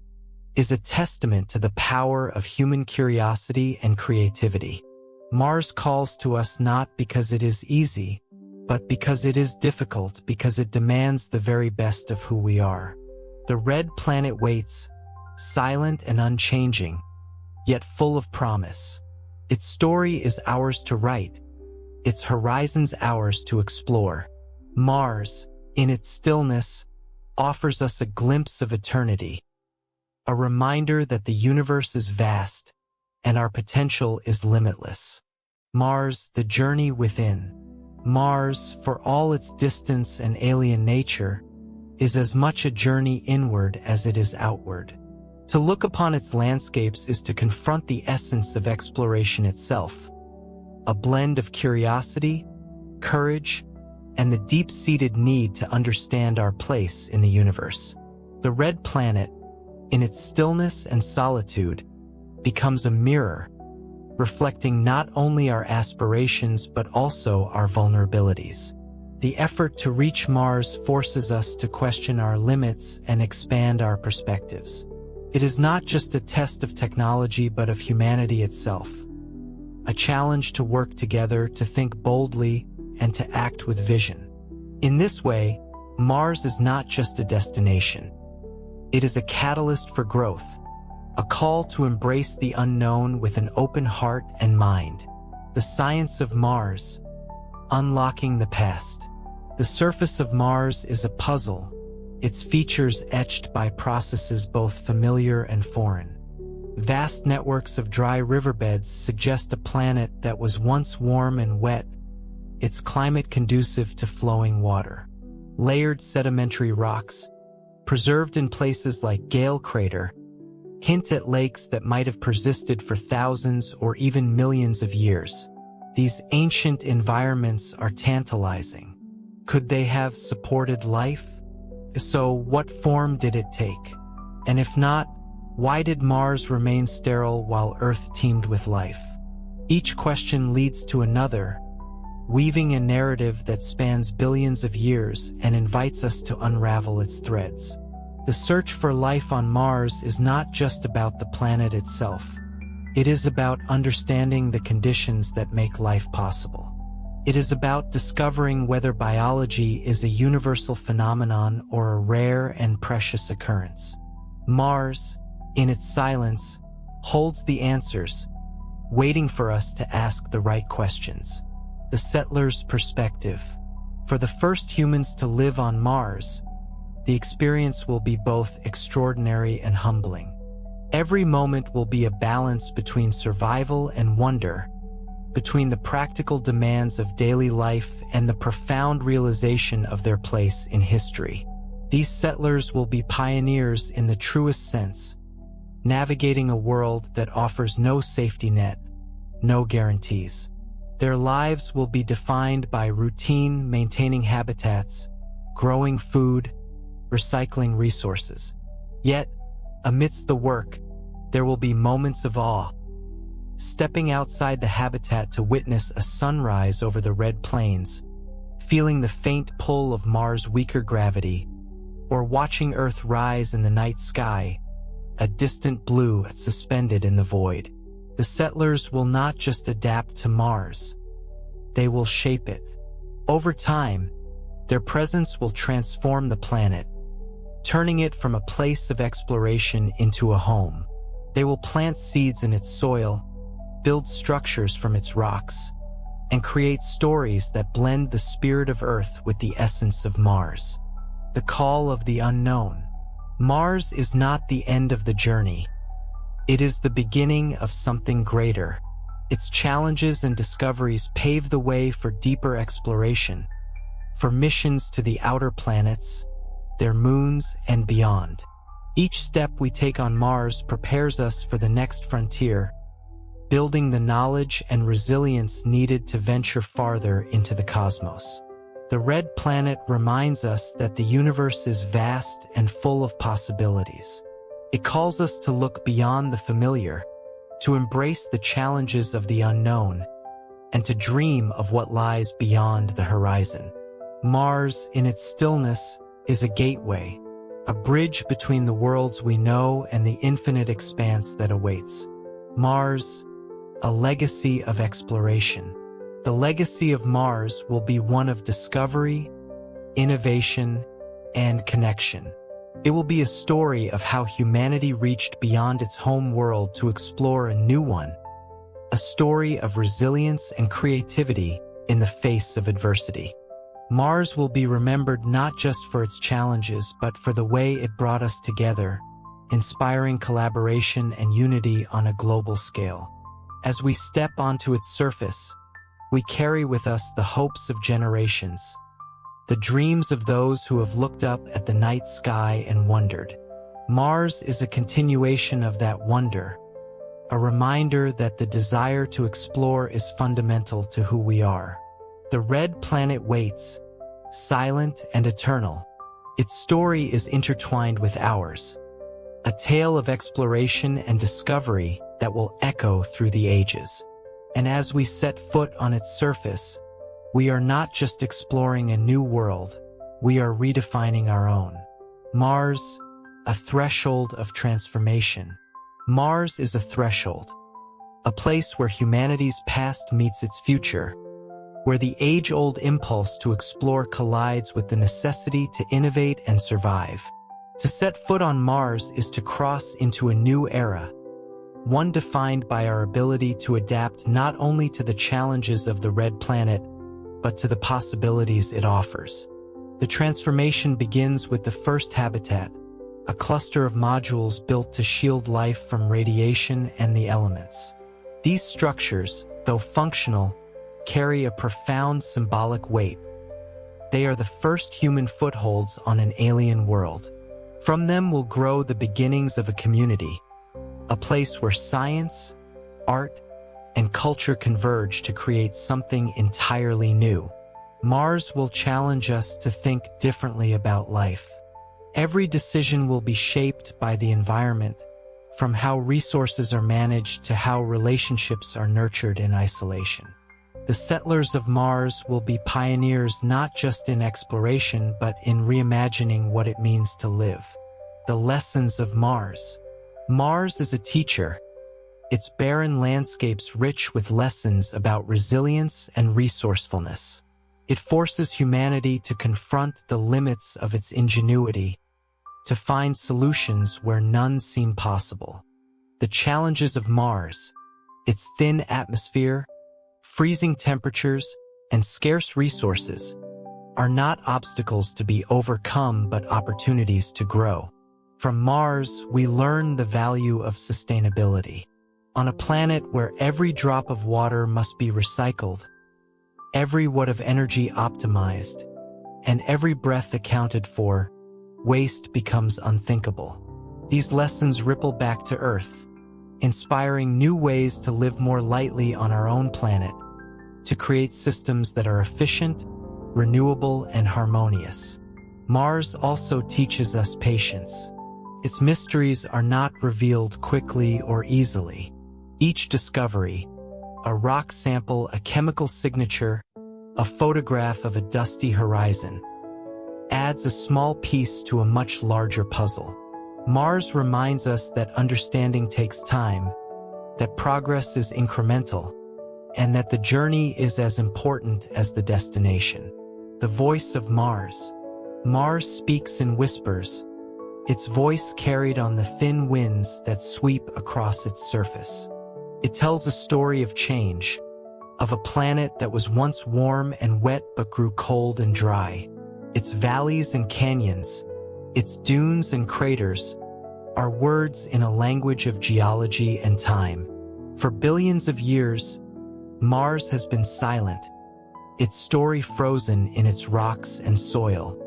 is a testament to the power of human curiosity and creativity. Mars calls to us not because it is easy, but because it is difficult, because it demands the very best of who we are. The red planet waits, silent and unchanging, yet full of promise. Its story is ours to write, its horizons ours to explore. Mars, in its stillness, offers us a glimpse of eternity, a reminder that the universe is vast and our potential is limitless. Mars, the journey within. Mars, for all its distance and alien nature, is as much a journey inward as it is outward. To look upon its landscapes is to confront the essence of exploration itself, a blend of curiosity, courage, and the deep-seated need to understand our place in the universe. The red planet, in its stillness and solitude, becomes a mirror, reflecting not only our aspirations but also our vulnerabilities. The effort to reach Mars forces us to question our limits and expand our perspectives. It is not just a test of technology but of humanity itself, a challenge to work together, to think boldly, and to act with vision. In this way, Mars is not just a destination. It is a catalyst for growth, a call to embrace the unknown with an open heart and mind. The science of Mars, unlocking the past. The surface of Mars is a puzzle, its features etched by processes both familiar and foreign. Vast networks of dry riverbeds suggest a planet that was once warm and wet, its climate conducive to flowing water. Layered sedimentary rocks, preserved in places like Gale Crater, hint at lakes that might have persisted for thousands or even millions of years. These ancient environments are tantalizing. Could they have supported life? If so, what form did it take? And if not, why did Mars remain sterile while Earth teemed with life? Each question leads to another, weaving a narrative that spans billions of years and invites us to unravel its threads. The search for life on Mars is not just about the planet itself. It is about understanding the conditions that make life possible. It is about discovering whether biology is a universal phenomenon or a rare and precious occurrence. Mars, in its silence, holds the answers, waiting for us to ask the right questions. The settler's perspective. For the first humans to live on Mars, the experience will be both extraordinary and humbling. Every moment will be a balance between survival and wonder, between the practical demands of daily life and the profound realization of their place in history. These settlers will be pioneers in the truest sense, navigating a world that offers no safety net, no guarantees. Their lives will be defined by routine, maintaining habitats, growing food, recycling resources. Yet, amidst the work, there will be moments of awe. Stepping outside the habitat to witness a sunrise over the red plains, feeling the faint pull of Mars' weaker gravity, or watching Earth rise in the night sky, a distant blue suspended in the void. The settlers will not just adapt to Mars, they will shape it. Over time, their presence will transform the planet, turning it from a place of exploration into a home. They will plant seeds in its soil, build structures from its rocks, and create stories that blend the spirit of Earth with the essence of Mars. The call of the unknown. Mars is not the end of the journey. It is the beginning of something greater. Its challenges and discoveries pave the way for deeper exploration, for missions to the outer planets, their moons, and beyond. Each step we take on Mars prepares us for the next frontier, building the knowledge and resilience needed to venture farther into the cosmos. The red planet reminds us that the universe is vast and full of possibilities. It calls us to look beyond the familiar, to embrace the challenges of the unknown, and to dream of what lies beyond the horizon. Mars, in its stillness, is a gateway, a bridge between the worlds we know and the infinite expanse that awaits. Mars, a legacy of exploration, The legacy of Mars will be one of discovery, innovation, and connection. It will be a story of how humanity reached beyond its home world to explore a new one, a story of resilience and creativity in the face of adversity. Mars will be remembered not just for its challenges, but for the way it brought us together, inspiring collaboration and unity on a global scale. As we step onto its surface, we carry with us the hopes of generations, the dreams of those who have looked up at the night sky and wondered. Mars is a continuation of that wonder, a reminder that the desire to explore is fundamental to who we are. The red planet waits, silent and eternal. Its story is intertwined with ours, a tale of exploration and discovery that will echo through the ages. And as we set foot on its surface, we are not just exploring a new world, we are redefining our own. Mars, a threshold of transformation. Mars is a threshold, a place where humanity's past meets its future, where the age-old impulse to explore collides with the necessity to innovate and survive. To set foot on Mars is to cross into a new era, one defined by our ability to adapt not only to the challenges of the red planet, but to the possibilities it offers. The transformation begins with the first habitat, a cluster of modules built to shield life from radiation and the elements. These structures, though functional, carry a profound symbolic weight. They are the first human footholds on an alien world. From them will grow the beginnings of a community, a place where science, art, and culture converge to create something entirely new. Mars will challenge us to think differently about life. Every decision will be shaped by the environment, from how resources are managed to how relationships are nurtured in isolation. The settlers of Mars will be pioneers not just in exploration, but in reimagining what it means to live. The lessons of Mars. Mars is a teacher, its barren landscapes rich with lessons about resilience and resourcefulness. It forces humanity to confront the limits of its ingenuity, to find solutions where none seem possible. The challenges of Mars, its thin atmosphere, freezing temperatures, and scarce resources, are not obstacles to be overcome but opportunities to grow. From Mars, we learn the value of sustainability. On a planet where every drop of water must be recycled, every watt of energy optimized, and every breath accounted for, waste becomes unthinkable. These lessons ripple back to Earth, inspiring new ways to live more lightly on our own planet, to create systems that are efficient, renewable, and harmonious. Mars also teaches us patience. Its mysteries are not revealed quickly or easily. Each discovery, a rock sample, a chemical signature, a photograph of a dusty horizon, adds a small piece to a much larger puzzle. Mars reminds us that understanding takes time, that progress is incremental, and that the journey is as important as the destination. The voice of Mars. Mars speaks in whispers, its voice carried on the thin winds that sweep across its surface. It tells a story of change, of a planet that was once warm and wet but grew cold and dry. Its valleys and canyons, its dunes and craters, are words in a language of geology and time. For billions of years, Mars has been silent, its story frozen in its rocks and soil.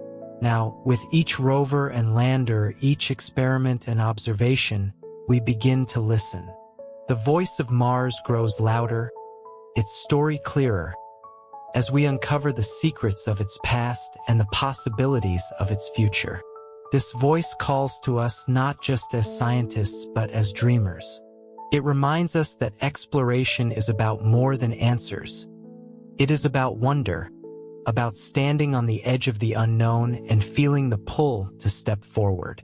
Now, with each rover and lander, each experiment and observation, we begin to listen. The voice of Mars grows louder, its story clearer, as we uncover the secrets of its past and the possibilities of its future. This voice calls to us not just as scientists but as dreamers. It reminds us that exploration is about more than answers. It is about wonder, about standing on the edge of the unknown and feeling the pull to step forward.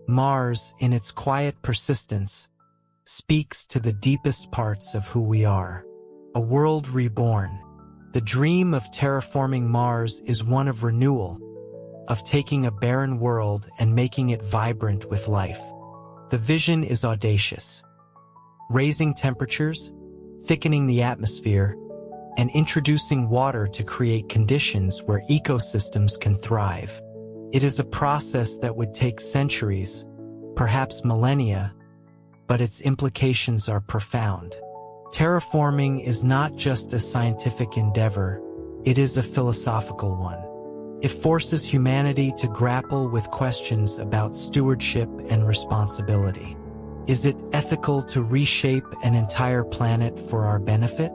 Mars, in its quiet persistence, speaks to the deepest parts of who we are. A world reborn, The dream of terraforming Mars is one of renewal, of taking a barren world and making it vibrant with life. The vision is audacious. Raising temperatures, thickening the atmosphere, and introducing water to create conditions where ecosystems can thrive. It is a process that would take centuries, perhaps millennia, but its implications are profound. Terraforming is not just a scientific endeavor, it is a philosophical one. It forces humanity to grapple with questions about stewardship and responsibility. Is it ethical to reshape an entire planet for our benefit?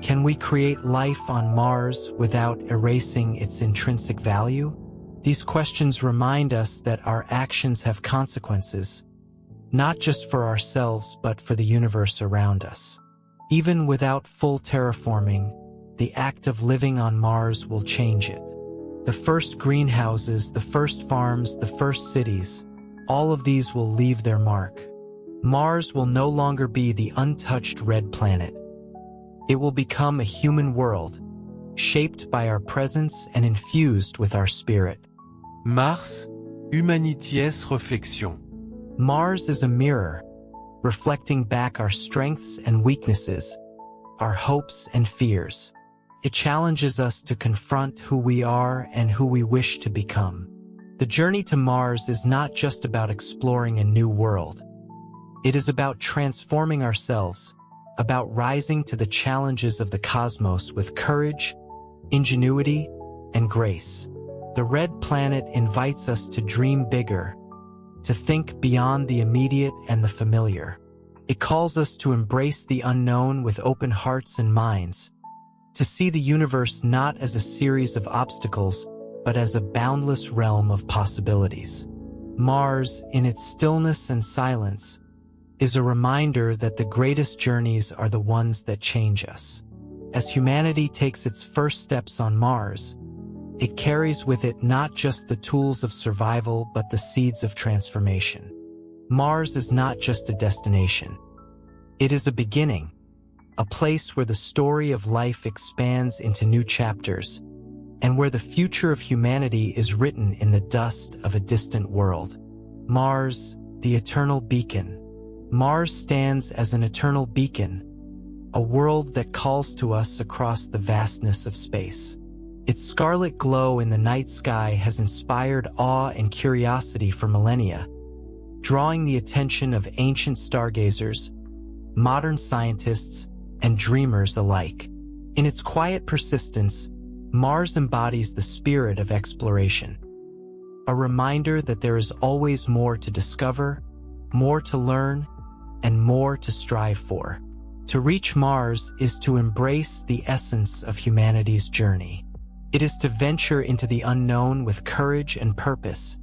Can we create life on Mars without erasing its intrinsic value? These questions remind us that our actions have consequences, not just for ourselves but for the universe around us. Even without full terraforming, the act of living on Mars will change it. The first greenhouses, the first farms, the first cities, all of these will leave their mark. Mars will no longer be the untouched red planet. It will become a human world, shaped by our presence and infused with our spirit. Mars, Humanities Réflexion. Mars is a mirror, reflecting back our strengths and weaknesses, our hopes and fears. It challenges us to confront who we are and who we wish to become. The journey to Mars is not just about exploring a new world. It is about transforming ourselves, about rising to the challenges of the cosmos with courage, ingenuity, and grace. The red planet invites us to dream bigger, to think beyond the immediate and the familiar. It calls us to embrace the unknown with open hearts and minds, to see the universe not as a series of obstacles, but as a boundless realm of possibilities. Mars, in its stillness and silence, is a reminder that the greatest journeys are the ones that change us. As humanity takes its first steps on Mars, it carries with it not just the tools of survival but the seeds of transformation. Mars is not just a destination. It is a beginning, a place where the story of life expands into new chapters, and where the future of humanity is written in the dust of a distant world. Mars, the eternal beacon. Mars stands as an eternal beacon, a world that calls to us across the vastness of space. Its scarlet glow in the night sky has inspired awe and curiosity for millennia, drawing the attention of ancient stargazers, modern scientists, and dreamers alike. In its quiet persistence, Mars embodies the spirit of exploration, a reminder that there is always more to discover, more to learn, and more to strive for. To reach Mars is to embrace the essence of humanity's journey. It is to venture into the unknown with courage and purpose,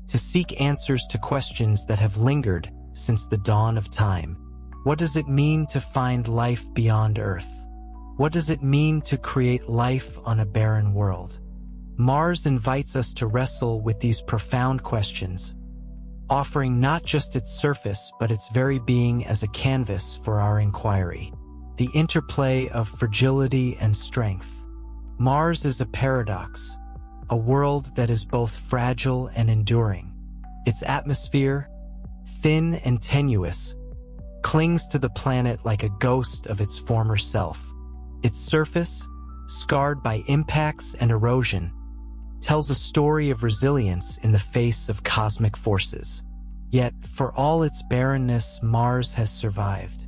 to seek answers to questions that have lingered since the dawn of time. What does it mean to find life beyond Earth? What does it mean to create life on a barren world? Mars invites us to wrestle with these profound questions, offering not just its surface but its very being as a canvas for our inquiry. The interplay of fragility and strength. Mars is a paradox, a world that is both fragile and enduring. Its atmosphere, thin and tenuous, clings to the planet like a ghost of its former self. Its surface, scarred by impacts and erosion, tells a story of resilience in the face of cosmic forces. Yet, for all its barrenness, Mars has survived.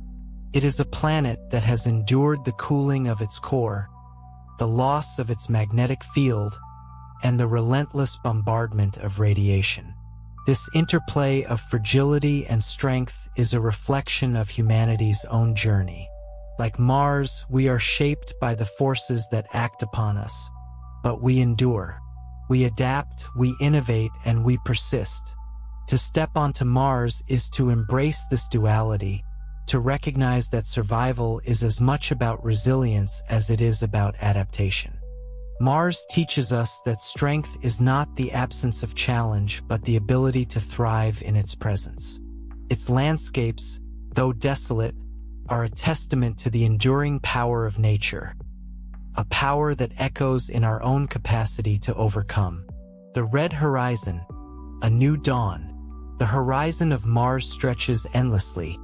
It is a planet that has endured the cooling of its core, the loss of its magnetic field, and the relentless bombardment of radiation. This interplay of fragility and strength is a reflection of humanity's own journey. Like Mars, we are shaped by the forces that act upon us, but we endure. We adapt, we innovate, and we persist. To step onto Mars is to embrace this duality, to recognize that survival is as much about resilience as it is about adaptation. Mars teaches us that strength is not the absence of challenge, but the ability to thrive in its presence. Its landscapes, though desolate, are a testament to the enduring power of nature, a power that echoes in our own capacity to overcome. The red horizon, a new dawn. The horizon of Mars stretches endlessly,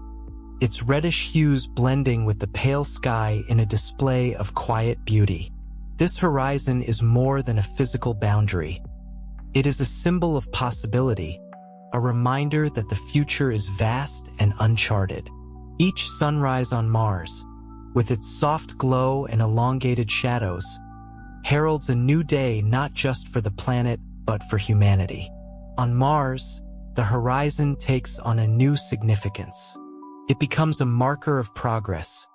its reddish hues blending with the pale sky in a display of quiet beauty. This horizon is more than a physical boundary. It is a symbol of possibility, a reminder that the future is vast and uncharted. Each sunrise on Mars, with its soft glow and elongated shadows, heralds a new day not just for the planet but for humanity. On Mars, the horizon takes on a new significance. It becomes a marker of progress,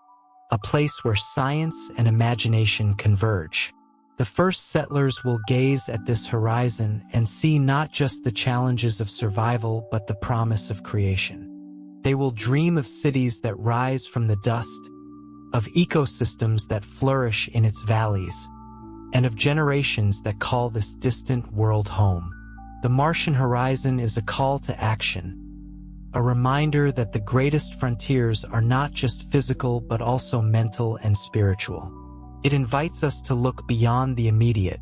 a place where science and imagination converge. The first settlers will gaze at this horizon and see not just the challenges of survival but the promise of creation. They will dream of cities that rise from the dust, of ecosystems that flourish in its valleys, and of generations that call this distant world home. The Martian horizon is a call to action, a reminder that the greatest frontiers are not just physical but also mental and spiritual. It invites us to look beyond the immediate,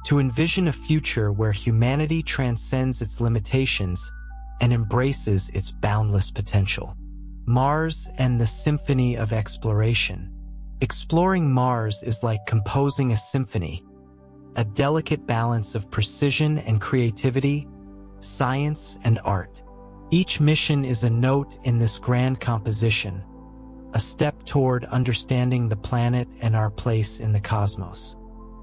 to envision a future where humanity transcends its limitations and embraces its boundless potential. Mars and the symphony of exploration. Exploring Mars is like composing a symphony, a delicate balance of precision and creativity, science and art. Each mission is a note in this grand composition, a step toward understanding the planet and our place in the cosmos.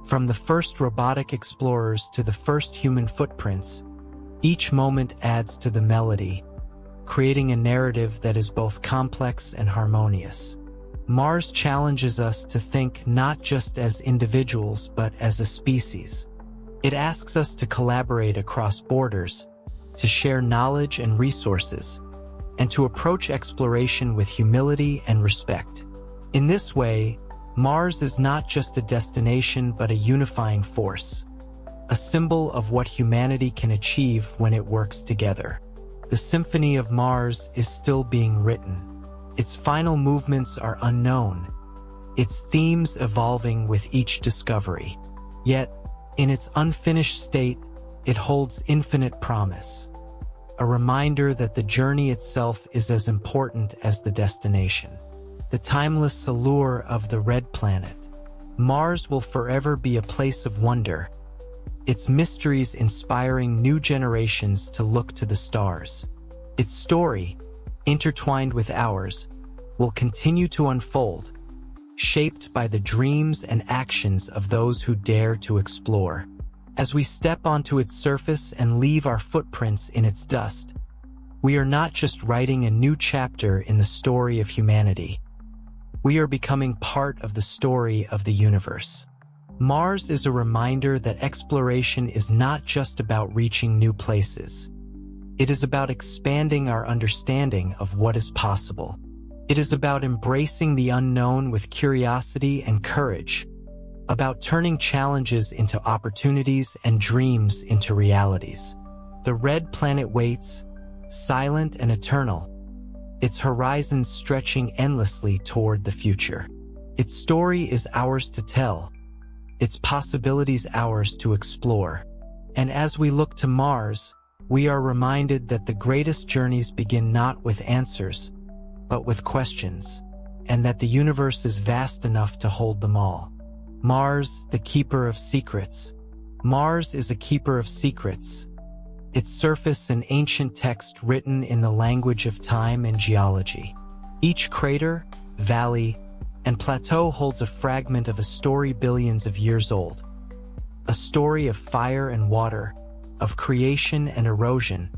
From the first robotic explorers to the first human footprints, each moment adds to the melody, creating a narrative that is both complex and harmonious. Mars challenges us to think not just as individuals but as a species. It asks us to collaborate across borders, to share knowledge and resources, and to approach exploration with humility and respect. In this way, Mars is not just a destination but a unifying force, a symbol of what humanity can achieve when it works together. The Symphony of Mars is still being written. Its final movements are unknown, its themes evolving with each discovery. Yet, in its unfinished state, it holds infinite promise, a reminder that the journey itself is as important as the destination. The timeless allure of the red planet. Mars will forever be a place of wonder, its mysteries inspiring new generations to look to the stars. Its story, intertwined with ours, will continue to unfold, shaped by the dreams and actions of those who dare to explore. As we step onto its surface and leave our footprints in its dust, we are not just writing a new chapter in the story of humanity. We are becoming part of the story of the universe. Mars is a reminder that exploration is not just about reaching new places. It is about expanding our understanding of what is possible. It is about embracing the unknown with curiosity and courage, about turning challenges into opportunities and dreams into realities. The red planet waits, silent and eternal, its horizon stretching endlessly toward the future. Its story is ours to tell, its possibilities ours to explore. And as we look to Mars, we are reminded that the greatest journeys begin not with answers, but with questions, and that the universe is vast enough to hold them all. Mars, the keeper of secrets. Mars is a keeper of secrets, its surface an ancient text written in the language of time and geology. Each crater, valley, and plateau holds a fragment of a story billions of years old, a story of fire and water, of creation and erosion,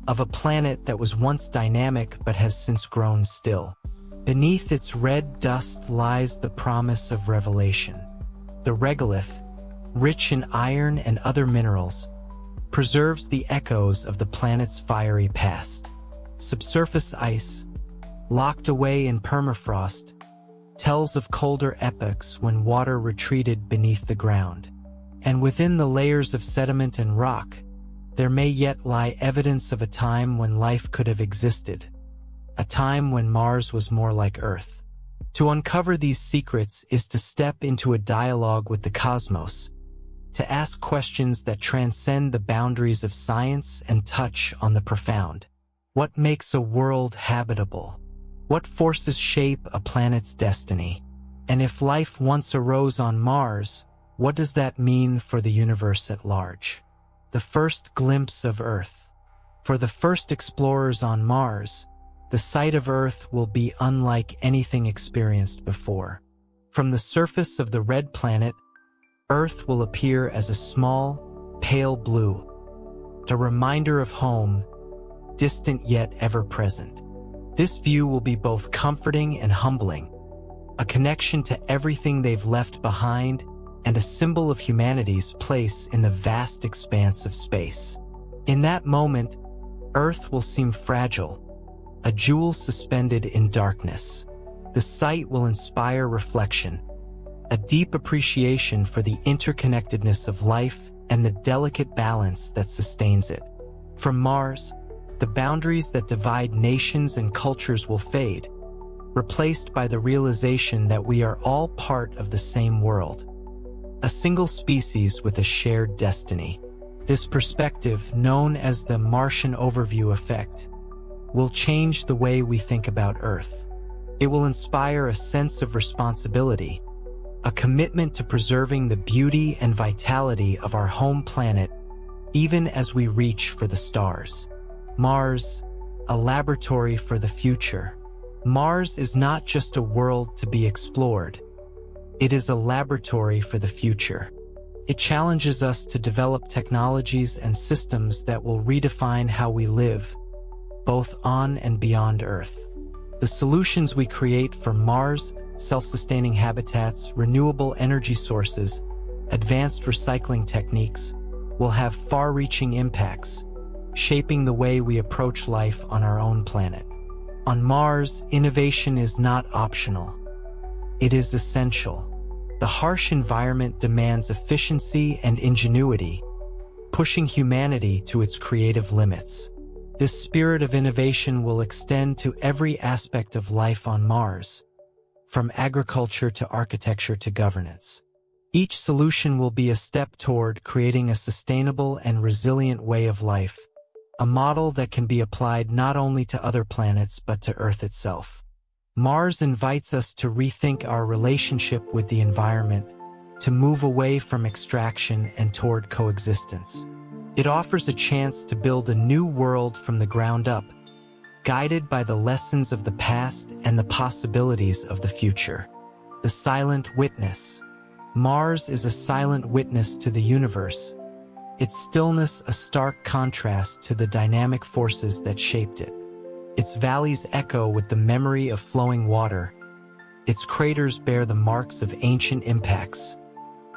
of a planet that was once dynamic but has since grown still. Beneath its red dust lies the promise of revelation. The regolith, rich in iron and other minerals, preserves the echoes of the planet's fiery past. Subsurface ice, locked away in permafrost, tells of colder epochs when water retreated beneath the ground. And within the layers of sediment and rock, there may yet lie evidence of a time when life could have existed, a time when Mars was more like Earth. To uncover these secrets is to step into a dialogue with the cosmos, to ask questions that transcend the boundaries of science and touch on the profound. What makes a world habitable? What forces shape a planet's destiny? And if life once arose on Mars, what does that mean for the universe at large? The first glimpse of Earth. For the first explorers on Mars, the sight of Earth will be unlike anything experienced before. From the surface of the red planet, Earth will appear as a small, pale blue, a reminder of home, distant yet ever-present. This view will be both comforting and humbling, a connection to everything they've left behind and a symbol of humanity's place in the vast expanse of space. In that moment, Earth will seem fragile, a jewel suspended in darkness. The sight will inspire reflection, a deep appreciation for the interconnectedness of life and the delicate balance that sustains it. From Mars, the boundaries that divide nations and cultures will fade, replaced by the realization that we are all part of the same world, a single species with a shared destiny. This perspective, known as the Martian overview effect, will change the way we think about Earth. It will inspire a sense of responsibility, a commitment to preserving the beauty and vitality of our home planet, even as we reach for the stars. Mars, a laboratory for the future. Mars is not just a world to be explored. It is a laboratory for the future. It challenges us to develop technologies and systems that will redefine how we live, both on and beyond Earth. The solutions we create for Mars, self-sustaining habitats, renewable energy sources, advanced recycling techniques, will have far-reaching impacts, shaping the way we approach life on our own planet. On Mars, innovation is not optional. It is essential. The harsh environment demands efficiency and ingenuity, pushing humanity to its creative limits. This spirit of innovation will extend to every aspect of life on Mars, from agriculture to architecture to governance. Each solution will be a step toward creating a sustainable and resilient way of life, a model that can be applied not only to other planets but to Earth itself. Mars invites us to rethink our relationship with the environment, to move away from extraction and toward coexistence. It offers a chance to build a new world from the ground up, guided by the lessons of the past and the possibilities of the future. The silent witness. Mars is a silent witness to the universe, its stillness a stark contrast to the dynamic forces that shaped it. Its valleys echo with the memory of flowing water, its craters bear the marks of ancient impacts,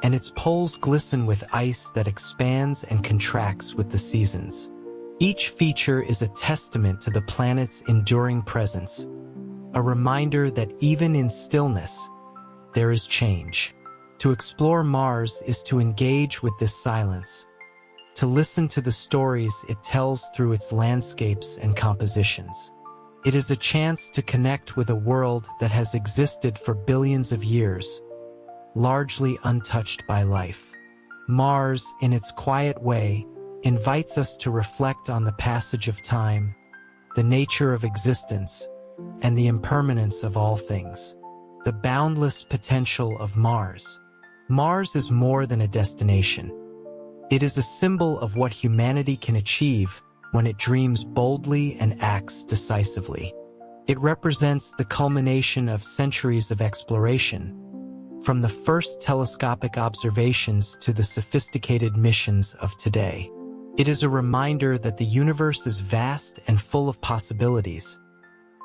and its poles glisten with ice that expands and contracts with the seasons. Each feature is a testament to the planet's enduring presence, a reminder that even in stillness, there is change. To explore Mars is to engage with this silence, to listen to the stories it tells through its landscapes and compositions. It is a chance to connect with a world that has existed for billions of years, largely untouched by life. Mars, in its quiet way, invites us to reflect on the passage of time, the nature of existence, and the impermanence of all things. The boundless potential of Mars. Mars is more than a destination. It is a symbol of what humanity can achieve when it dreams boldly and acts decisively. It represents the culmination of centuries of exploration, from the first telescopic observations to the sophisticated missions of today. It is a reminder that the universe is vast and full of possibilities,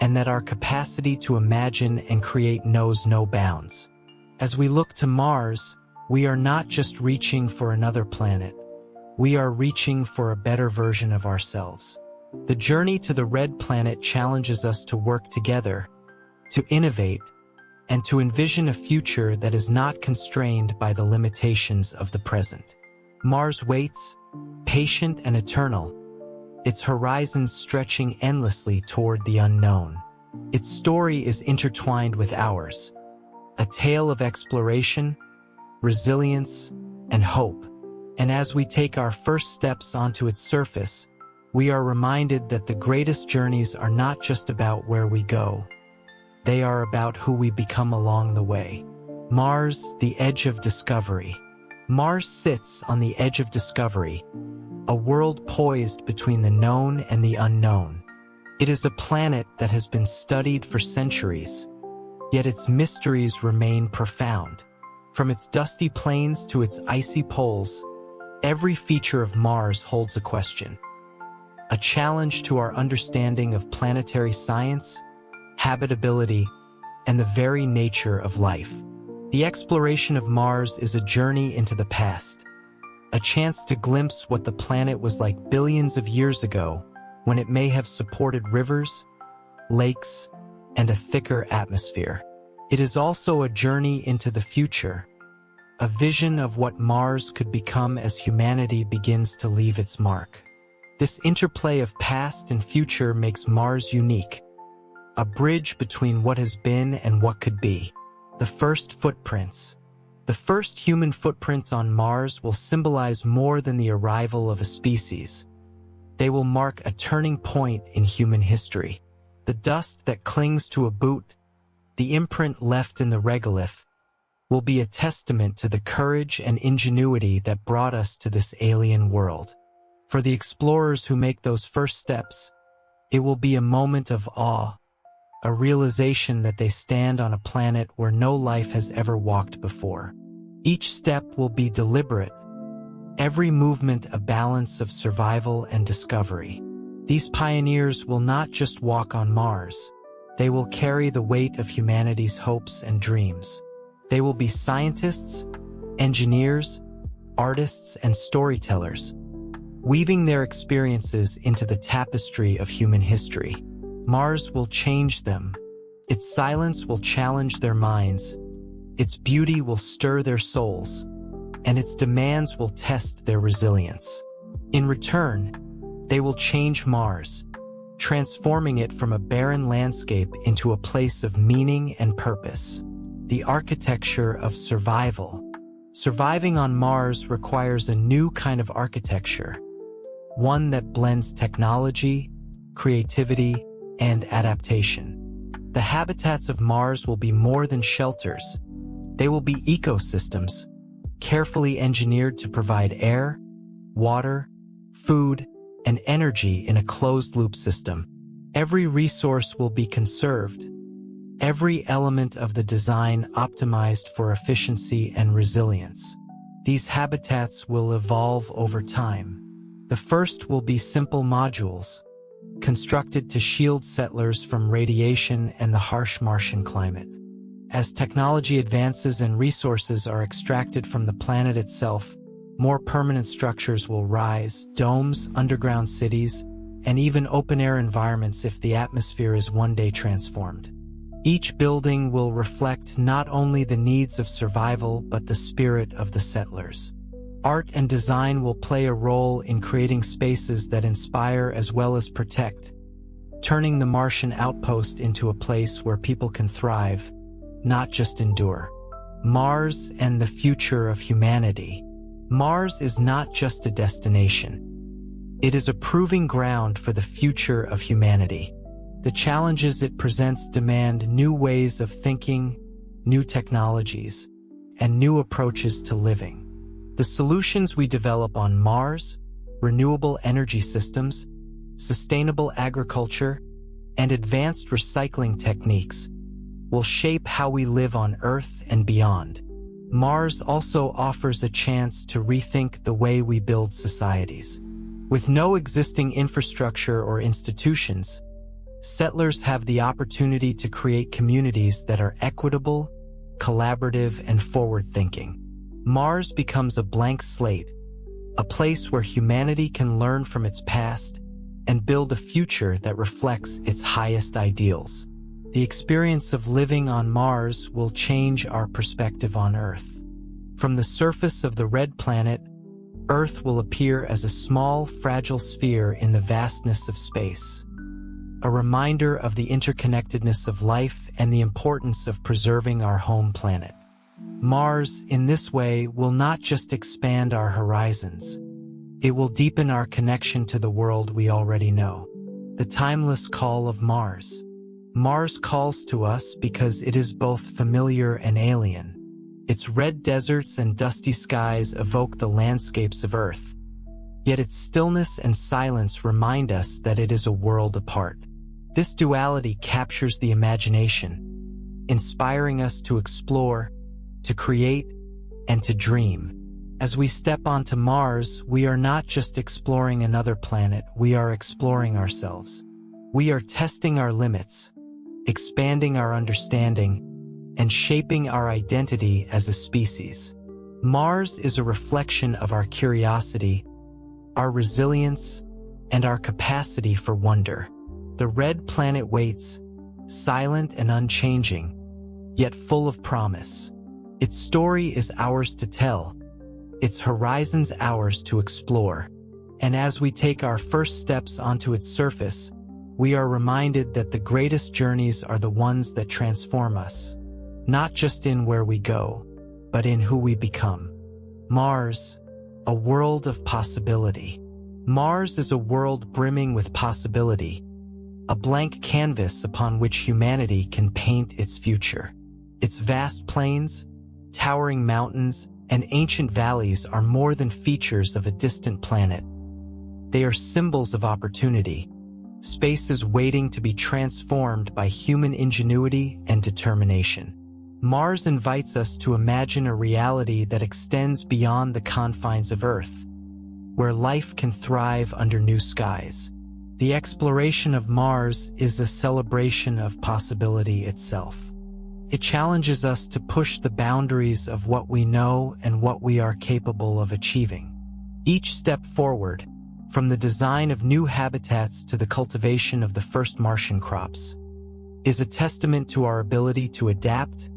and that our capacity to imagine and create knows no bounds. As we look to Mars, we are not just reaching for another planet. We are reaching for a better version of ourselves. The journey to the red planet challenges us to work together, to innovate, and to envision a future that is not constrained by the limitations of the present. Mars waits, patient and eternal, its horizons stretching endlessly toward the unknown. Its story is intertwined with ours, a tale of exploration, resilience, and hope. And as we take our first steps onto its surface, we are reminded that the greatest journeys are not just about where we go. They are about who we become along the way. Mars, the edge of discovery. Mars sits on the edge of discovery, a world poised between the known and the unknown. It is a planet that has been studied for centuries, yet its mysteries remain profound. From its dusty plains to its icy poles, every feature of Mars holds a question. A challenge to our understanding of planetary science, habitability, and the very nature of life. The exploration of Mars is a journey into the past, a chance to glimpse what the planet was like billions of years ago, when it may have supported rivers, lakes, and a thicker atmosphere. It is also a journey into the future, a vision of what Mars could become as humanity begins to leave its mark. This interplay of past and future makes Mars unique, a bridge between what has been and what could be. The first footprints. The first human footprints on Mars will symbolize more than the arrival of a species. They will mark a turning point in human history. The dust that clings to a boot, the imprint left in the regolith, will be a testament to the courage and ingenuity that brought us to this alien world. For the explorers who make those first steps, it will be a moment of awe, a realization that they stand on a planet where no life has ever walked before. Each step will be deliberate, every movement a balance of survival and discovery. These pioneers will not just walk on Mars, they will carry the weight of humanity's hopes and dreams. They will be scientists, engineers, artists, and storytellers, weaving their experiences into the tapestry of human history. Mars will change them. Its silence will challenge their minds. Its beauty will stir their souls, and its demands will test their resilience. In return, they will change Mars, transforming it from a barren landscape into a place of meaning and purpose. The architecture of survival. Surviving on Mars requires a new kind of architecture, one that blends technology, creativity, and adaptation. The habitats of Mars will be more than shelters. They will be ecosystems, carefully engineered to provide air, water, food, and energy in a closed-loop system. Every resource will be conserved, every element of the design optimized for efficiency and resilience. These habitats will evolve over time. The first will be simple modules, constructed to shield settlers from radiation and the harsh Martian climate. As technology advances and resources are extracted from the planet itself, more permanent structures will rise, domes, underground cities, and even open-air environments if the atmosphere is one day transformed. Each building will reflect not only the needs of survival but the spirit of the settlers. Art and design will play a role in creating spaces that inspire as well as protect, turning the Martian outpost into a place where people can thrive, not just endure. Mars and the future of humanity. Mars is not just a destination. It is a proving ground for the future of humanity. The challenges it presents demand new ways of thinking, new technologies, and new approaches to living. The solutions we develop on Mars, renewable energy systems, sustainable agriculture, and advanced recycling techniques, will shape how we live on Earth and beyond. Mars also offers a chance to rethink the way we build societies. With no existing infrastructure or institutions, settlers have the opportunity to create communities that are equitable, collaborative, and forward-thinking. Mars becomes a blank slate, a place where humanity can learn from its past and build a future that reflects its highest ideals. The experience of living on Mars will change our perspective on Earth. From the surface of the red planet, Earth will appear as a small, fragile sphere in the vastness of space. a reminder of the interconnectedness of life and the importance of preserving our home planet. Mars, in this way, will not just expand our horizons. It will deepen our connection to the world we already know. The timeless call of Mars. Mars calls to us because it is both familiar and alien. Its red deserts and dusty skies evoke the landscapes of Earth. Yet its stillness and silence remind us that it is a world apart. This duality captures the imagination, inspiring us to explore, to create, and to dream. As we step onto Mars, we are not just exploring another planet, we are exploring ourselves. We are testing our limits, expanding our understanding, and shaping our identity as a species. Mars is a reflection of our curiosity, our resilience, and our capacity for wonder. The red planet waits, silent and unchanging, yet full of promise. Its story is ours to tell, its horizons ours to explore. And as we take our first steps onto its surface, we are reminded that the greatest journeys are the ones that transform us, not just in where we go, but in who we become. Mars, a world of possibility. Mars is a world brimming with possibility, a blank canvas upon which humanity can paint its future. Its vast plains, towering mountains, and ancient valleys are more than features of a distant planet. They are symbols of opportunity, spaces waiting to be transformed by human ingenuity and determination. Mars invites us to imagine a reality that extends beyond the confines of Earth, where life can thrive under new skies. The exploration of Mars is a celebration of possibility itself. It challenges us to push the boundaries of what we know and what we are capable of achieving. Each step forward, from the design of new habitats to the cultivation of the first Martian crops, is a testament to our ability to adapt,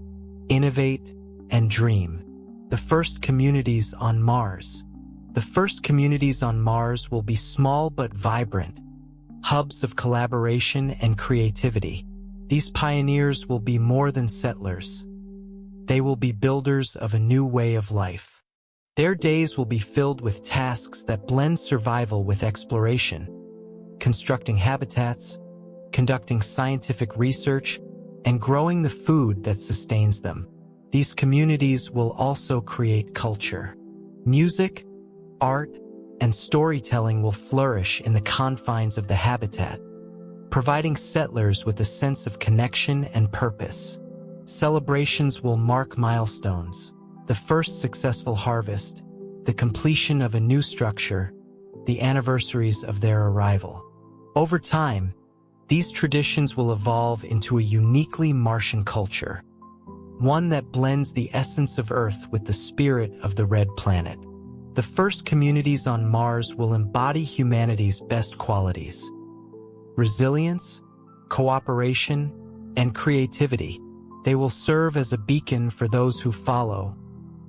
innovate, and dream. The first communities on Mars. The first communities on Mars will be small but vibrant, hubs of collaboration and creativity. These pioneers will be more than settlers. They will be builders of a new way of life. Their days will be filled with tasks that blend survival with exploration, constructing habitats, conducting scientific research, and growing the food that sustains them. These communities will also create culture. Music, art, and storytelling will flourish in the confines of the habitat, providing settlers with a sense of connection and purpose. Celebrations will mark milestones: the first successful harvest, the completion of a new structure, the anniversaries of their arrival. Over time, these traditions will evolve into a uniquely Martian culture, one that blends the essence of Earth with the spirit of the red planet. The first communities on Mars will embody humanity's best qualities: resilience, cooperation, and creativity. They will serve as a beacon for those who follow,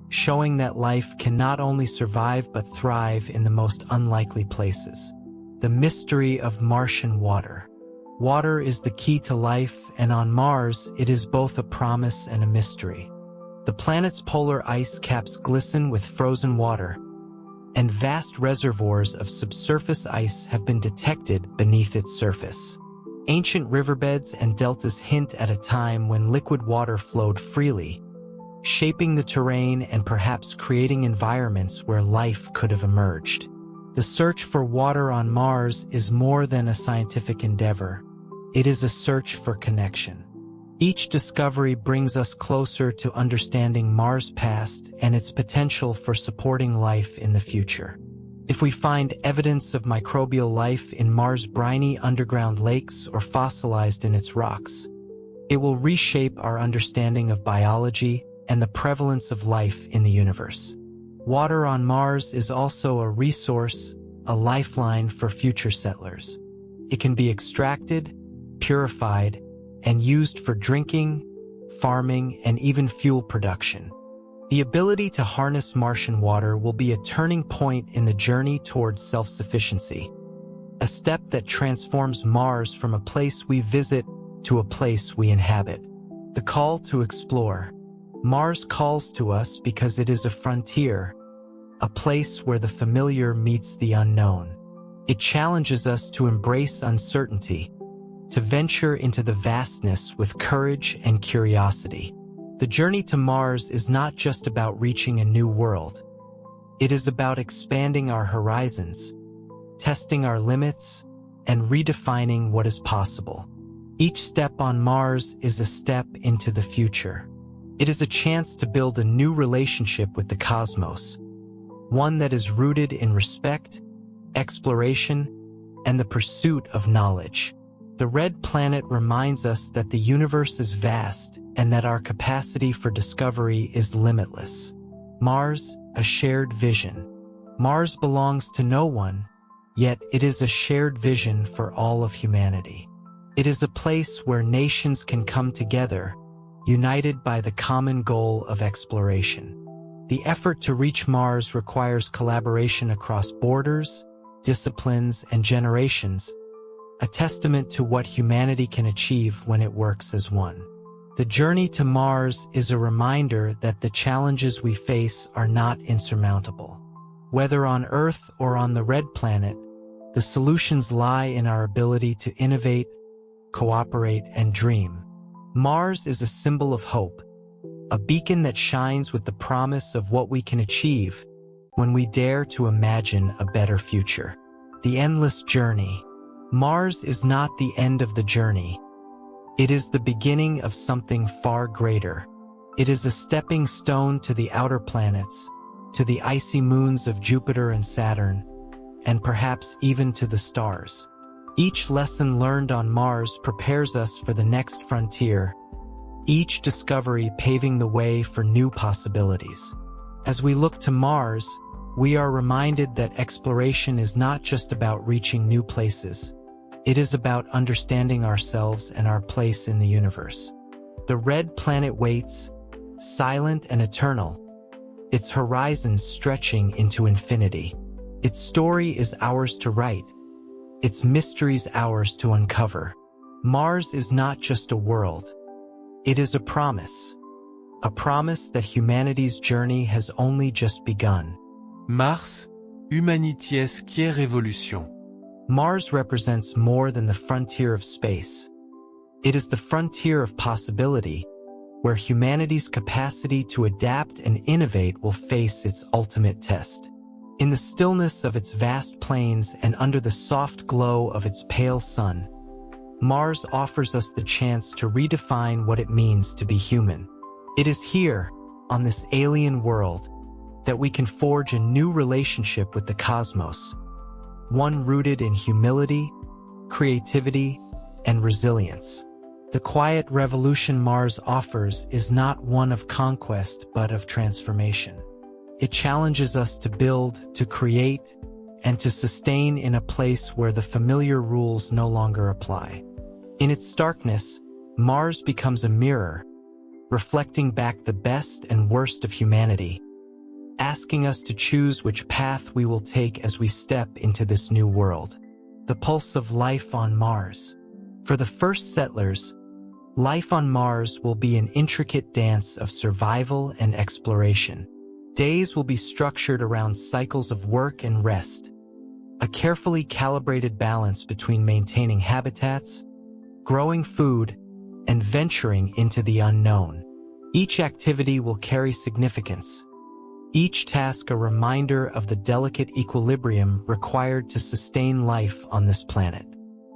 showing that life can not only survive but thrive in the most unlikely places. The mystery of Martian water. Water is the key to life, and on Mars, it is both a promise and a mystery. The planet's polar ice caps glisten with frozen water, and vast reservoirs of subsurface ice have been detected beneath its surface. Ancient riverbeds and deltas hint at a time when liquid water flowed freely, shaping the terrain and perhaps creating environments where life could have emerged. The search for water on Mars is more than a scientific endeavor. It is a search for connection. Each discovery brings us closer to understanding Mars' past and its potential for supporting life in the future. If we find evidence of microbial life in Mars' briny underground lakes or fossilized in its rocks, it will reshape our understanding of biology and the prevalence of life in the universe. Water on Mars is also a resource, a lifeline for future settlers. It can be extracted, purified, and used for drinking, farming, and even fuel production. The ability to harness Martian water will be a turning point in the journey towards self-sufficiency. a step that transforms Mars from a place we visit to a place we inhabit. The call to explore. Mars calls to us because it is a frontier, a place where the familiar meets the unknown. It challenges us to embrace uncertainty, to venture into the vastness with courage and curiosity. The journey to Mars is not just about reaching a new world. It is about expanding our horizons, testing our limits, and redefining what is possible. Each step on Mars is a step into the future. It is a chance to build a new relationship with the cosmos, one that is rooted in respect, exploration, and the pursuit of knowledge. The red planet reminds us that the universe is vast and that our capacity for discovery is limitless. Mars, a shared vision. Mars belongs to no one, yet it is a shared vision for all of humanity. It is a place where nations can come together, united by the common goal of exploration. The effort to reach Mars requires collaboration across borders, disciplines, and generations, a testament to what humanity can achieve when it works as one. The journey to Mars is a reminder that the challenges we face are not insurmountable. Whether on Earth or on the red planet, the solutions lie in our ability to innovate, cooperate, and dream. Mars is a symbol of hope, a beacon that shines with the promise of what we can achieve when we dare to imagine a better future. The endless journey. Mars is not the end of the journey. It is the beginning of something far greater. It is a stepping stone to the outer planets, to the icy moons of Jupiter and Saturn, and perhaps even to the stars. Each lesson learned on Mars prepares us for the next frontier, each discovery paving the way for new possibilities. As we look to Mars, we are reminded that exploration is not just about reaching new places. It is about understanding ourselves and our place in the universe. The red planet waits, silent and eternal, its horizons stretching into infinity. Its story is ours to write, its mysteries ours to uncover. Mars is not just a world. It is a promise that humanity's journey has only just begun. Mars, humanitiesque révolution. Mars represents more than the frontier of space. It is the frontier of possibility, where humanity's capacity to adapt and innovate will face its ultimate test. In the stillness of its vast plains and under the soft glow of its pale sun, Mars offers us the chance to redefine what it means to be human. It is here, on this alien world, that we can forge a new relationship with the cosmos, one rooted in humility, creativity, and resilience. The quiet revolution Mars offers is not one of conquest but of transformation. It challenges us to build, to create, and to sustain in a place where the familiar rules no longer apply. In its darkness, Mars becomes a mirror, reflecting back the best and worst of humanity, asking us to choose which path we will take as we step into this new world. The pulse of life on Mars. For the first settlers, life on Mars will be an intricate dance of survival and exploration. Days will be structured around cycles of work and rest, a carefully calibrated balance between maintaining habitats, growing food, and venturing into the unknown. Each activity will carry significance, each task a reminder of the delicate equilibrium required to sustain life on this planet.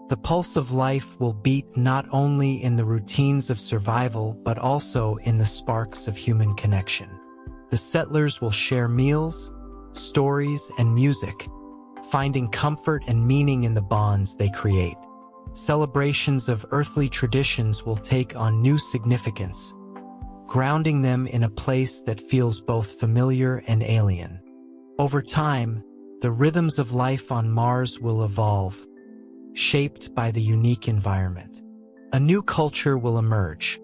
The pulse of life will beat not only in the routines of survival but also in the sparks of human connection. The settlers will share meals, stories, and music, finding comfort and meaning in the bonds they create. Celebrations of earthly traditions will take on new significance, grounding them in a place that feels both familiar and alien. Over time, the rhythms of life on Mars will evolve, shaped by the unique environment. A new culture will emerge,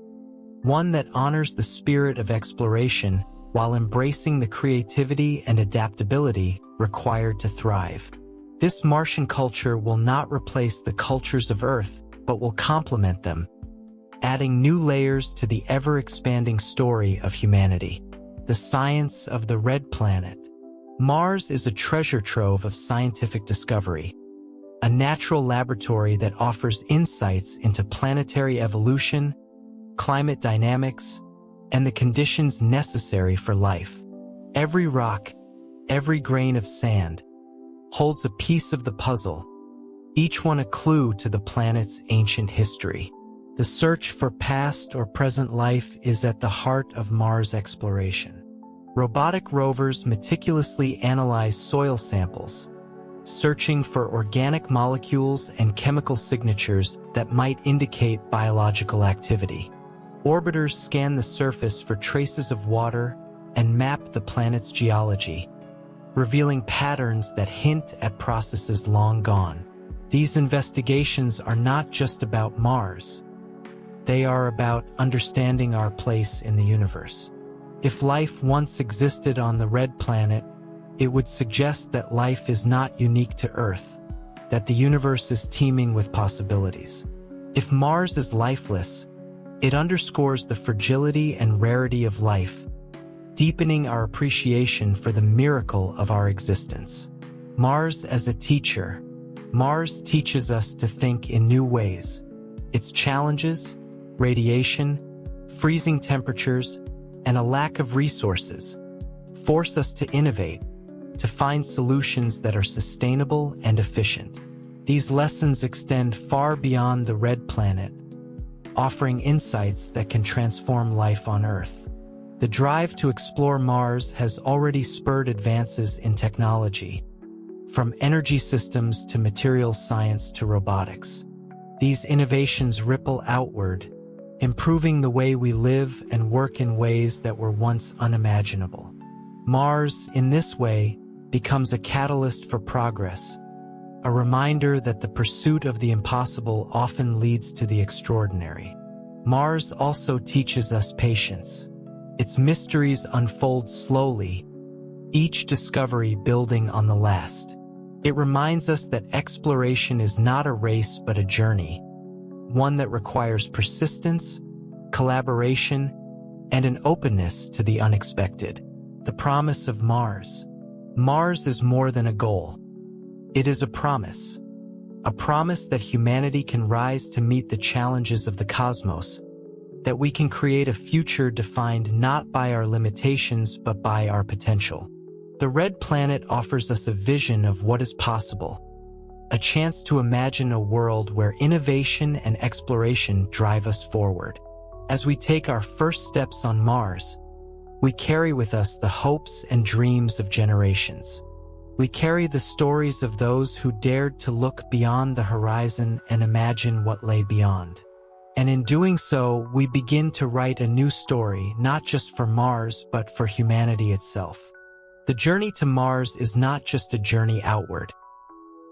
one that honors the spirit of exploration while embracing the creativity and adaptability required to thrive. This Martian culture will not replace the cultures of Earth, but will complement them, adding new layers to the ever-expanding story of humanity. The science of the Red Planet. Mars is a treasure trove of scientific discovery, a natural laboratory that offers insights into planetary evolution, climate dynamics, and the conditions necessary for life. Every rock, every grain of sand, holds a piece of the puzzle, each one a clue to the planet's ancient history. The search for past or present life is at the heart of Mars exploration. Robotic rovers meticulously analyze soil samples, searching for organic molecules and chemical signatures that might indicate biological activity. Orbiters scan the surface for traces of water and map the planet's geology, revealing patterns that hint at processes long gone. These investigations are not just about Mars. They are about understanding our place in the universe. If life once existed on the Red Planet, it would suggest that life is not unique to Earth, that the universe is teeming with possibilities. If Mars is lifeless, it underscores the fragility and rarity of life, deepening our appreciation for the miracle of our existence. Mars as a teacher. Mars teaches us to think in new ways. Its challenges, radiation, freezing temperatures, and a lack of resources force us to innovate, to find solutions that are sustainable and efficient. These lessons extend far beyond the Red Planet, offering insights that can transform life on Earth. The drive to explore Mars has already spurred advances in technology, from energy systems to materials science to robotics. These innovations ripple outward, improving the way we live and work in ways that were once unimaginable. Mars, in this way, becomes a catalyst for progress, a reminder that the pursuit of the impossible often leads to the extraordinary. Mars also teaches us patience. Its mysteries unfold slowly, each discovery building on the last. It reminds us that exploration is not a race but a journey, one that requires persistence, collaboration, and an openness to the unexpected. The promise of Mars. Mars is more than a goal. It is a promise that humanity can rise to meet the challenges of the cosmos, that we can create a future defined not by our limitations but by our potential. The Red Planet offers us a vision of what is possible, a chance to imagine a world where innovation and exploration drive us forward. As we take our first steps on Mars, we carry with us the hopes and dreams of generations. We carry the stories of those who dared to look beyond the horizon and imagine what lay beyond. And in doing so, we begin to write a new story, not just for Mars, but for humanity itself. The journey to Mars is not just a journey outward.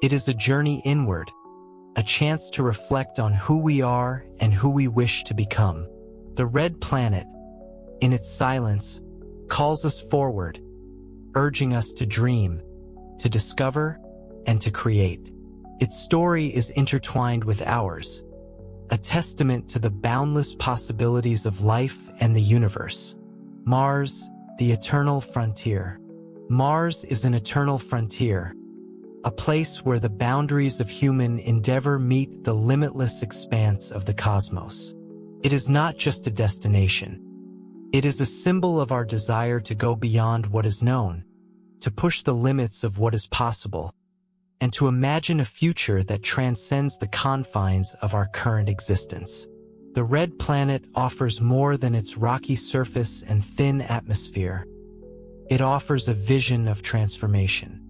It is a journey inward, a chance to reflect on who we are and who we wish to become. The Red Planet, in its silence, calls us forward, urging us to dream, to discover, and to create. Its story is intertwined with ours, a testament to the boundless possibilities of life and the universe. Mars, the eternal frontier. Mars is an eternal frontier, a place where the boundaries of human endeavor meet the limitless expanse of the cosmos. It is not just a destination. It is a symbol of our desire to go beyond what is known, to push the limits of what is possible, and to imagine a future that transcends the confines of our current existence. The Red Planet offers more than its rocky surface and thin atmosphere. It offers a vision of transformation.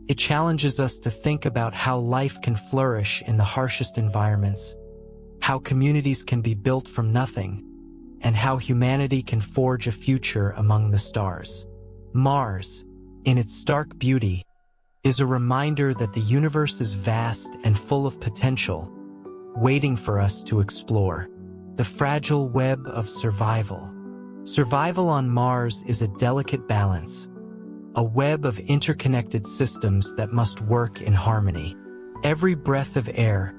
It challenges us to think about how life can flourish in the harshest environments, how communities can be built from nothing, and how humanity can forge a future among the stars. Mars, in its stark beauty, is a reminder that the universe is vast and full of potential, waiting for us to explore. The fragile web of survival. Survival on Mars is a delicate balance, a web of interconnected systems that must work in harmony. Every breath of air,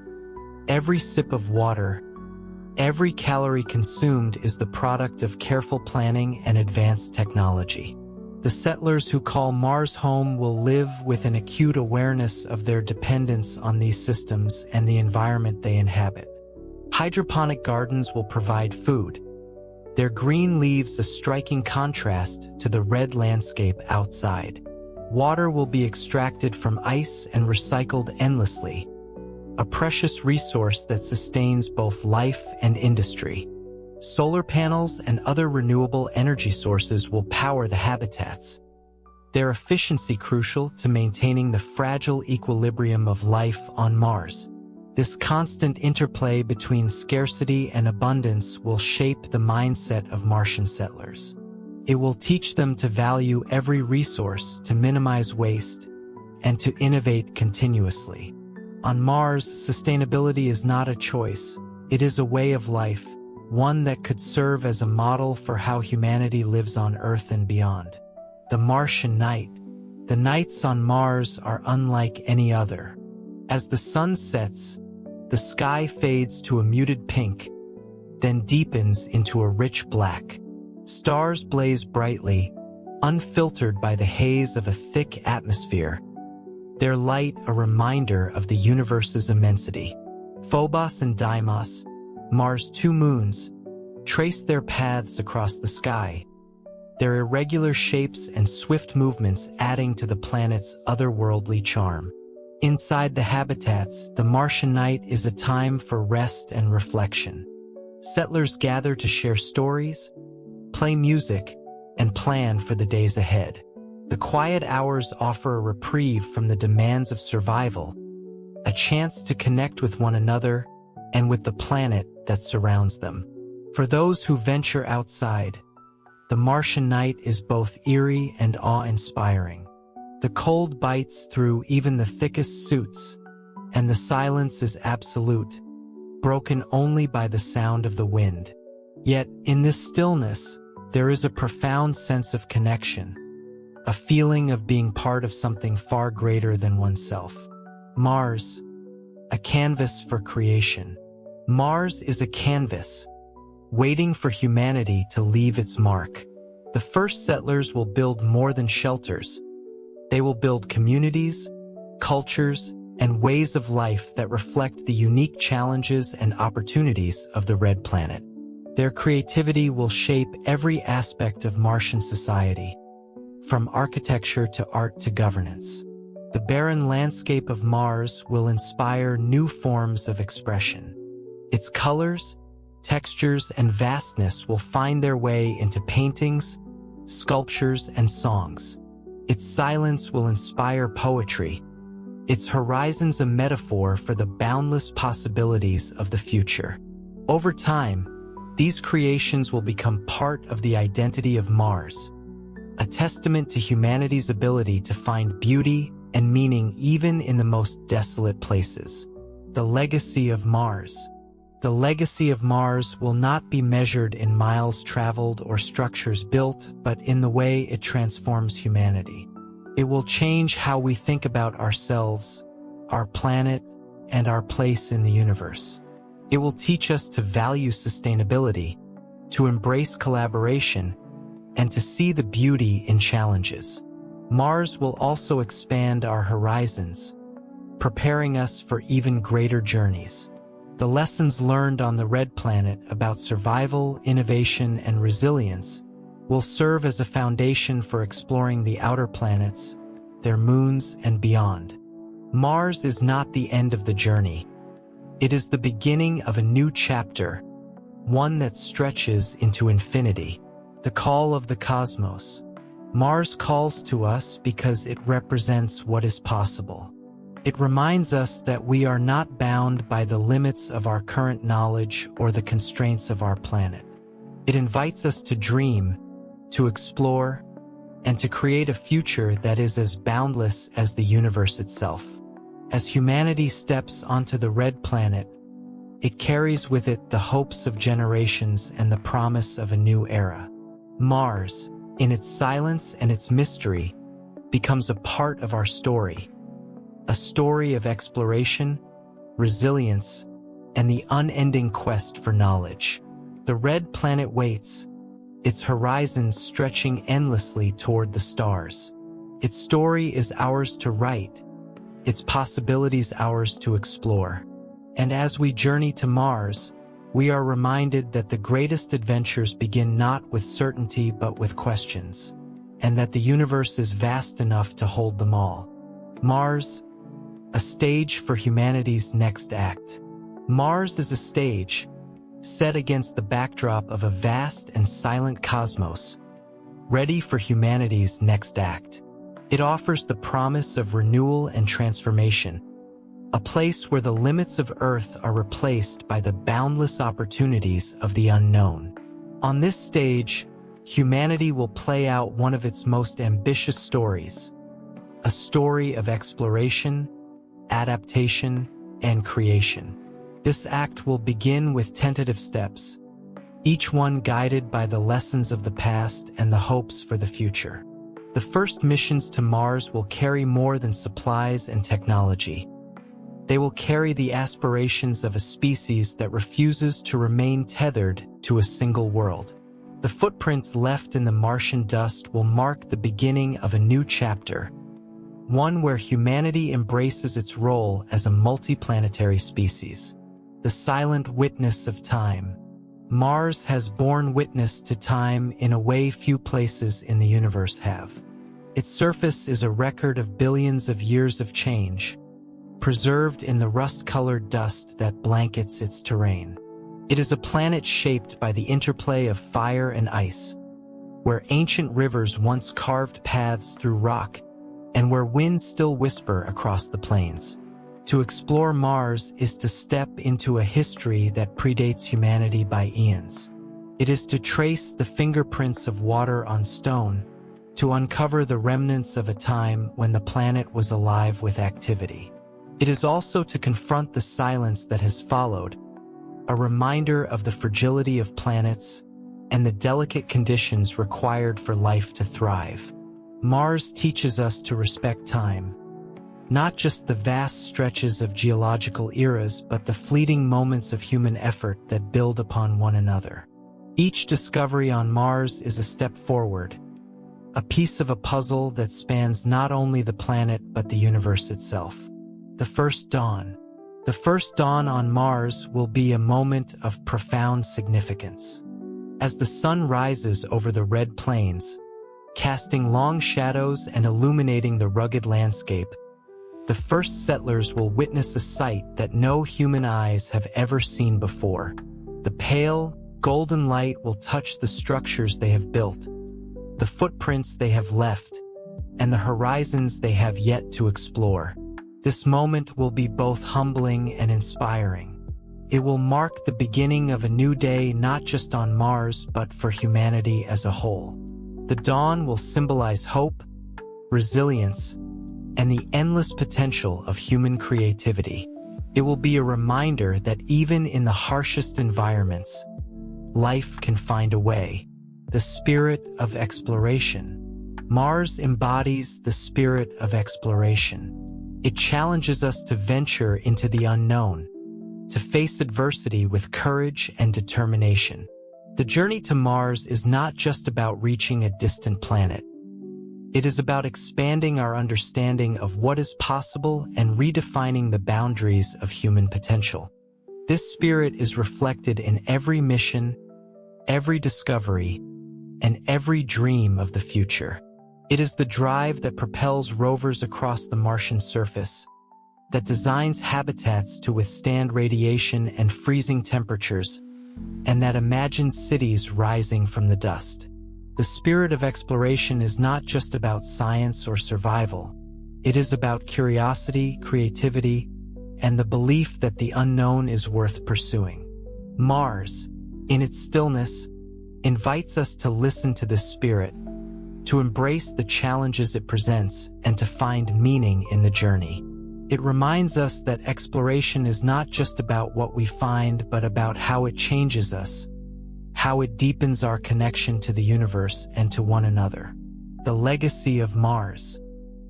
every sip of water, every calorie consumed is the product of careful planning and advanced technology. The settlers who call Mars home will live with an acute awareness of their dependence on these systems and the environment they inhabit. Hydroponic gardens will provide food, their green leaves a striking contrast to the red landscape outside. Water will be extracted from ice and recycled endlessly, a precious resource that sustains both life and industry. Solar panels and other renewable energy sources will power the habitats, their efficiency crucial to maintaining the fragile equilibrium of life on Mars. This constant interplay between scarcity and abundance will shape the mindset of Martian settlers. It will teach them to value every resource, to minimize waste, and to innovate continuously. On Mars, sustainability is not a choice. It is a way of life, one that could serve as a model for how humanity lives on Earth and beyond. The Martian night. The nights on Mars are unlike any other. As the sun sets, the sky fades to a muted pink, then deepens into a rich black. Stars blaze brightly, unfiltered by the haze of a thick atmosphere, their light a reminder of the universe's immensity. Phobos and Deimos, Mars' two moons, trace their paths across the sky, their irregular shapes and swift movements adding to the planet's otherworldly charm. Inside the habitats, the Martian night is a time for rest and reflection. Settlers gather to share stories, play music, and plan for the days ahead. The quiet hours offer a reprieve from the demands of survival, a chance to connect with one another and with the planet that surrounds them. For those who venture outside, the Martian night is both eerie and awe-inspiring. The cold bites through even the thickest suits, and the silence is absolute, broken only by the sound of the wind. Yet, in this stillness, there is a profound sense of connection, a feeling of being part of something far greater than oneself. Mars, a canvas for creation. Mars is a canvas, waiting for humanity to leave its mark. The first settlers will build more than shelters. They will build communities, cultures, and ways of life that reflect the unique challenges and opportunities of the Red Planet. Their creativity will shape every aspect of Martian society, from architecture to art to governance. The barren landscape of Mars will inspire new forms of expression. Its colors, textures, and vastness will find their way into paintings, sculptures, and songs. Its silence will inspire poetry, its horizons a metaphor for the boundless possibilities of the future. Over time, these creations will become part of the identity of Mars, a testament to humanity's ability to find beauty and meaning even in the most desolate places. The legacy of Mars. The legacy of Mars will not be measured in miles traveled or structures built, but in the way it transforms humanity. It will change how we think about ourselves, our planet, and our place in the universe. It will teach us to value sustainability, to embrace collaboration, and to see the beauty in challenges. Mars will also expand our horizons, preparing us for even greater journeys. The lessons learned on the Red Planet about survival, innovation, and resilience will serve as a foundation for exploring the outer planets, their moons, and beyond. Mars is not the end of the journey. It is the beginning of a new chapter, one that stretches into infinity. The call of the cosmos. Mars calls to us because it represents what is possible. It reminds us that we are not bound by the limits of our current knowledge or the constraints of our planet. It invites us to dream, to explore, and to create a future that is as boundless as the universe itself. As humanity steps onto the Red Planet, it carries with it the hopes of generations and the promise of a new era. Mars, in its silence and its mystery, becomes a part of our story, a story of exploration, resilience, and the unending quest for knowledge. The red planet waits, its horizons stretching endlessly toward the stars. Its story is ours to write, its possibilities ours to explore. And as we journey to Mars, we are reminded that the greatest adventures begin not with certainty but with questions, and that the universe is vast enough to hold them all. Mars, a stage for humanity's next act. Mars is a stage, set against the backdrop of a vast and silent cosmos, ready for humanity's next act. It offers the promise of renewal and transformation, a place where the limits of Earth are replaced by the boundless opportunities of the unknown. On this stage, humanity will play out one of its most ambitious stories, a story of exploration, adaptation, and creation. This act will begin with tentative steps, each one guided by the lessons of the past and the hopes for the future. The first missions to Mars will carry more than supplies and technology. They will carry the aspirations of a species that refuses to remain tethered to a single world. The footprints left in the Martian dust will mark the beginning of a new chapter, one where humanity embraces its role as a multiplanetary species. The silent witness of time. Mars has borne witness to time in a way few places in the universe have. Its surface is a record of billions of years of change, preserved in the rust-colored dust that blankets its terrain. It is a planet shaped by the interplay of fire and ice, where ancient rivers once carved paths through rock, and where winds still whisper across the plains. To explore Mars is to step into a history that predates humanity by eons. It is to trace the fingerprints of water on stone, to uncover the remnants of a time when the planet was alive with activity. It is also to confront the silence that has followed, a reminder of the fragility of planets and the delicate conditions required for life to thrive. Mars teaches us to respect time, not just the vast stretches of geological eras, but the fleeting moments of human effort that build upon one another. Each discovery on Mars is a step forward, a piece of a puzzle that spans not only the planet but the universe itself. The first dawn. The first dawn on Mars will be a moment of profound significance. As the sun rises over the red plains, casting long shadows and illuminating the rugged landscape, the first settlers will witness a sight that no human eyes have ever seen before. The pale, golden light will touch the structures they have built, the footprints they have left, and the horizons they have yet to explore. This moment will be both humbling and inspiring. It will mark the beginning of a new day not just on Mars but for humanity as a whole. The dawn will symbolize hope, resilience, and the endless potential of human creativity. It will be a reminder that even in the harshest environments, life can find a way. The spirit of exploration. Mars embodies the spirit of exploration. It challenges us to venture into the unknown, to face adversity with courage and determination. The journey to Mars is not just about reaching a distant planet. It is about expanding our understanding of what is possible and redefining the boundaries of human potential. This spirit is reflected in every mission, every discovery, and every dream of the future. It is the drive that propels rovers across the Martian surface, that designs habitats to withstand radiation and freezing temperatures, and that imagines cities rising from the dust. The spirit of exploration is not just about science or survival. It is about curiosity, creativity, and the belief that the unknown is worth pursuing. Mars, in its stillness, invites us to listen to this spirit, to embrace the challenges it presents, and to find meaning in the journey. It reminds us that exploration is not just about what we find, but about how it changes us, how it deepens our connection to the universe and to one another. The legacy of Mars.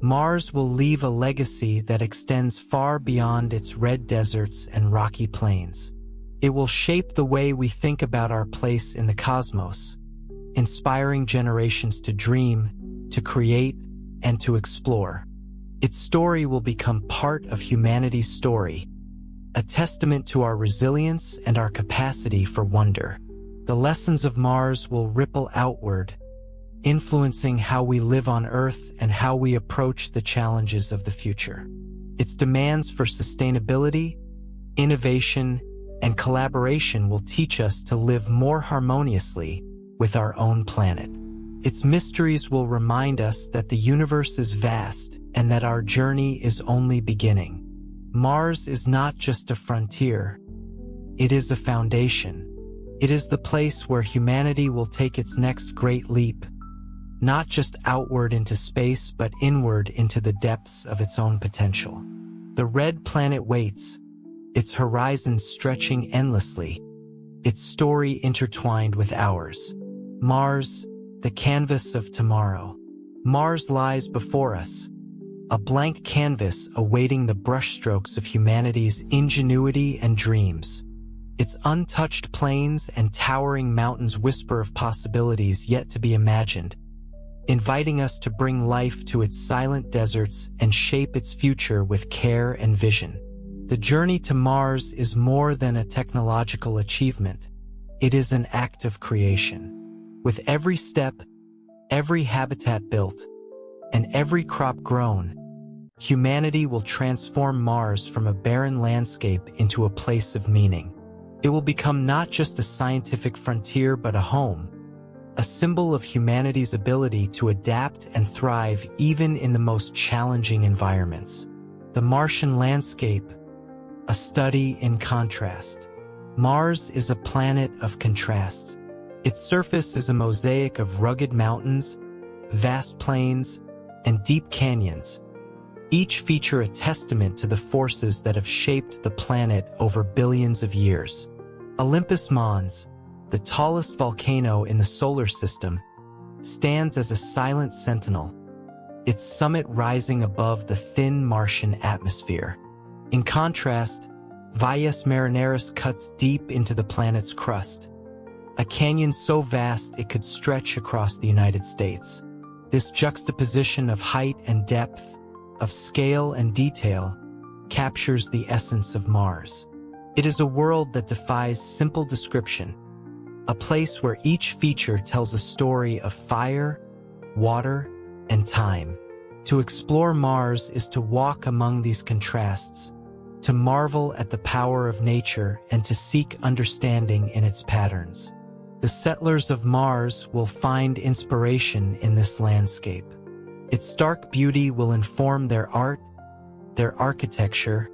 Mars will leave a legacy that extends far beyond its red deserts and rocky plains. It will shape the way we think about our place in the cosmos, inspiring generations to dream, to create, and to explore. Its story will become part of humanity's story, a testament to our resilience and our capacity for wonder. The lessons of Mars will ripple outward, influencing how we live on Earth and how we approach the challenges of the future. Its demands for sustainability, innovation, and collaboration will teach us to live more harmoniously with our own planet. Its mysteries will remind us that the universe is vast and that our journey is only beginning. Mars is not just a frontier, it is a foundation. It is the place where humanity will take its next great leap, not just outward into space, but inward into the depths of its own potential. The red planet waits, its horizons stretching endlessly, its story intertwined with ours. Mars, the canvas of tomorrow. Mars lies before us, a blank canvas awaiting the brushstrokes of humanity's ingenuity and dreams. Its untouched plains and towering mountains whisper of possibilities yet to be imagined, inviting us to bring life to its silent deserts and shape its future with care and vision. The journey to Mars is more than a technological achievement. It is an act of creation. With every step, every habitat built, and every crop grown, humanity will transform Mars from a barren landscape into a place of meaning. It will become not just a scientific frontier but a home, a symbol of humanity's ability to adapt and thrive even in the most challenging environments. The Martian landscape, a study in contrast. Mars is a planet of contrasts. Its surface is a mosaic of rugged mountains, vast plains, and deep canyons, each feature a testament to the forces that have shaped the planet over billions of years. Olympus Mons, the tallest volcano in the solar system, stands as a silent sentinel, its summit rising above the thin Martian atmosphere. In contrast, Valles Marineris cuts deep into the planet's crust, a canyon so vast it could stretch across the United States. This juxtaposition of height and depth, of scale and detail, captures the essence of Mars. It is a world that defies simple description, a place where each feature tells a story of fire, water, and time. To explore Mars is to walk among these contrasts, to marvel at the power of nature and to seek understanding in its patterns. The settlers of Mars will find inspiration in this landscape. Its stark beauty will inform their art, their architecture,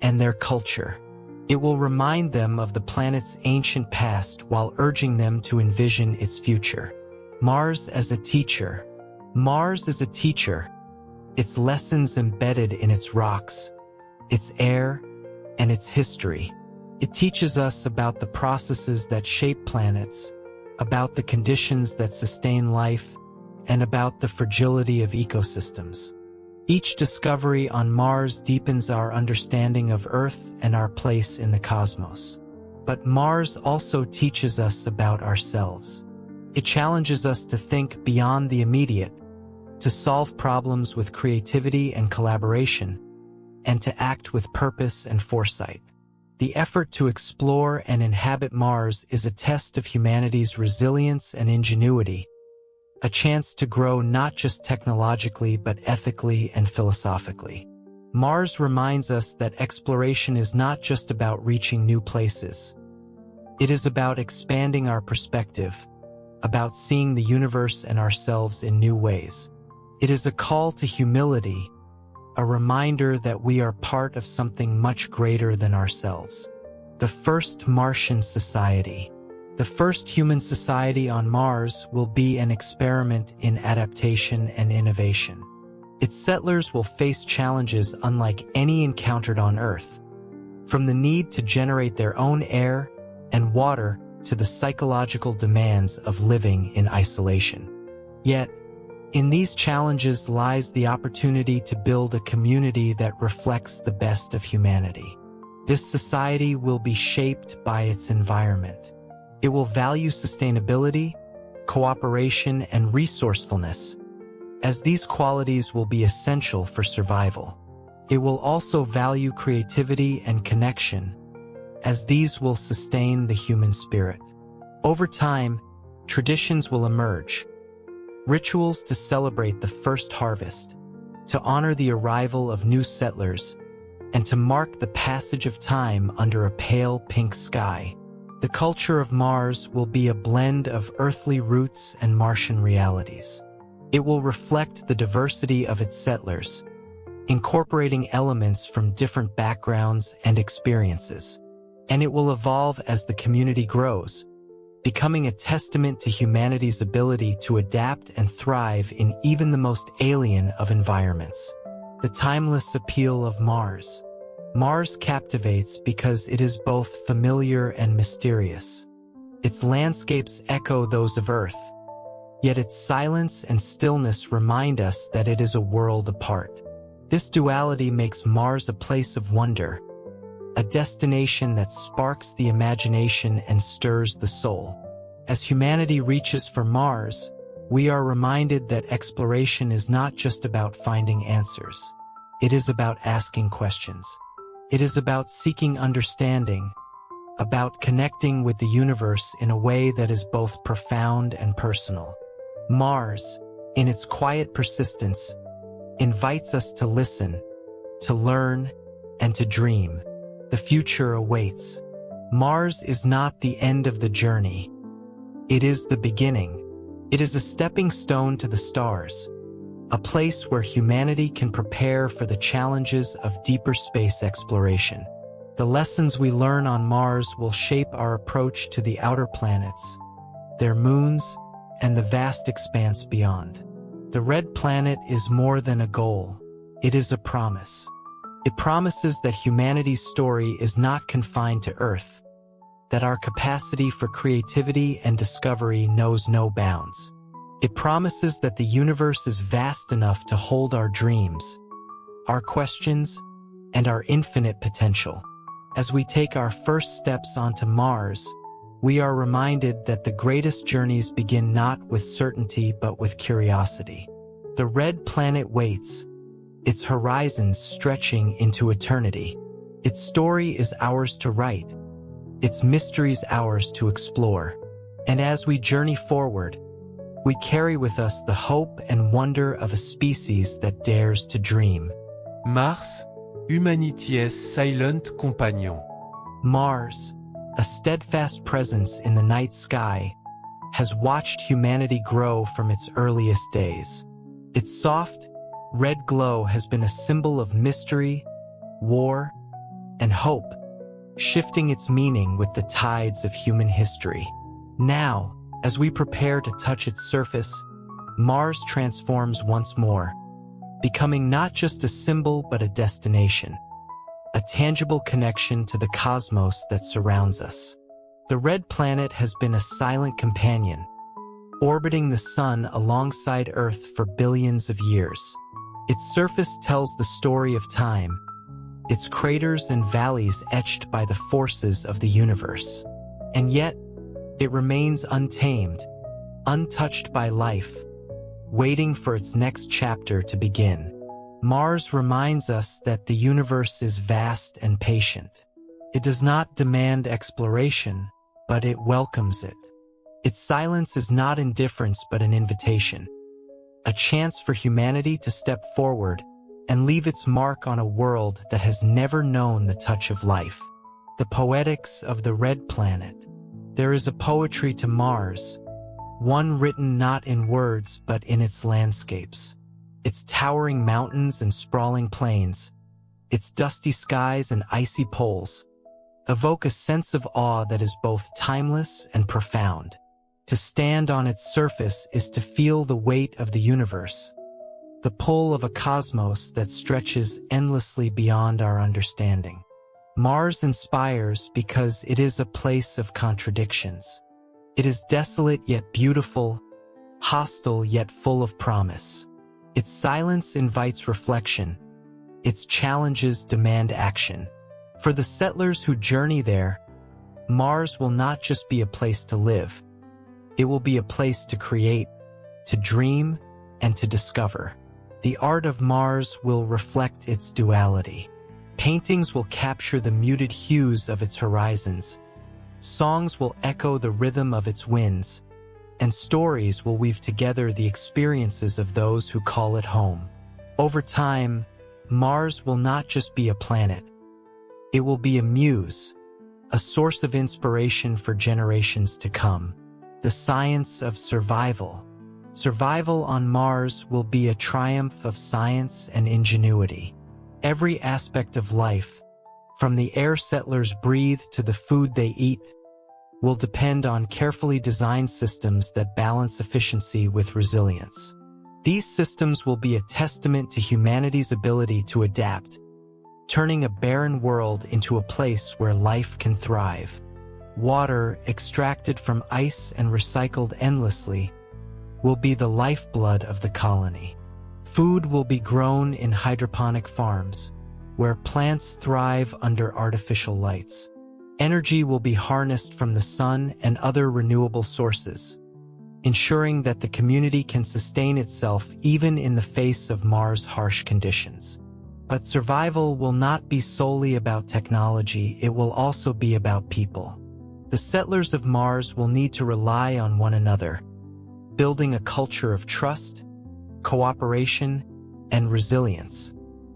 and their culture. It will remind them of the planet's ancient past while urging them to envision its future. Mars as a teacher. Mars is a teacher, its lessons embedded in its rocks, its air, and its history. It teaches us about the processes that shape planets, about the conditions that sustain life, and about the fragility of ecosystems. Each discovery on Mars deepens our understanding of Earth and our place in the cosmos. But Mars also teaches us about ourselves. It challenges us to think beyond the immediate, to solve problems with creativity and collaboration, and to act with purpose and foresight. The effort to explore and inhabit Mars is a test of humanity's resilience and ingenuity, a chance to grow not just technologically but ethically and philosophically. Mars reminds us that exploration is not just about reaching new places. It is about expanding our perspective, about seeing the universe and ourselves in new ways. It is a call to humility, a reminder that we are part of something much greater than ourselves. The first Martian society. The first human society on Mars will be an experiment in adaptation and innovation. Its settlers will face challenges unlike any encountered on Earth, from the need to generate their own air and water to the psychological demands of living in isolation. Yet, In these challenges lies the opportunity to build a community that reflects the best of humanity. This society will be shaped by its environment. It will value sustainability, cooperation, and resourcefulness, as these qualities will be essential for survival. It will also value creativity and connection, as these will sustain the human spirit. Over time, traditions will emerge. Rituals to celebrate the first harvest, to honor the arrival of new settlers, and to mark the passage of time under a pale pink sky. The culture of Mars will be a blend of earthly roots and Martian realities. It will reflect the diversity of its settlers, incorporating elements from different backgrounds and experiences. And it will evolve as the community grows, becoming a testament to humanity's ability to adapt and thrive in even the most alien of environments. The timeless appeal of Mars. Mars captivates because it is both familiar and mysterious. Its landscapes echo those of Earth, yet its silence and stillness remind us that it is a world apart. This duality makes Mars a place of wonder, a destination that sparks the imagination and stirs the soul. As humanity reaches for Mars, we are reminded that exploration is not just about finding answers. It is about asking questions. It is about seeking understanding, about connecting with the universe in a way that is both profound and personal. Mars, in its quiet persistence, invites us to listen, to learn, and to dream. The future awaits. Mars is not the end of the journey. It is the beginning. It is a stepping stone to the stars, a place where humanity can prepare for the challenges of deeper space exploration. The lessons we learn on Mars will shape our approach to the outer planets, their moons, and the vast expanse beyond. The red planet is more than a goal. It is a promise. It promises that humanity's story is not confined to Earth, that our capacity for creativity and discovery knows no bounds. It promises that the universe is vast enough to hold our dreams, our questions, and our infinite potential. As we take our first steps onto Mars, we are reminded that the greatest journeys begin not with certainty but with curiosity. The red planet waits, its horizons stretching into eternity. Its story is ours to write, its mysteries ours to explore. And as we journey forward, we carry with us the hope and wonder of a species that dares to dream. Mars, humanity's silent companion. Mars, a steadfast presence in the night sky, has watched humanity grow from its earliest days. Its soft, red glow has been a symbol of mystery, war, and hope, shifting its meaning with the tides of human history. Now, as we prepare to touch its surface, Mars transforms once more, becoming not just a symbol but a destination, a tangible connection to the cosmos that surrounds us. The red planet has been a silent companion, orbiting the sun alongside Earth for billions of years. Its surface tells the story of time, its craters and valleys etched by the forces of the universe. And yet, it remains untamed, untouched by life, waiting for its next chapter to begin. Mars reminds us that the universe is vast and patient. It does not demand exploration, but it welcomes it. Its silence is not indifference but an invitation, a chance for humanity to step forward and leave its mark on a world that has never known the touch of life. The poetics of the red planet. There is a poetry to Mars, one written not in words but in its landscapes. Its towering mountains and sprawling plains, its dusty skies and icy poles, evoke a sense of awe that is both timeless and profound. To stand on its surface is to feel the weight of the universe, the pull of a cosmos that stretches endlessly beyond our understanding. Mars inspires because it is a place of contradictions. It is desolate yet beautiful, hostile yet full of promise. Its silence invites reflection. Its challenges demand action. For the settlers who journey there, Mars will not just be a place to live. It will be a place to create, to dream, and to discover. The art of Mars will reflect its duality. Paintings will capture the muted hues of its horizons. Songs will echo the rhythm of its winds, and stories will weave together the experiences of those who call it home. Over time, Mars will not just be a planet. It will be a muse, a source of inspiration for generations to come. The science of survival. Survival on Mars will be a triumph of science and ingenuity. Every aspect of life, from the air settlers breathe to the food they eat, will depend on carefully designed systems that balance efficiency with resilience. These systems will be a testament to humanity's ability to adapt, turning a barren world into a place where life can thrive. Water, extracted from ice and recycled endlessly, will be the lifeblood of the colony. Food will be grown in hydroponic farms, where plants thrive under artificial lights. Energy will be harnessed from the sun and other renewable sources, ensuring that the community can sustain itself even in the face of Mars' harsh conditions. But survival will not be solely about technology, it will also be about people. The settlers of Mars will need to rely on one another, building a culture of trust, cooperation, and resilience.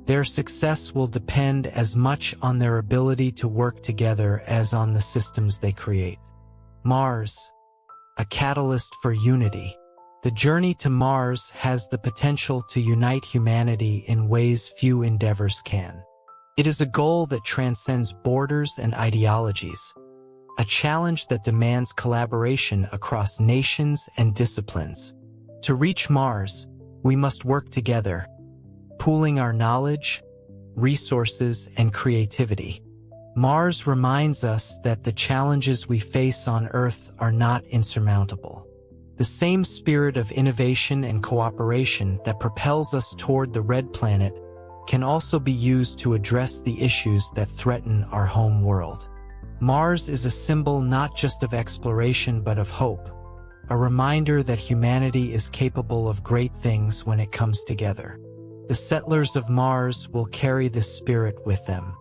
Their success will depend as much on their ability to work together as on the systems they create. Mars, a catalyst for unity. The journey to Mars has the potential to unite humanity in ways few endeavors can. It is a goal that transcends borders and ideologies, a challenge that demands collaboration across nations and disciplines. To reach Mars, we must work together, pooling our knowledge, resources, and creativity. Mars reminds us that the challenges we face on Earth are not insurmountable. The same spirit of innovation and cooperation that propels us toward the Red Planet can also be used to address the issues that threaten our home world. Mars is a symbol not just of exploration but of hope, a reminder that humanity is capable of great things when it comes together. The settlers of Mars will carry this spirit with them.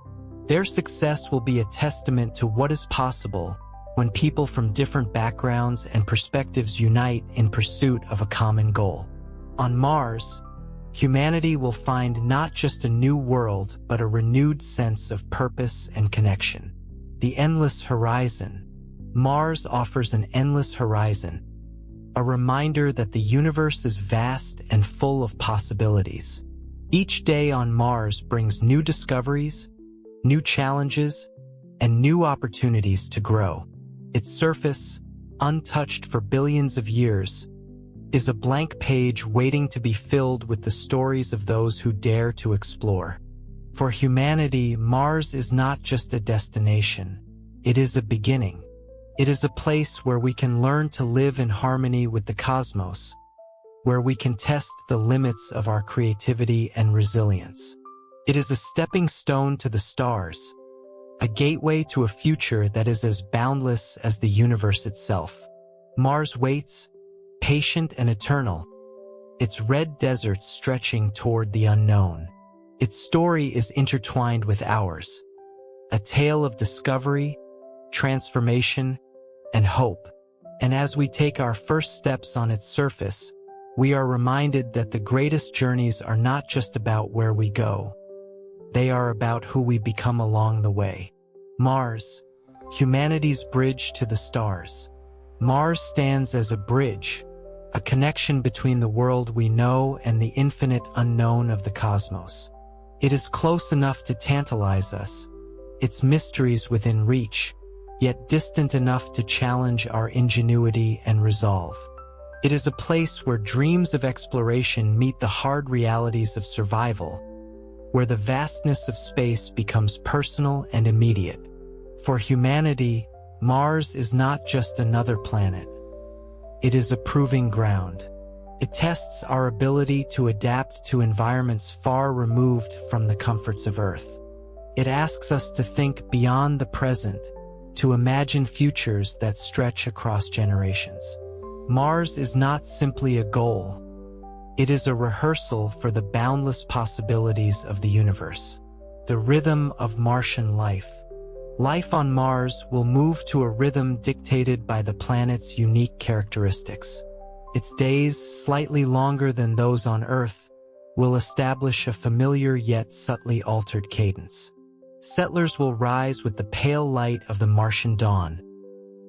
Their success will be a testament to what is possible when people from different backgrounds and perspectives unite in pursuit of a common goal. On Mars, humanity will find not just a new world but a renewed sense of purpose and connection. The endless horizon. Mars offers an endless horizon, a reminder that the universe is vast and full of possibilities. Each day on Mars brings new discoveries, new challenges, and new opportunities to grow. Its surface, untouched for billions of years, is a blank page waiting to be filled with the stories of those who dare to explore. For humanity, Mars is not just a destination. It is a beginning. It is a place where we can learn to live in harmony with the cosmos, where we can test the limits of our creativity and resilience. It is a stepping stone to the stars, a gateway to a future that is as boundless as the universe itself. Mars waits, patient and eternal, its red desert stretching toward the unknown. Its story is intertwined with ours, a tale of discovery, transformation, and hope. And as we take our first steps on its surface, we are reminded that the greatest journeys are not just about where we go. They are about who we become along the way. Mars, humanity's bridge to the stars. Mars stands as a bridge, a connection between the world we know and the infinite unknown of the cosmos. It is close enough to tantalize us, its mysteries within reach, yet distant enough to challenge our ingenuity and resolve. It is a place where dreams of exploration meet the hard realities of survival, where the vastness of space becomes personal and immediate. For humanity, Mars is not just another planet. it is a proving ground. It tests our ability to adapt to environments far removed from the comforts of Earth. It asks us to think beyond the present, to imagine futures that stretch across generations. Mars is not simply a goal. It is a rehearsal for the boundless possibilities of the universe. The rhythm of Martian life. Life on Mars will move to a rhythm dictated by the planet's unique characteristics. Its days, slightly longer than those on Earth, will establish a familiar yet subtly altered cadence. Settlers will rise with the pale light of the Martian dawn,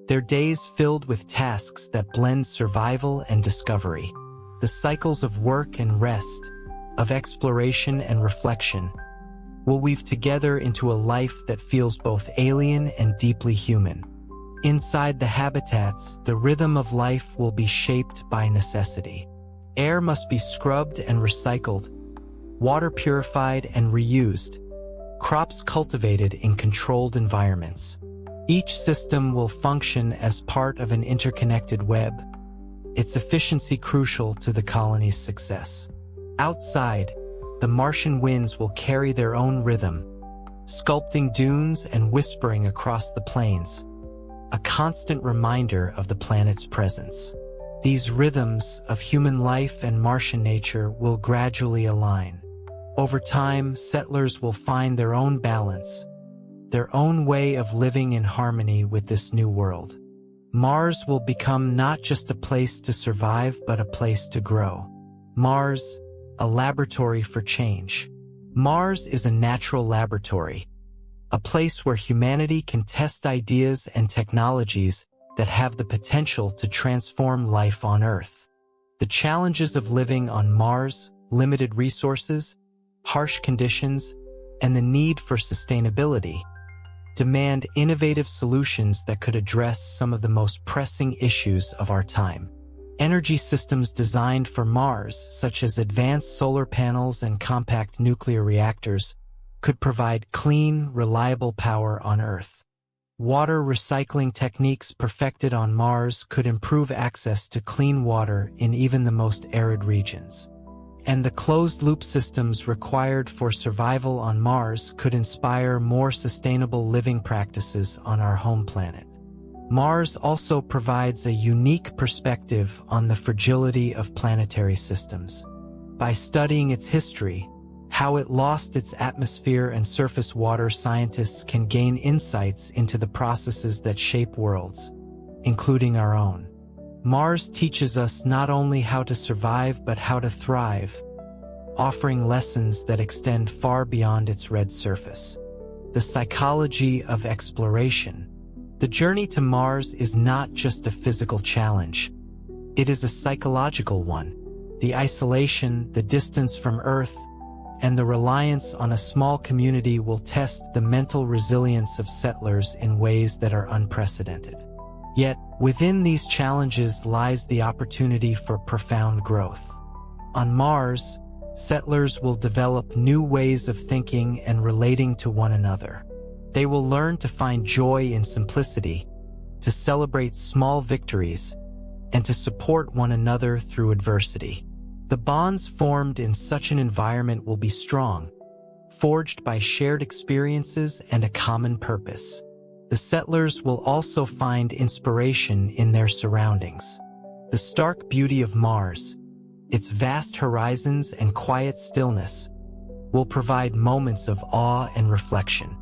their days filled with tasks that blend survival and discovery. The cycles of work and rest, of exploration and reflection, will weave together into a life that feels both alien and deeply human. Inside the habitats, the rhythm of life will be shaped by necessity. Air must be scrubbed and recycled, water purified and reused, crops cultivated in controlled environments. Each system will function as part of an interconnected web, its efficiency crucial to the colony's success. Outside, the Martian winds will carry their own rhythm, sculpting dunes and whispering across the plains, a constant reminder of the planet's presence. These rhythms of human life and Martian nature will gradually align. Over time, settlers will find their own balance, their own way of living in harmony with this new world. Mars will become not just a place to survive, but a place to grow. Mars, a laboratory for change. Mars is a natural laboratory, a place where humanity can test ideas and technologies that have the potential to transform life on Earth. The challenges of living on Mars, limited resources, harsh conditions, and the need for sustainability demand innovative solutions that could address some of the most pressing issues of our time. Energy systems designed for Mars, such as advanced solar panels and compact nuclear reactors, could provide clean, reliable power on Earth. Water recycling techniques perfected on Mars could improve access to clean water in even the most arid regions. And the closed-loop systems required for survival on Mars could inspire more sustainable living practices on our home planet. Mars also provides a unique perspective on the fragility of planetary systems. By studying its history, how it lost its atmosphere and surface water, scientists can gain insights into the processes that shape worlds, including our own. Mars teaches us not only how to survive but how to thrive, offering lessons that extend far beyond its red surface. The psychology of exploration. The journey to Mars is not just a physical challenge. It is a psychological one. The isolation, the distance from Earth, and the reliance on a small community will test the mental resilience of settlers in ways that are unprecedented. Yet, within these challenges lies the opportunity for profound growth. On Mars, settlers will develop new ways of thinking and relating to one another. They will learn to find joy in simplicity, to celebrate small victories, and to support one another through adversity. The bonds formed in such an environment will be strong, forged by shared experiences and a common purpose. The settlers will also find inspiration in their surroundings. The stark beauty of Mars, its vast horizons and quiet stillness, will provide moments of awe and reflection.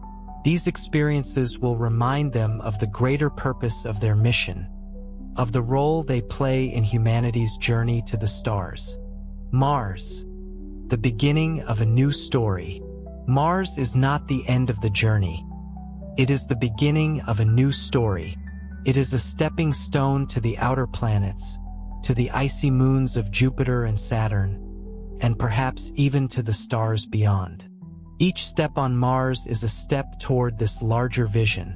These experiences will remind them of the greater purpose of their mission, of the role they play in humanity's journey to the stars. Mars, the beginning of a new story. Mars is not the end of the journey. It is the beginning of a new story. It is a stepping stone to the outer planets, to the icy moons of Jupiter and Saturn, and perhaps even to the stars beyond. Each step on Mars is a step toward this larger vision,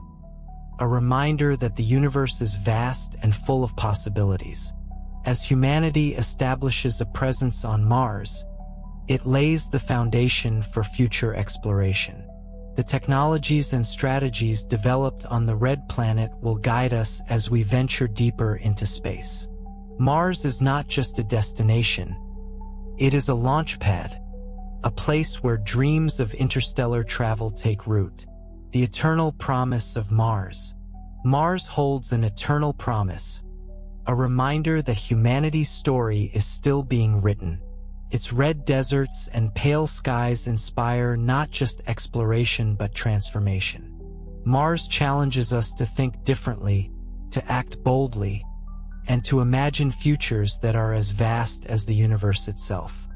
a reminder that the universe is vast and full of possibilities. As humanity establishes a presence on Mars, it lays the foundation for future exploration. The technologies and strategies developed on the Red Planet will guide us as we venture deeper into space. Mars is not just a destination. It is a launchpad, a place where dreams of interstellar travel take root. The eternal promise of Mars. Mars holds an eternal promise, a reminder that humanity's story is still being written. Its red deserts and pale skies inspire not just exploration but transformation. Mars challenges us to think differently, to act boldly, and to imagine futures that are as vast as the universe itself.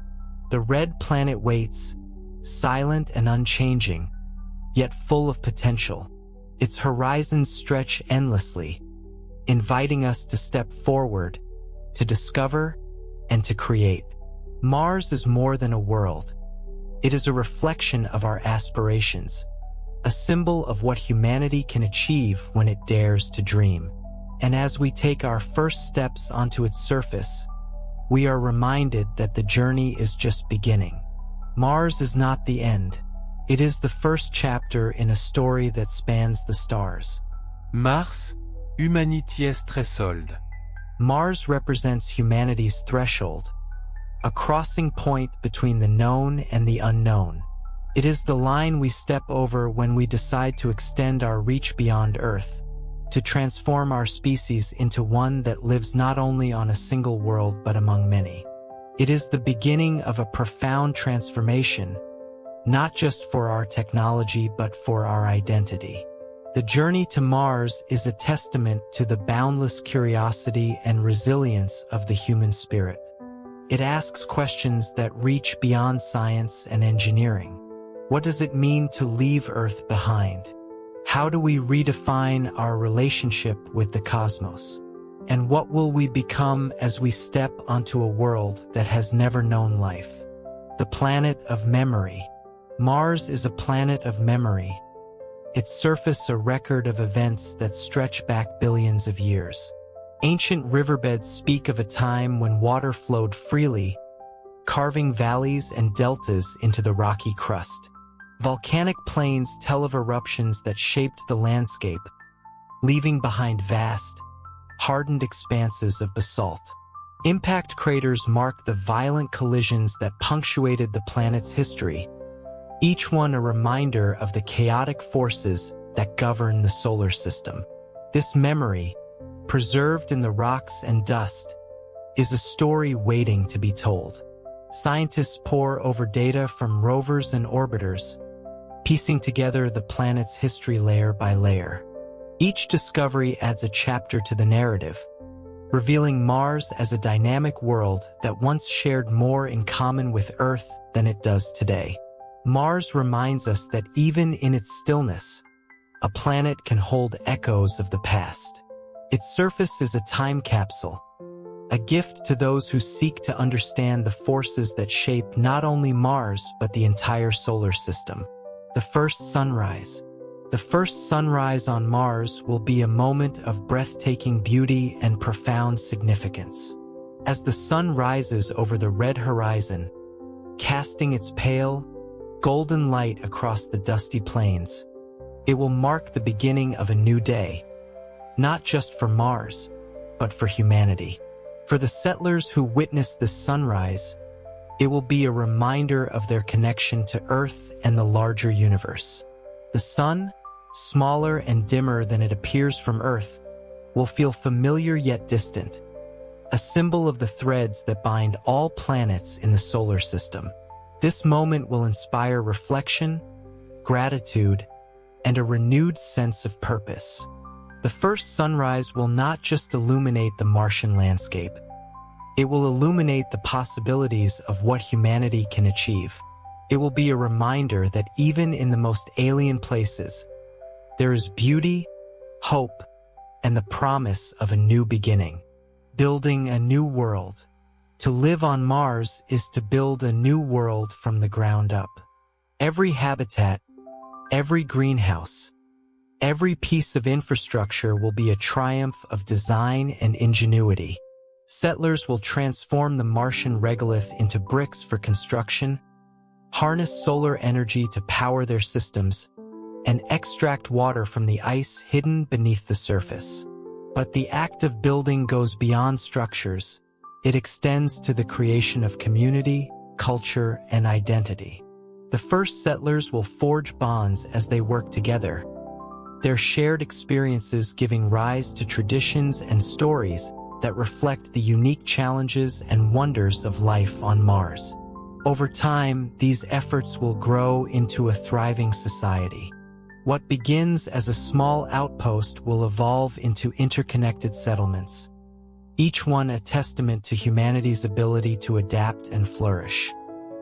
The red planet waits, silent and unchanging, yet full of potential. Its horizons stretch endlessly, inviting us to step forward, to discover, and to create. Mars is more than a world. It is a reflection of our aspirations, a symbol of what humanity can achieve when it dares to dream. And as we take our first steps onto its surface, we are reminded that the journey is just beginning. Mars is not the end. It is the first chapter in a story that spans the stars. Mars, humanities threshold. Mars represents humanity's threshold, a crossing point between the known and the unknown. It is the line we step over when we decide to extend our reach beyond Earth, to transform our species into one that lives not only on a single world but among many. It is the beginning of a profound transformation, not just for our technology but for our identity. The journey to Mars is a testament to the boundless curiosity and resilience of the human spirit. It asks questions that reach beyond science and engineering. What does it mean to leave Earth behind? How do we redefine our relationship with the cosmos? And what will we become as we step onto a world that has never known life? The planet of memory. Mars is a planet of memory, its surface a record of events that stretch back billions of years. Ancient riverbeds speak of a time when water flowed freely, carving valleys and deltas into the rocky crust. Volcanic plains tell of eruptions that shaped the landscape, leaving behind vast, hardened expanses of basalt. Impact craters mark the violent collisions that punctuated the planet's history, each one a reminder of the chaotic forces that govern the solar system. This memory, preserved in the rocks and dust, is a story waiting to be told. Scientists pore over data from rovers and orbiters, piecing together the planet's history layer by layer. Each discovery adds a chapter to the narrative, revealing Mars as a dynamic world that once shared more in common with Earth than it does today. Mars reminds us that even in its stillness, a planet can hold echoes of the past. Its surface is a time capsule, a gift to those who seek to understand the forces that shape not only Mars but the entire solar system. The first sunrise. The first sunrise on Mars will be a moment of breathtaking beauty and profound significance. As the sun rises over the red horizon, casting its pale, golden light across the dusty plains, it will mark the beginning of a new day, not just for Mars, but for humanity. For the settlers who witness this sunrise, it will be a reminder of their connection to Earth and the larger universe. The sun, smaller and dimmer than it appears from Earth, will feel familiar yet distant, a symbol of the threads that bind all planets in the solar system. This moment will inspire reflection, gratitude, and a renewed sense of purpose. The first sunrise will not just illuminate the Martian landscape. It will illuminate the possibilities of what humanity can achieve. It will be a reminder that even in the most alien places, there is beauty, hope, and the promise of a new beginning. Building a new world. To live on Mars is to build a new world from the ground up. Every habitat, every greenhouse, every piece of infrastructure will be a triumph of design and ingenuity. Settlers will transform the Martian regolith into bricks for construction, harness solar energy to power their systems, and extract water from the ice hidden beneath the surface. But the act of building goes beyond structures. It extends to the creation of community, culture, and identity. The first settlers will forge bonds as they work together, their shared experiences giving rise to traditions and stories that reflect the unique challenges and wonders of life on Mars. Over time, these efforts will grow into a thriving society. What begins as a small outpost will evolve into interconnected settlements, each one a testament to humanity's ability to adapt and flourish.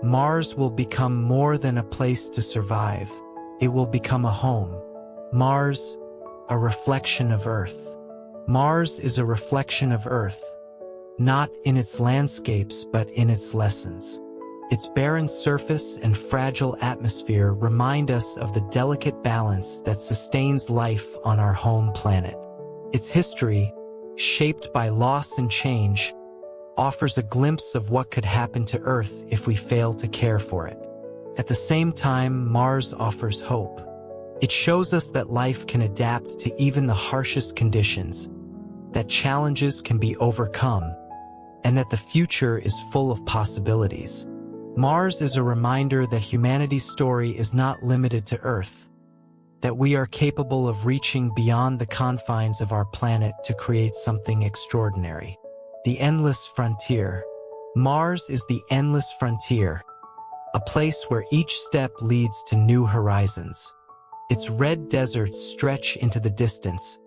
Mars will become more than a place to survive. It will become a home. Mars, a reflection of Earth. Mars is a reflection of Earth, not in its landscapes but in its lessons. Its barren surface and fragile atmosphere remind us of the delicate balance that sustains life on our home planet. Its history, shaped by loss and change, offers a glimpse of what could happen to Earth if we fail to care for it. At the same time, Mars offers hope. It shows us that life can adapt to even the harshest conditions, that challenges can be overcome, and that the future is full of possibilities. Mars is a reminder that humanity's story is not limited to Earth, that we are capable of reaching beyond the confines of our planet to create something extraordinary. The endless frontier. Mars is the endless frontier, a place where each step leads to new horizons. Its red deserts stretch into the distance,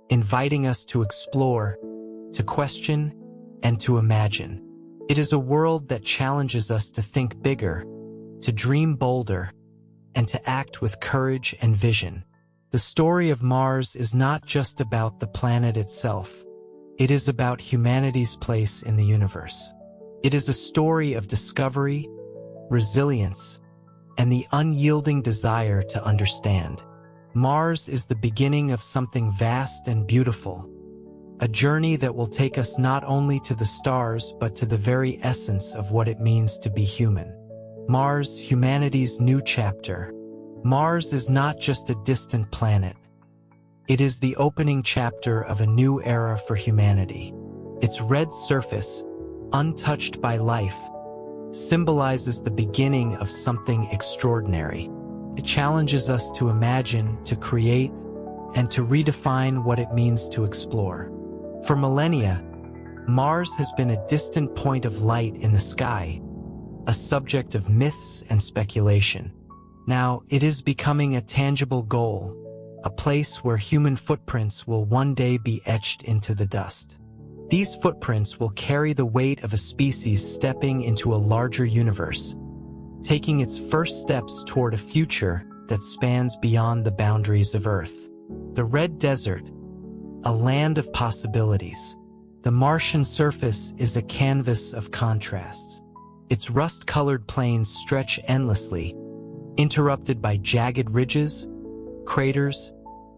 inviting us to explore, to question, and to imagine. It is a world that challenges us to think bigger, to dream bolder, and to act with courage and vision. The story of Mars is not just about the planet itself. It is about humanity's place in the universe. It is a story of discovery, resilience, and the unyielding desire to understand. Mars is the beginning of something vast and beautiful, a journey that will take us not only to the stars but to the very essence of what it means to be human. Mars, humanity's new chapter. Mars is not just a distant planet. It is the opening chapter of a new era for humanity. Its red surface, untouched by life, symbolizes the beginning of something extraordinary. It challenges us to imagine, to create, and to redefine what it means to explore. For millennia, Mars has been a distant point of light in the sky, a subject of myths and speculation. Now, it is becoming a tangible goal, a place where human footprints will one day be etched into the dust. These footprints will carry the weight of a species stepping into a larger universe, taking its first steps toward a future that spans beyond the boundaries of Earth. The Red Desert, a land of possibilities. The Martian surface is a canvas of contrasts. Its rust-colored plains stretch endlessly, interrupted by jagged ridges, craters,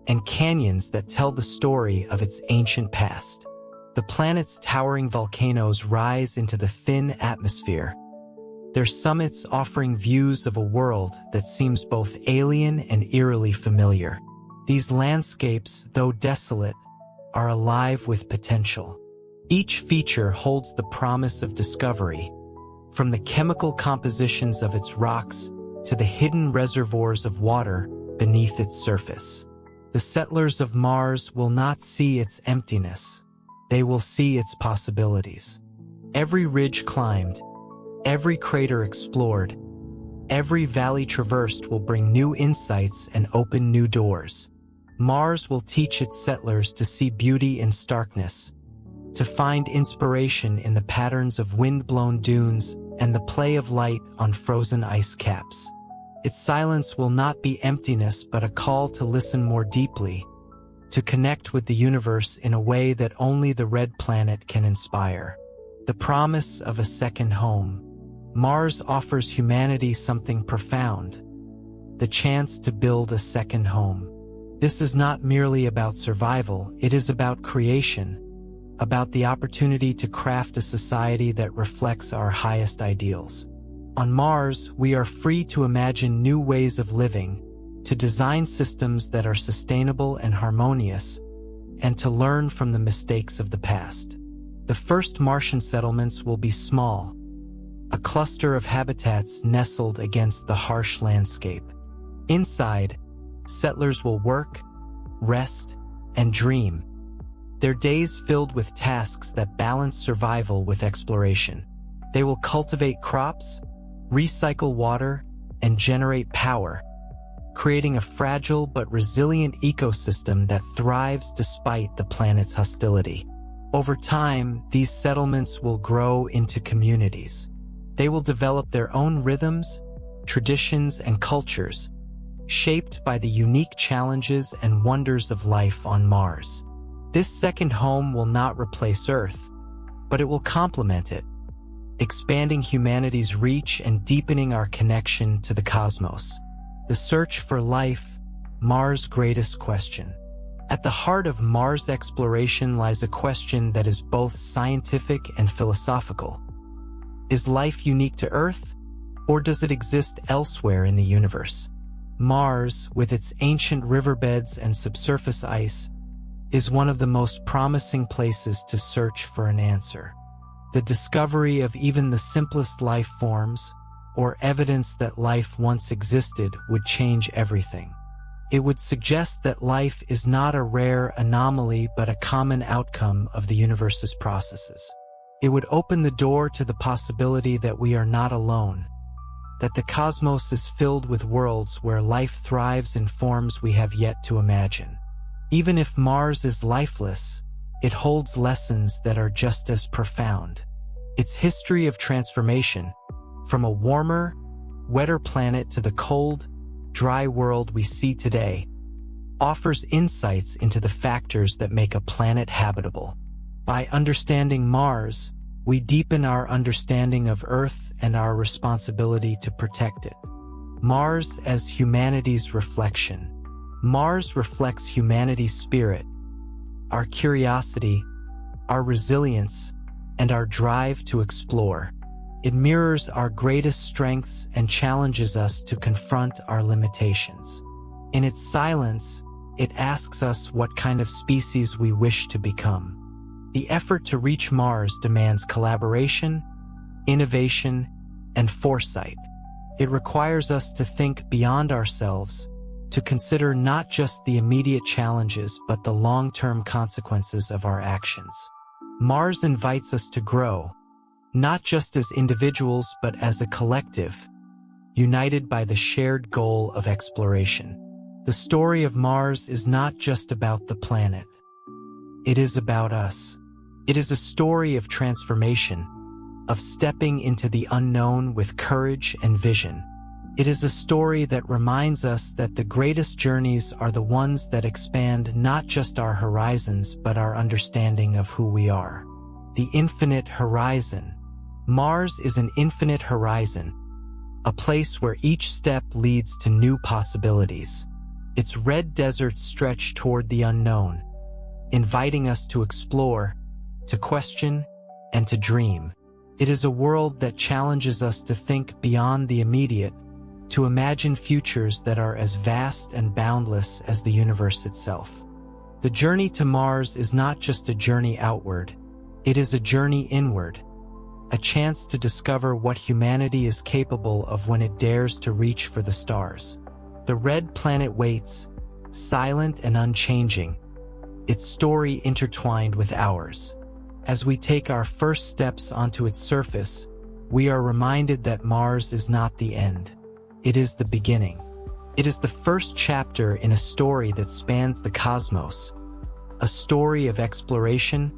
and canyons that tell the story of its ancient past. The planet's towering volcanoes rise into the thin atmosphere, their summits offering views of a world that seems both alien and eerily familiar. These landscapes, though desolate, are alive with potential. Each feature holds the promise of discovery, from the chemical compositions of its rocks to the hidden reservoirs of water beneath its surface. The settlers of Mars will not see its emptiness. They will see its possibilities. Every ridge climbed, every crater explored, every valley traversed will bring new insights and open new doors. Mars will teach its settlers to see beauty in starkness, to find inspiration in the patterns of wind-blown dunes and the play of light on frozen ice caps. Its silence will not be emptiness but a call to listen more deeply, to connect with the universe in a way that only the red planet can inspire. The promise of a second home. Mars offers humanity something profound, the chance to build a second home. This is not merely about survival, it is about creation, about the opportunity to craft a society that reflects our highest ideals. On Mars, we are free to imagine new ways of living, to design systems that are sustainable and harmonious, and to learn from the mistakes of the past. The first Martian settlements will be small, a cluster of habitats nestled against the harsh landscape. Inside, settlers will work, rest, and dream, their days filled with tasks that balance survival with exploration. They will cultivate crops, recycle water, and generate power, creating a fragile but resilient ecosystem that thrives despite the planet's hostility. Over time, these settlements will grow into communities. They will develop their own rhythms, traditions, and cultures, shaped by the unique challenges and wonders of life on Mars. This second home will not replace Earth, but it will complement it, expanding humanity's reach and deepening our connection to the cosmos. The search for life, Mars' greatest question. At the heart of Mars exploration lies a question that is both scientific and philosophical. Is life unique to Earth, or does it exist elsewhere in the universe? Mars, with its ancient riverbeds and subsurface ice, is one of the most promising places to search for an answer. The discovery of even the simplest life forms, or evidence that life once existed, would change everything. It would suggest that life is not a rare anomaly but a common outcome of the universe's processes. It would open the door to the possibility that we are not alone, that the cosmos is filled with worlds where life thrives in forms we have yet to imagine. Even if Mars is lifeless, it holds lessons that are just as profound. Its history of transformation, from a warmer, wetter planet to the cold, dry world we see today, offers insights into the factors that make a planet habitable. By understanding Mars, we deepen our understanding of Earth and our responsibility to protect it. Mars as humanity's reflection. Mars reflects humanity's spirit, our curiosity, our resilience, and our drive to explore. It mirrors our greatest strengths and challenges us to confront our limitations. In its silence, it asks us what kind of species we wish to become. The effort to reach Mars demands collaboration, innovation, and foresight. It requires us to think beyond ourselves, to consider not just the immediate challenges but the long-term consequences of our actions. Mars invites us to grow, not just as individuals but as a collective, united by the shared goal of exploration. The story of Mars is not just about the planet. It is about us. It is a story of transformation, of stepping into the unknown with courage and vision. It is a story that reminds us that the greatest journeys are the ones that expand not just our horizons but our understanding of who we are. The infinite horizon. Mars is an infinite horizon, a place where each step leads to new possibilities. Its red deserts stretch toward the unknown, inviting us to explore, to question, and to dream. It is a world that challenges us to think beyond the immediate, to imagine futures that are as vast and boundless as the universe itself. The journey to Mars is not just a journey outward, it is a journey inward, a chance to discover what humanity is capable of when it dares to reach for the stars. The red planet waits, silent and unchanging, its story intertwined with ours. As we take our first steps onto its surface, we are reminded that Mars is not the end. It is the beginning. It is the first chapter in a story that spans the cosmos, a story of exploration,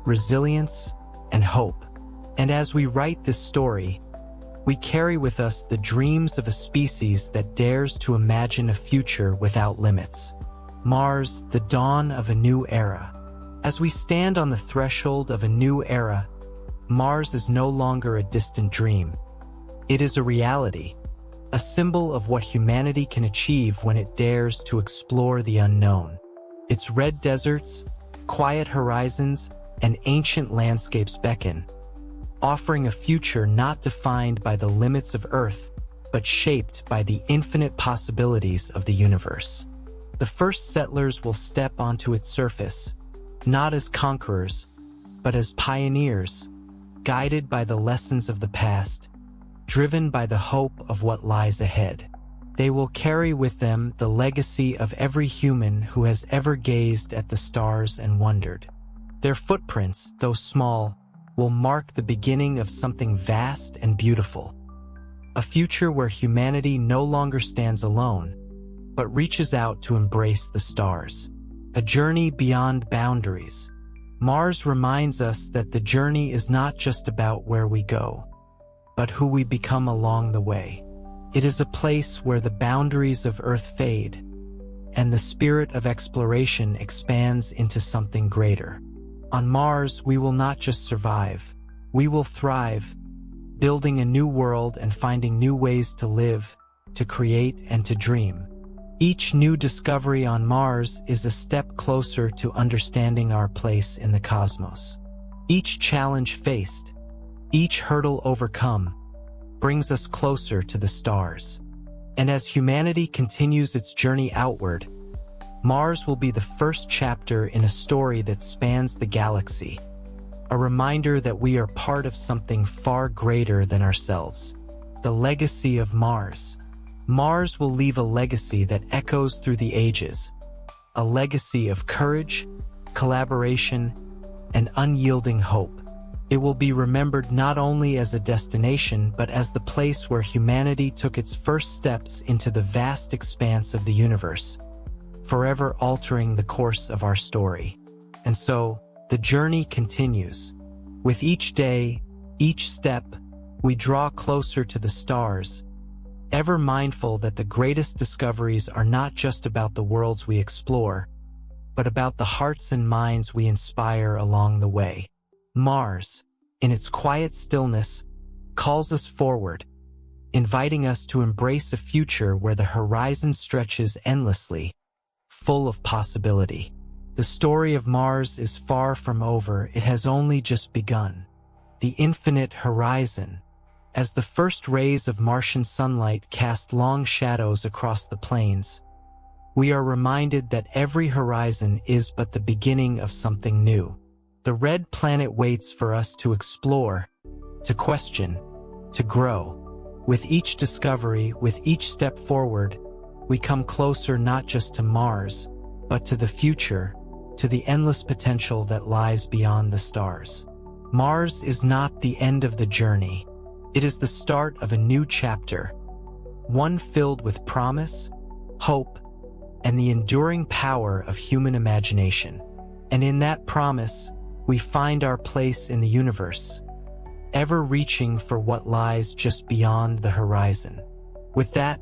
resilience, and hope. And as we write this story, we carry with us the dreams of a species that dares to imagine a future without limits. Mars, the dawn of a new era. As we stand on the threshold of a new era, Mars is no longer a distant dream. It is a reality, a symbol of what humanity can achieve when it dares to explore the unknown. Its red deserts, quiet horizons, and ancient landscapes beckon, offering a future not defined by the limits of Earth, but shaped by the infinite possibilities of the universe. The first settlers will step onto its surface, not as conquerors, but as pioneers, guided by the lessons of the past, driven by the hope of what lies ahead. They will carry with them the legacy of every human who has ever gazed at the stars and wondered. Their footprints, though small, will mark the beginning of something vast and beautiful. A future where humanity no longer stands alone, but reaches out to embrace the stars. A journey beyond boundaries. Mars reminds us that the journey is not just about where we go, but who we become along the way. It is a place where the boundaries of Earth fade, and the spirit of exploration expands into something greater. On Mars, we will not just survive, we will thrive, building a new world and finding new ways to live, to create, and to dream. Each new discovery on Mars is a step closer to understanding our place in the cosmos. Each challenge faced, each hurdle overcome, brings us closer to the stars. And as humanity continues its journey outward, Mars will be the first chapter in a story that spans the galaxy, a reminder that we are part of something far greater than ourselves. The legacy of Mars. Mars will leave a legacy that echoes through the ages, a legacy of courage, collaboration, and unyielding hope. It will be remembered not only as a destination, but as the place where humanity took its first steps into the vast expanse of the universe, forever altering the course of our story. And so, the journey continues. With each day, each step, we draw closer to the stars, ever mindful that the greatest discoveries are not just about the worlds we explore, but about the hearts and minds we inspire along the way. Mars, in its quiet stillness, calls us forward, inviting us to embrace a future where the horizon stretches endlessly, full of possibility. The story of Mars is far from over, it has only just begun. The infinite horizon. As the first rays of Martian sunlight cast long shadows across the plains, we are reminded that every horizon is but the beginning of something new. The red planet waits for us to explore, to question, to grow. With each discovery, with each step forward, we come closer not just to Mars, but to the future, to the endless potential that lies beyond the stars. Mars is not the end of the journey. It is the start of a new chapter, one filled with promise, hope, and the enduring power of human imagination. And in that promise, we find our place in the universe, ever reaching for what lies just beyond the horizon. With that,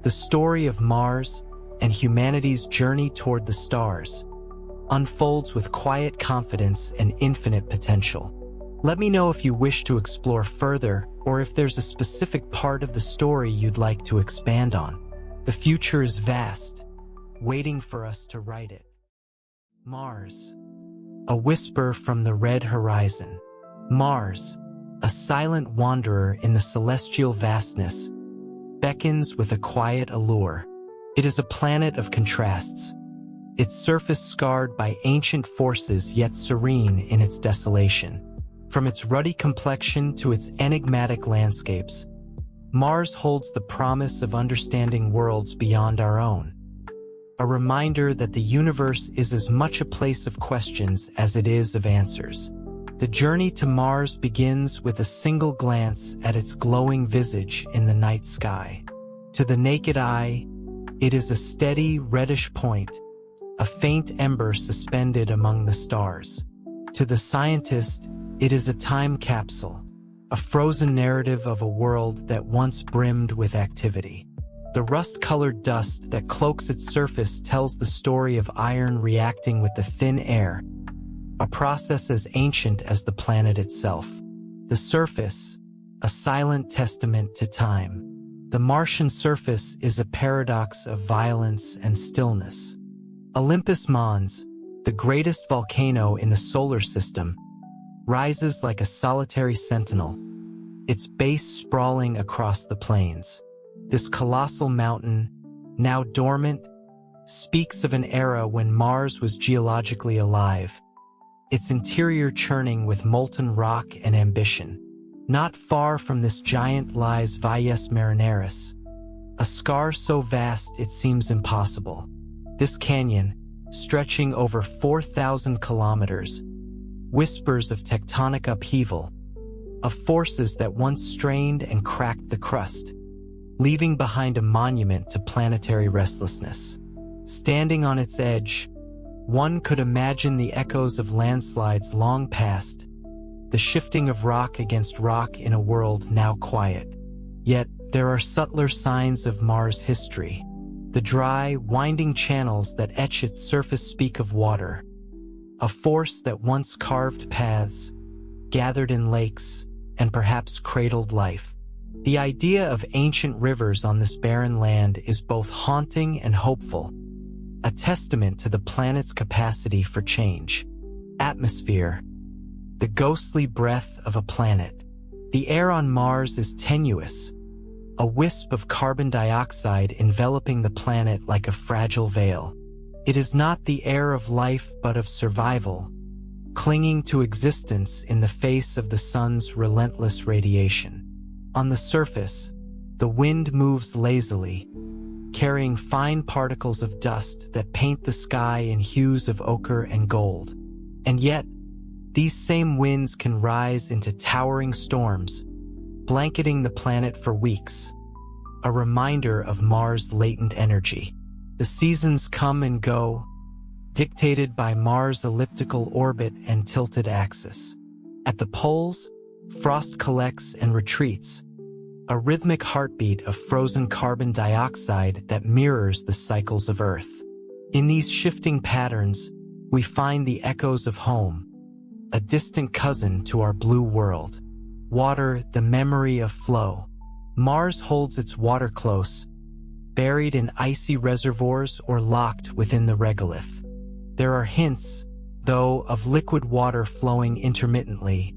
the story of Mars and humanity's journey toward the stars unfolds with quiet confidence and infinite potential. Let me know if you wish to explore further, or if there's a specific part of the story you'd like to expand on. The future is vast, waiting for us to write it. Mars, a whisper from the red horizon. Mars, a silent wanderer in the celestial vastness, beckons with a quiet allure. It is a planet of contrasts, its surface scarred by ancient forces yet serene in its desolation. From its ruddy complexion to its enigmatic landscapes, Mars holds the promise of understanding worlds beyond our own. A reminder that the universe is as much a place of questions as it is of answers. The journey to Mars begins with a single glance at its glowing visage in the night sky. To the naked eye, it is a steady reddish point, a faint ember suspended among the stars. To the scientist, it is a time capsule, a frozen narrative of a world that once brimmed with activity. The rust-colored dust that cloaks its surface tells the story of iron reacting with the thin air, a process as ancient as the planet itself. The surface, a silent testament to time. The Martian surface is a paradox of violence and stillness. Olympus Mons, the greatest volcano in the solar system, rises like a solitary sentinel, its base sprawling across the plains. This colossal mountain, now dormant, speaks of an era when Mars was geologically alive, its interior churning with molten rock and ambition. Not far from this giant lies Valles Marineris, a scar so vast it seems impossible. This canyon, stretching over 4,000 kilometers, whispers of tectonic upheaval, of forces that once strained and cracked the crust, leaving behind a monument to planetary restlessness. Standing on its edge, one could imagine the echoes of landslides long past, the shifting of rock against rock in a world now quiet. Yet, there are subtler signs of Mars' history. The dry, winding channels that etch its surface speak of water, a force that once carved paths, gathered in lakes, and perhaps cradled life. The idea of ancient rivers on this barren land is both haunting and hopeful, a testament to the planet's capacity for change. Atmosphere, the ghostly breath of a planet. The air on Mars is tenuous, a wisp of carbon dioxide enveloping the planet like a fragile veil. It is not the air of life but of survival, clinging to existence in the face of the sun's relentless radiation. On the surface, the wind moves lazily, carrying fine particles of dust that paint the sky in hues of ochre and gold. And yet, these same winds can rise into towering storms, blanketing the planet for weeks, a reminder of Mars' latent energy. The seasons come and go, dictated by Mars' elliptical orbit and tilted axis. At the poles, frost collects and retreats, a rhythmic heartbeat of frozen carbon dioxide that mirrors the cycles of Earth. In these shifting patterns, we find the echoes of home, a distant cousin to our blue world. Water, the memory of flow. Mars holds its water close, buried in icy reservoirs or locked within the regolith. There are hints, though, of liquid water flowing intermittently,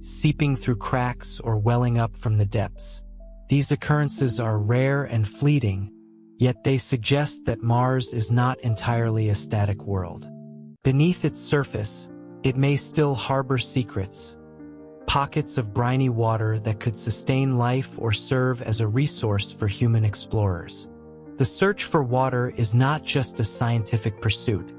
seeping through cracks or welling up from the depths. These occurrences are rare and fleeting, yet they suggest that Mars is not entirely a static world. Beneath its surface, it may still harbor secrets, pockets of briny water that could sustain life or serve as a resource for human explorers. The search for water is not just a scientific pursuit.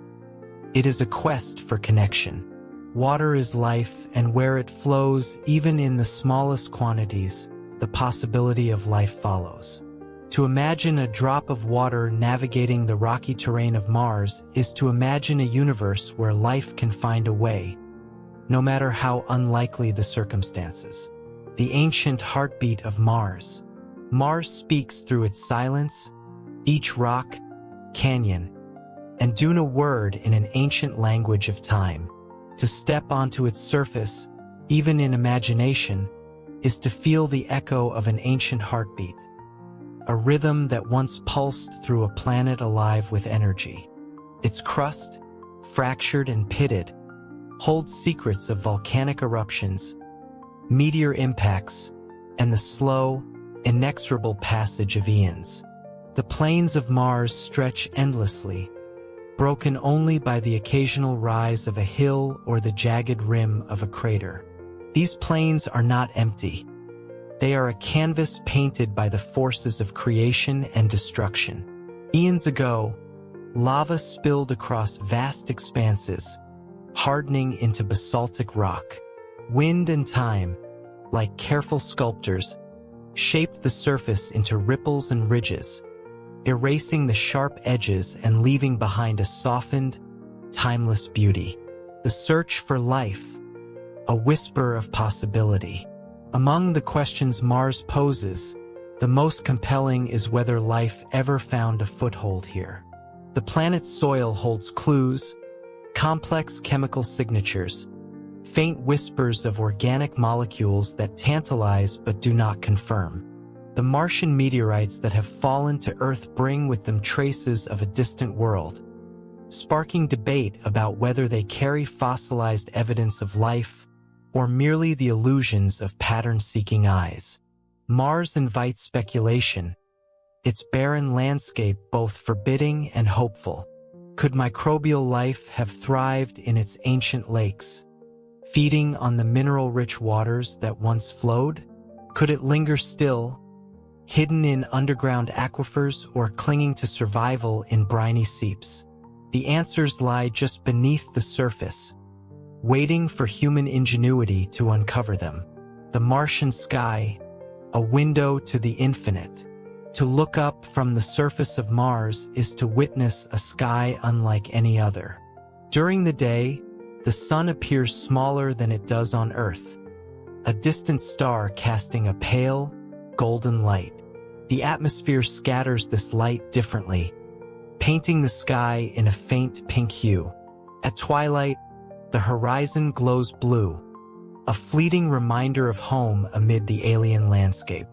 It is a quest for connection. Water is life, and where it flows, even in the smallest quantities, the possibility of life follows. To imagine a drop of water navigating the rocky terrain of Mars is to imagine a universe where life can find a way, no matter how unlikely the circumstances. The ancient heartbeat of Mars. Mars speaks through its silence, each rock, canyon, and dune a word in an ancient language of time. To step onto its surface, even in imagination, is to feel the echo of an ancient heartbeat, a rhythm that once pulsed through a planet alive with energy. Its crust, fractured and pitted, holds secrets of volcanic eruptions, meteor impacts, and the slow, inexorable passage of eons. The plains of Mars stretch endlessly, broken only by the occasional rise of a hill or the jagged rim of a crater. These plains are not empty. They are a canvas painted by the forces of creation and destruction. Eons ago, lava spilled across vast expanses, hardening into basaltic rock. Wind and time, like careful sculptors, shaped the surface into ripples and ridges, erasing the sharp edges and leaving behind a softened, timeless beauty. The search for life, a whisper of possibility. Among the questions Mars poses, the most compelling is whether life ever found a foothold here. The planet's soil holds clues, complex chemical signatures, faint whispers of organic molecules that tantalize but do not confirm. The Martian meteorites that have fallen to Earth bring with them traces of a distant world, sparking debate about whether they carry fossilized evidence of life or merely the illusions of pattern-seeking eyes. Mars invites speculation, its barren landscape both forbidding and hopeful. Could microbial life have thrived in its ancient lakes, feeding on the mineral-rich waters that once flowed? Could it linger still, hidden in underground aquifers or clinging to survival in briny seeps? The answers lie just beneath the surface, waiting for human ingenuity to uncover them. The Martian sky, a window to the infinite. To look up from the surface of Mars is to witness a sky unlike any other. During the day, the sun appears smaller than it does on Earth, a distant star casting a pale, golden light. The atmosphere scatters this light differently, painting the sky in a faint pink hue. At twilight, the horizon glows blue, a fleeting reminder of home amid the alien landscape.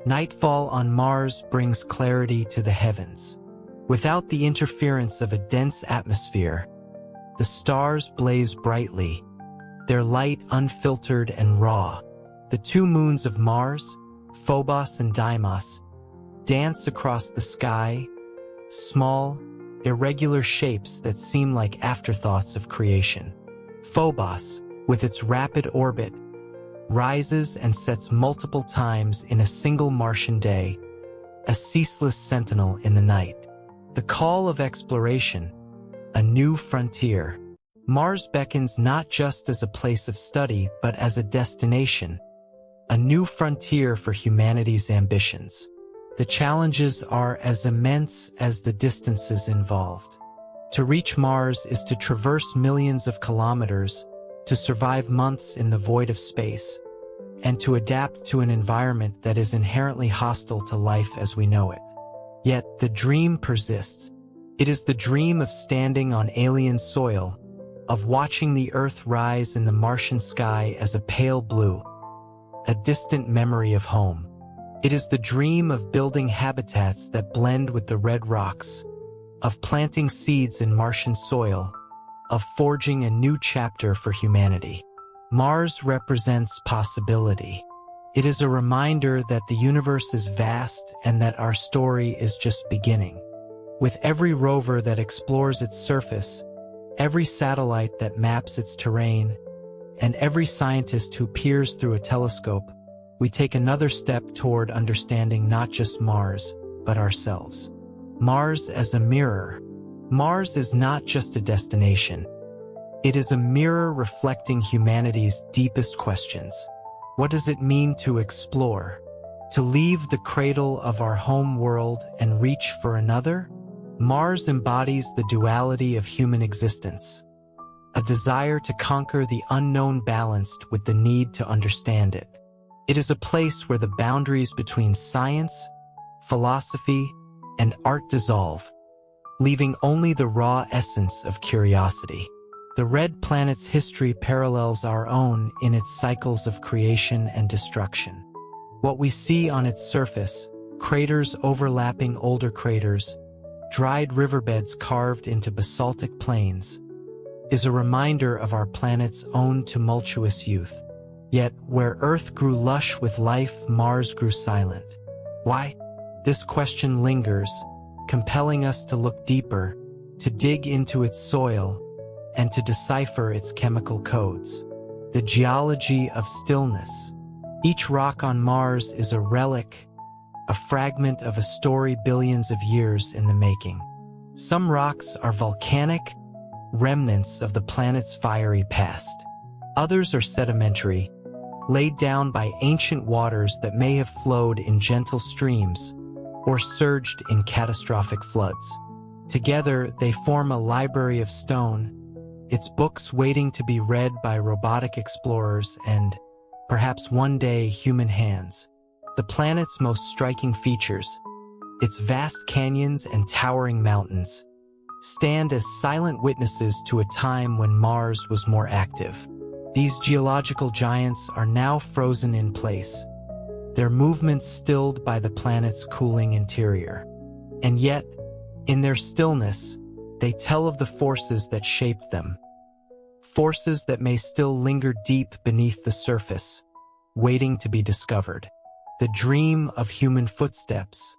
Nightfall on Mars brings clarity to the heavens. Without the interference of a dense atmosphere, the stars blaze brightly, their light unfiltered and raw. The two moons of Mars, Phobos and Deimos, dance across the sky, small, irregular shapes that seem like afterthoughts of creation. Phobos, with its rapid orbit, rises and sets multiple times in a single Martian day, a ceaseless sentinel in the night. The call of exploration, a new frontier. Mars beckons not just as a place of study, but as a destination, a new frontier for humanity's ambitions. The challenges are as immense as the distances involved. To reach Mars is to traverse millions of kilometers, to survive months in the void of space, and to adapt to an environment that is inherently hostile to life as we know it. Yet the dream persists. It is the dream of standing on alien soil, of watching the Earth rise in the Martian sky as a pale blue, a distant memory of home. It is the dream of building habitats that blend with the red rocks, of planting seeds in Martian soil, of forging a new chapter for humanity. Mars represents possibility. It is a reminder that the universe is vast and that our story is just beginning. With every rover that explores its surface, every satellite that maps its terrain, and every scientist who peers through a telescope, we take another step toward understanding not just Mars, but ourselves. Mars as a mirror. Mars is not just a destination. It is a mirror reflecting humanity's deepest questions. What does it mean to explore? To leave the cradle of our home world and reach for another? Mars embodies the duality of human existence, a desire to conquer the unknown balanced with the need to understand it. It is a place where the boundaries between science, philosophy, and art dissolve, leaving only the raw essence of curiosity. The red planet's history parallels our own in its cycles of creation and destruction. What we see on its surface, craters overlapping older craters, dried riverbeds carved into basaltic plains, is a reminder of our planet's own tumultuous youth. Yet, where Earth grew lush with life, Mars grew silent. Why? This question lingers, compelling us to look deeper, to dig into its soil, and to decipher its chemical codes. The geology of stillness. Each rock on Mars is a relic, a fragment of a story billions of years in the making. Some rocks are volcanic, remnants of the planet's fiery past. Others are sedimentary, laid down by ancient waters that may have flowed in gentle streams or surged in catastrophic floods. Together, they form a library of stone, its books waiting to be read by robotic explorers and, perhaps one day, human hands. The planet's most striking features, its vast canyons and towering mountains, stand as silent witnesses to a time when Mars was more active. These geological giants are now frozen in place, their movements stilled by the planet's cooling interior. And yet, in their stillness, they tell of the forces that shaped them, forces that may still linger deep beneath the surface, waiting to be discovered. The dream of human footsteps,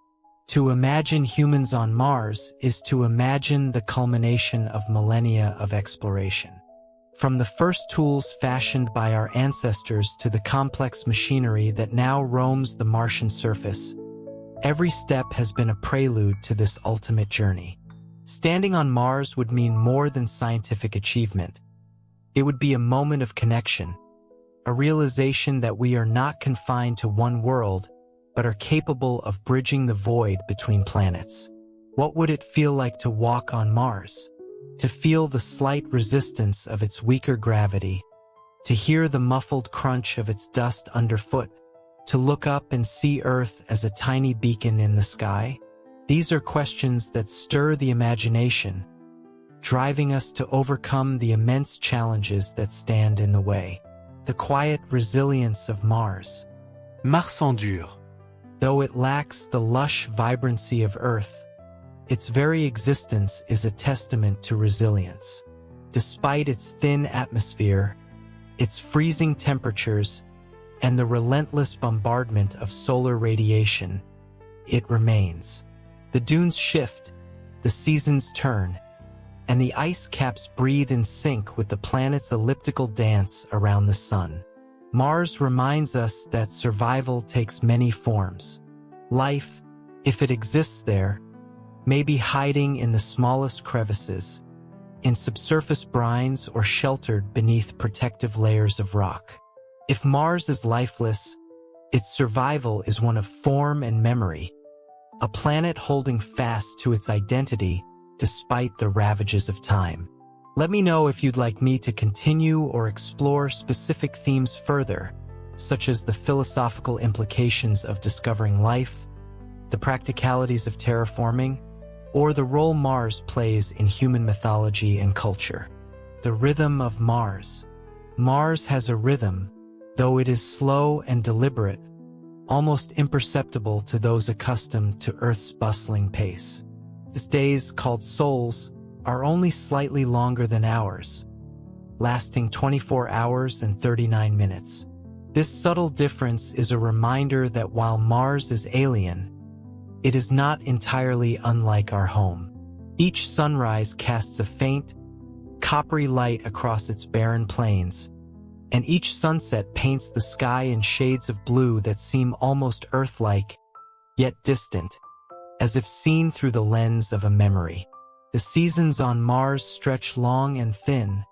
To imagine humans on Mars is to imagine the culmination of millennia of exploration. From the first tools fashioned by our ancestors to the complex machinery that now roams the Martian surface, every step has been a prelude to this ultimate journey. Standing on Mars would mean more than scientific achievement. It would be a moment of connection, a realization that we are not confined to one world, but are capable of bridging the void between planets. What would it feel like to walk on Mars? To feel the slight resistance of its weaker gravity, to hear the muffled crunch of its dust underfoot, to look up and see Earth as a tiny beacon in the sky? These are questions that stir the imagination, driving us to overcome the immense challenges that stand in the way. The quiet resilience of Mars. Mars endure. Though it lacks the lush vibrancy of Earth, its very existence is a testament to resilience. Despite its thin atmosphere, its freezing temperatures, and the relentless bombardment of solar radiation, it remains. The dunes shift, the seasons turn, and the ice caps breathe in sync with the planet's elliptical dance around the sun. Mars reminds us that survival takes many forms. Life, if it exists there, may be hiding in the smallest crevices, in subsurface brines, or sheltered beneath protective layers of rock. If Mars is lifeless, its survival is one of form and memory, a planet holding fast to its identity despite the ravages of time. Let me know if you'd like me to continue or explore specific themes further, such as the philosophical implications of discovering life, the practicalities of terraforming, or the role Mars plays in human mythology and culture. The rhythm of Mars. Mars has a rhythm, though it is slow and deliberate, almost imperceptible to those accustomed to Earth's bustling pace. Its days, called sols, are only slightly longer than hours, lasting 24 hours and 39 minutes. This subtle difference is a reminder that while Mars is alien, it is not entirely unlike our home. Each sunrise casts a faint, coppery light across its barren plains, and each sunset paints the sky in shades of blue that seem almost Earth-like, yet distant, as if seen through the lens of a memory. The seasons on Mars stretch long and thin,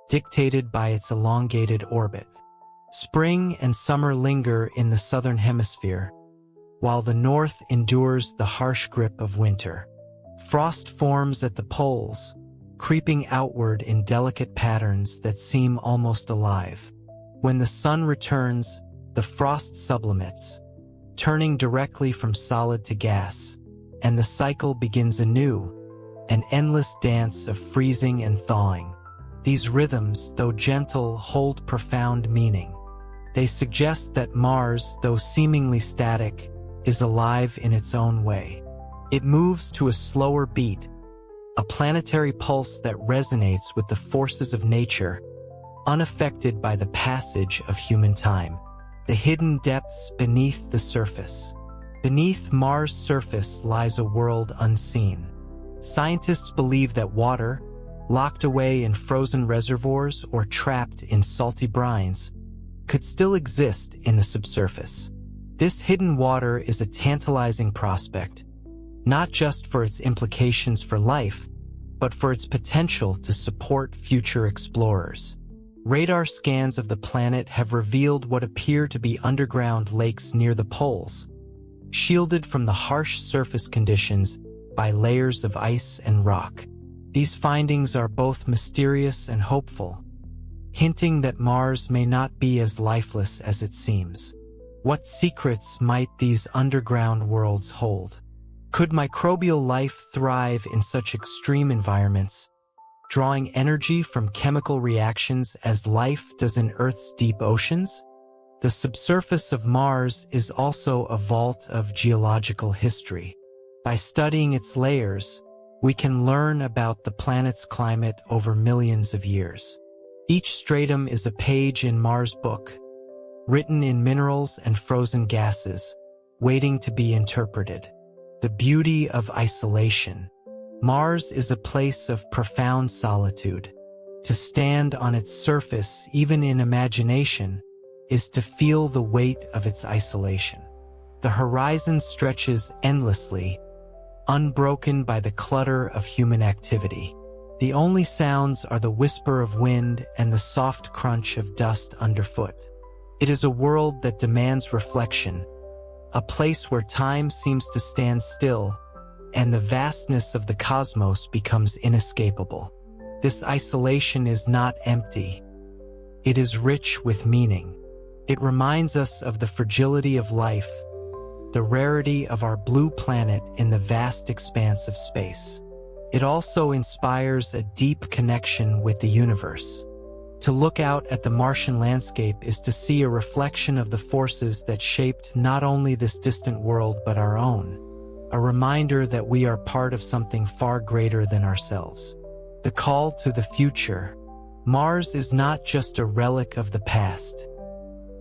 dictated by its elongated orbit. Spring and summer linger in the southern hemisphere, while the north endures the harsh grip of winter. Frost forms at the poles, creeping outward in delicate patterns that seem almost alive. When the sun returns, the frost sublimates, turning directly from solid to gas, and the cycle begins anew, an endless dance of freezing and thawing. These rhythms, though gentle, hold profound meaning. They suggest that Mars, though seemingly static, is alive in its own way. It moves to a slower beat, a planetary pulse that resonates with the forces of nature, unaffected by the passage of human time. The hidden depths beneath the surface. Beneath Mars' surface lies a world unseen. Scientists believe that water, locked away in frozen reservoirs or trapped in salty brines, could still exist in the subsurface. This hidden water is a tantalizing prospect, not just for its implications for life, but for its potential to support future explorers. Radar scans of the planet have revealed what appear to be underground lakes near the poles, shielded from the harsh surface conditions by layers of ice and rock. These findings are both mysterious and hopeful, hinting that Mars may not be as lifeless as it seems. What secrets might these underground worlds hold? Could microbial life thrive in such extreme environments, drawing energy from chemical reactions as life does in Earth's deep oceans? The subsurface of Mars is also a vault of geological history. By studying its layers, we can learn about the planet's climate over millions of years. Each stratum is a page in Mars' book, written in minerals and frozen gases, waiting to be interpreted. the beauty of isolation. Mars is a place of profound solitude. To stand on its surface, even in imagination, is to feel the weight of its isolation. The horizon stretches endlessly, unbroken by the clutter of human activity. The only sounds are the whisper of wind and the soft crunch of dust underfoot. It is a world that demands reflection, a place where time seems to stand still, and the vastness of the cosmos becomes inescapable. This isolation is not empty. It is rich with meaning. It reminds us of the fragility of life, the rarity of our blue planet in the vast expanse of space. It also inspires a deep connection with the universe. To look out at the Martian landscape is to see a reflection of the forces that shaped not only this distant world but our own, a reminder that we are part of something far greater than ourselves. The call to the future. Mars is not just a relic of the past.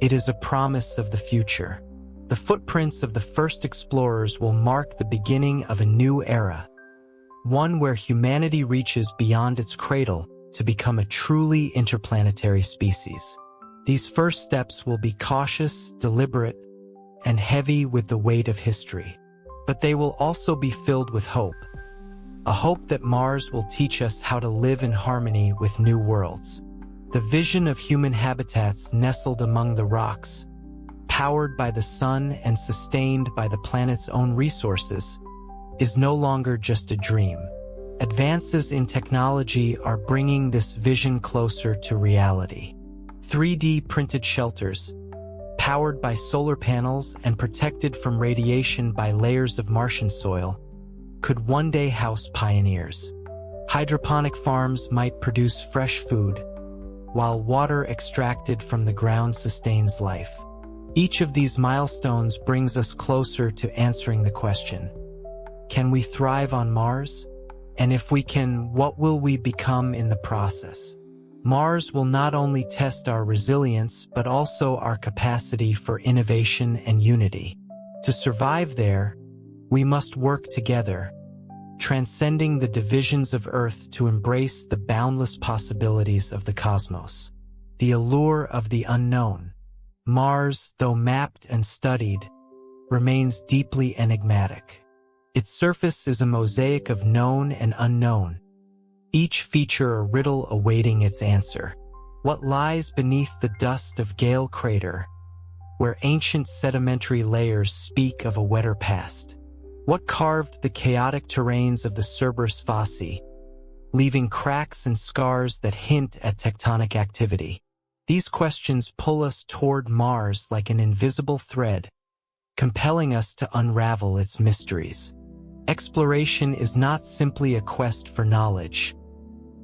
It is a promise of the future. The footprints of the first explorers will mark the beginning of a new era, one where humanity reaches beyond its cradle to become a truly interplanetary species. These first steps will be cautious, deliberate, and heavy with the weight of history. But they will also be filled with hope. A hope that Mars will teach us how to live in harmony with new worlds. The vision of human habitats nestled among the rocks, powered by the sun and sustained by the planet's own resources, is no longer just a dream. Advances in technology are bringing this vision closer to reality. 3D printed shelters, powered by solar panels and protected from radiation by layers of Martian soil, could one day house pioneers. Hydroponic farms might produce fresh food, while water extracted from the ground sustains life. Each of these milestones brings us closer to answering the question, can we thrive on Mars? And if we can, what will we become in the process? Mars will not only test our resilience, but also our capacity for innovation and unity. To survive there, we must work together, transcending the divisions of Earth to embrace the boundless possibilities of the cosmos. The allure of the unknown. Mars, though mapped and studied, remains deeply enigmatic. Its surface is a mosaic of known and unknown, each feature a riddle awaiting its answer. What lies beneath the dust of Gale Crater, where ancient sedimentary layers speak of a wetter past? What carved the chaotic terrains of the Cerberus Fosse, leaving cracks and scars that hint at tectonic activity? These questions pull us toward Mars like an invisible thread, compelling us to unravel its mysteries. Exploration is not simply a quest for knowledge.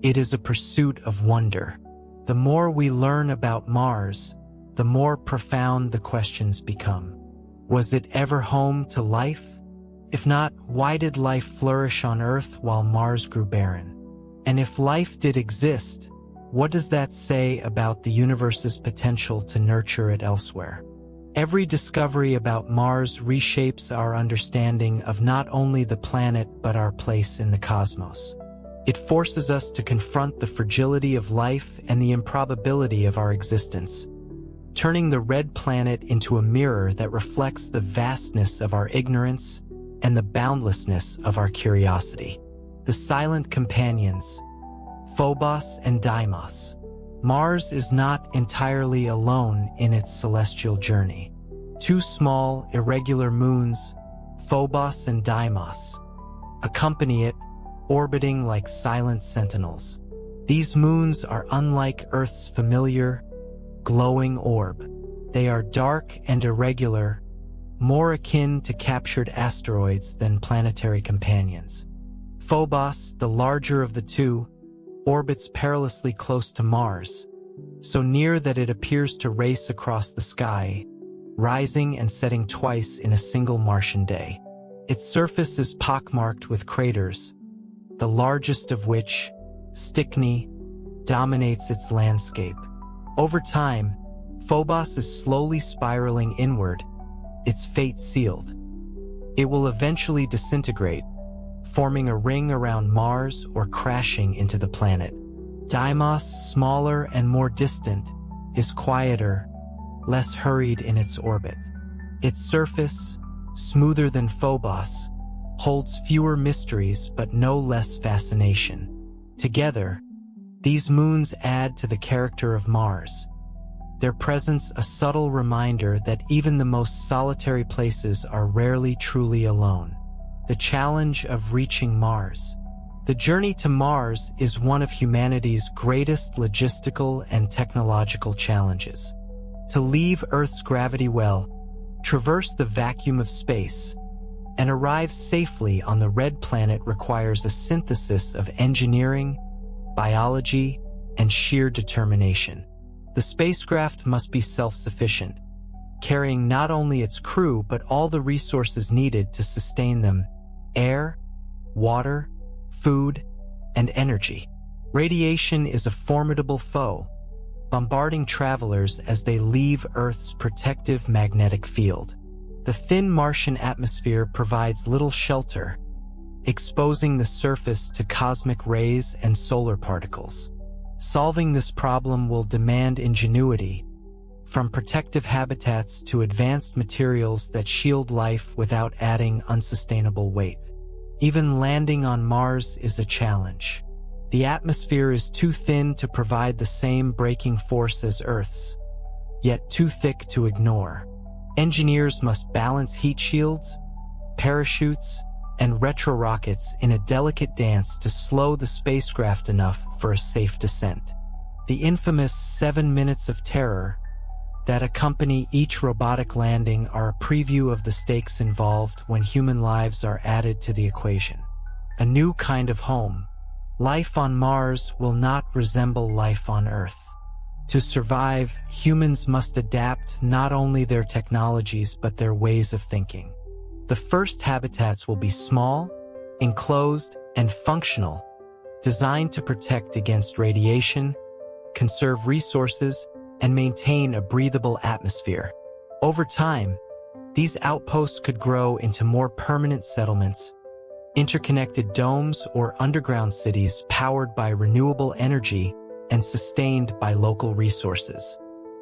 It is a pursuit of wonder. The more we learn about Mars, the more profound the questions become. Was it ever home to life? If not, why did life flourish on Earth while Mars grew barren? And if life did exist, what does that say about the universe's potential to nurture it elsewhere? Every discovery about Mars reshapes our understanding of not only the planet but our place in the cosmos. It forces us to confront the fragility of life and the improbability of our existence, turning the red planet into a mirror that reflects the vastness of our ignorance and the boundlessness of our curiosity. The silent companions, Phobos and Deimos. Mars is not entirely alone in its celestial journey. Two small, irregular moons, Phobos and Deimos, accompany it, orbiting like silent sentinels. These moons are unlike Earth's familiar, glowing orb. They are dark and irregular, more akin to captured asteroids than planetary companions. Phobos, the larger of the two, orbits perilously close to Mars, so near that it appears to race across the sky, rising and setting twice in a single Martian day. Its surface is pockmarked with craters, the largest of which, Stickney, dominates its landscape. Over time, Phobos is slowly spiraling inward, its fate sealed. It will eventually disintegrate, forming a ring around Mars or crashing into the planet. Deimos, smaller and more distant, is quieter, less hurried in its orbit. Its surface, smoother than Phobos, holds fewer mysteries but no less fascination. Together, these moons add to the character of Mars, their presence a subtle reminder that even the most solitary places are rarely truly alone. The challenge of reaching Mars. The journey to Mars is one of humanity's greatest logistical and technological challenges. To leave Earth's gravity well, traverse the vacuum of space, and arrive safely on the red planet requires a synthesis of engineering, biology, and sheer determination. The spacecraft must be self-sufficient, carrying not only its crew but all the resources needed to sustain them: air, water, food, and energy. Radiation is a formidable foe, bombarding travelers as they leave Earth's protective magnetic field. The thin Martian atmosphere provides little shelter, exposing the surface to cosmic rays and solar particles. Solving this problem will demand ingenuity, from protective habitats to advanced materials that shield life without adding unsustainable weight. Even landing on Mars is a challenge. The atmosphere is too thin to provide the same braking force as Earth's, yet too thick to ignore. Engineers must balance heat shields, parachutes, and retro-rockets in a delicate dance to slow the spacecraft enough for a safe descent. The infamous 7 minutes of terror that accompany each robotic landing are a preview of the stakes involved when human lives are added to the equation. A new kind of home. Life on Mars will not resemble life on Earth. To survive, humans must adapt not only their technologies but their ways of thinking. The first habitats will be small, enclosed, and functional, designed to protect against radiation, conserve resources, and maintain a breathable atmosphere. Over time, these outposts could grow into more permanent settlements, interconnected domes or underground cities powered by renewable energy and sustained by local resources.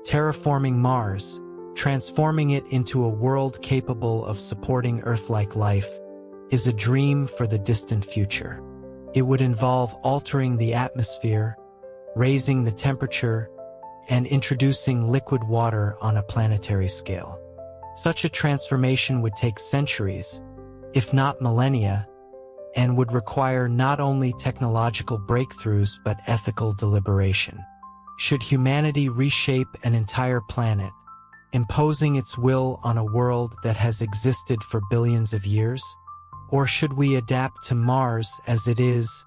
Terraforming Mars, transforming it into a world capable of supporting Earth-like life, is a dream for the distant future. It would involve altering the atmosphere, raising the temperature, and introducing liquid water on a planetary scale. Such a transformation would take centuries, if not millennia, and would require not only technological breakthroughs but ethical deliberation. Should humanity reshape an entire planet, imposing its will on a world that has existed for billions of years? Or should we adapt to Mars as it is,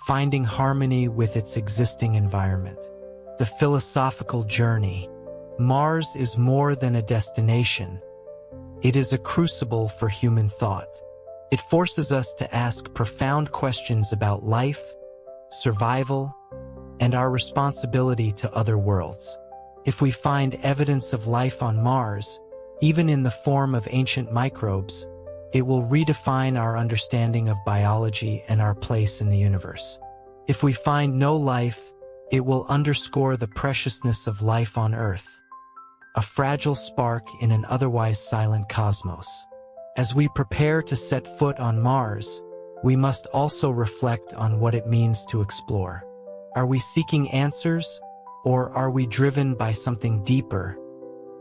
finding harmony with its existing environment? The philosophical journey. Mars is more than a destination. It is a crucible for human thought. It forces us to ask profound questions about life, survival, and our responsibility to other worlds. If we find evidence of life on Mars, even in the form of ancient microbes, it will redefine our understanding of biology and our place in the universe. If we find no life, it will underscore the preciousness of life on Earth, a fragile spark in an otherwise silent cosmos. As we prepare to set foot on Mars, we must also reflect on what it means to explore. Are we seeking answers, or are we driven by something deeper,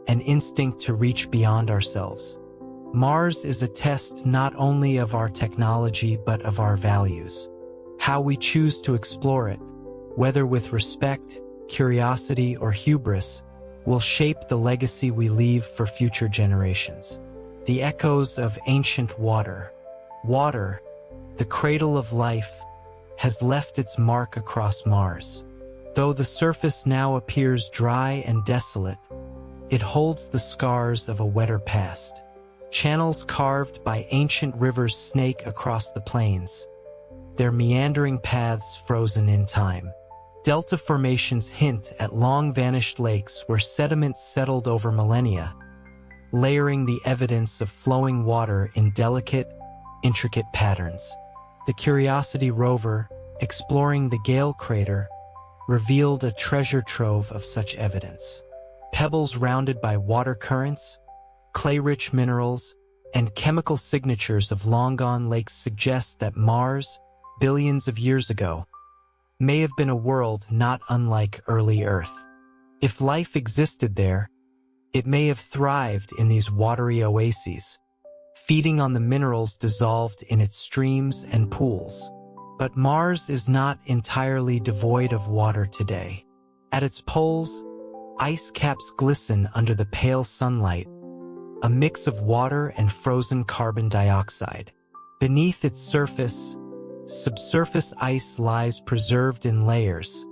an instinct to reach beyond ourselves? Mars is a test not only of our technology but of our values. How we choose to explore it, whether with respect, curiosity, or hubris, will shape the legacy we leave for future generations. The echoes of ancient water. Water, the cradle of life, has left its mark across Mars. Though the surface now appears dry and desolate, it holds the scars of a wetter past. Channels carved by ancient rivers snake across the plains, their meandering paths frozen in time. Delta formations hint at long-vanished lakes where sediments settled over millennia, layering the evidence of flowing water in delicate, intricate patterns. The Curiosity rover, exploring the Gale crater, revealed a treasure trove of such evidence. Pebbles rounded by water currents, clay-rich minerals, and chemical signatures of long-gone lakes suggest that Mars, billions of years ago, may have been a world not unlike early Earth. If life existed there, it may have thrived in these watery oases, feeding on the minerals dissolved in its streams and pools. But Mars is not entirely devoid of water today. At its poles, ice caps glisten under the pale sunlight, a mix of water and frozen carbon dioxide. Beneath its surface, subsurface ice lies preserved in layers,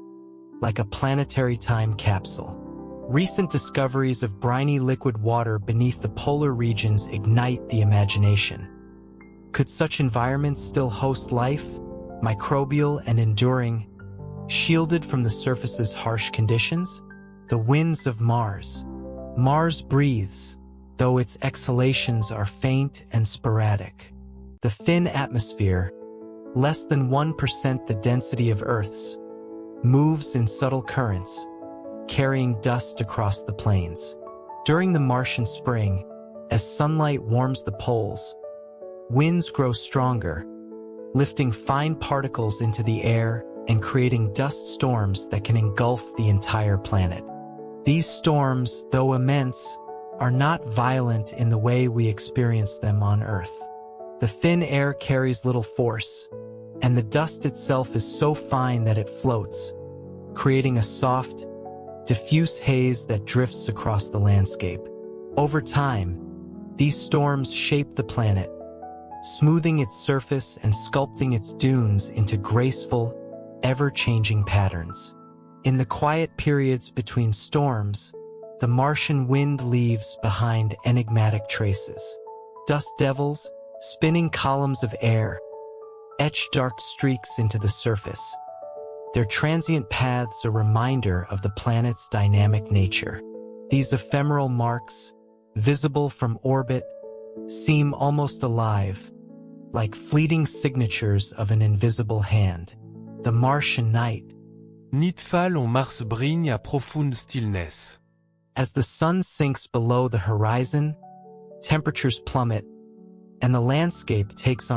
like a planetary time capsule. Recent discoveries of briny liquid water beneath the polar regions ignite the imagination. Could such environments still host life, microbial and enduring, shielded from the surface's harsh conditions? The winds of Mars. Mars breathes, though its exhalations are faint and sporadic. The thin atmosphere, less than 1% the density of Earth's, moves in subtle currents, carrying dust across the plains. During the Martian spring, as sunlight warms the poles, winds grow stronger, lifting fine particles into the air and creating dust storms that can engulf the entire planet. These storms, though immense, are not violent in the way we experience them on Earth. The thin air carries little force, and the dust itself is so fine that it floats, creating a soft, diffuse haze that drifts across the landscape. Over time, these storms shape the planet, smoothing its surface and sculpting its dunes into graceful, ever-changing patterns. In the quiet periods between storms, the Martian wind leaves behind enigmatic traces. Dust devils, spinning columns of air, etch dark streaks into the surface, their transient paths a reminder of the planet's dynamic nature. These ephemeral marks, visible from orbit, seem almost alive, like fleeting signatures of an invisible hand. The Martian night. Nightfall on Mars brille à profonde stillness. As the sun sinks below the horizon, temperatures plummet, and the landscape takes on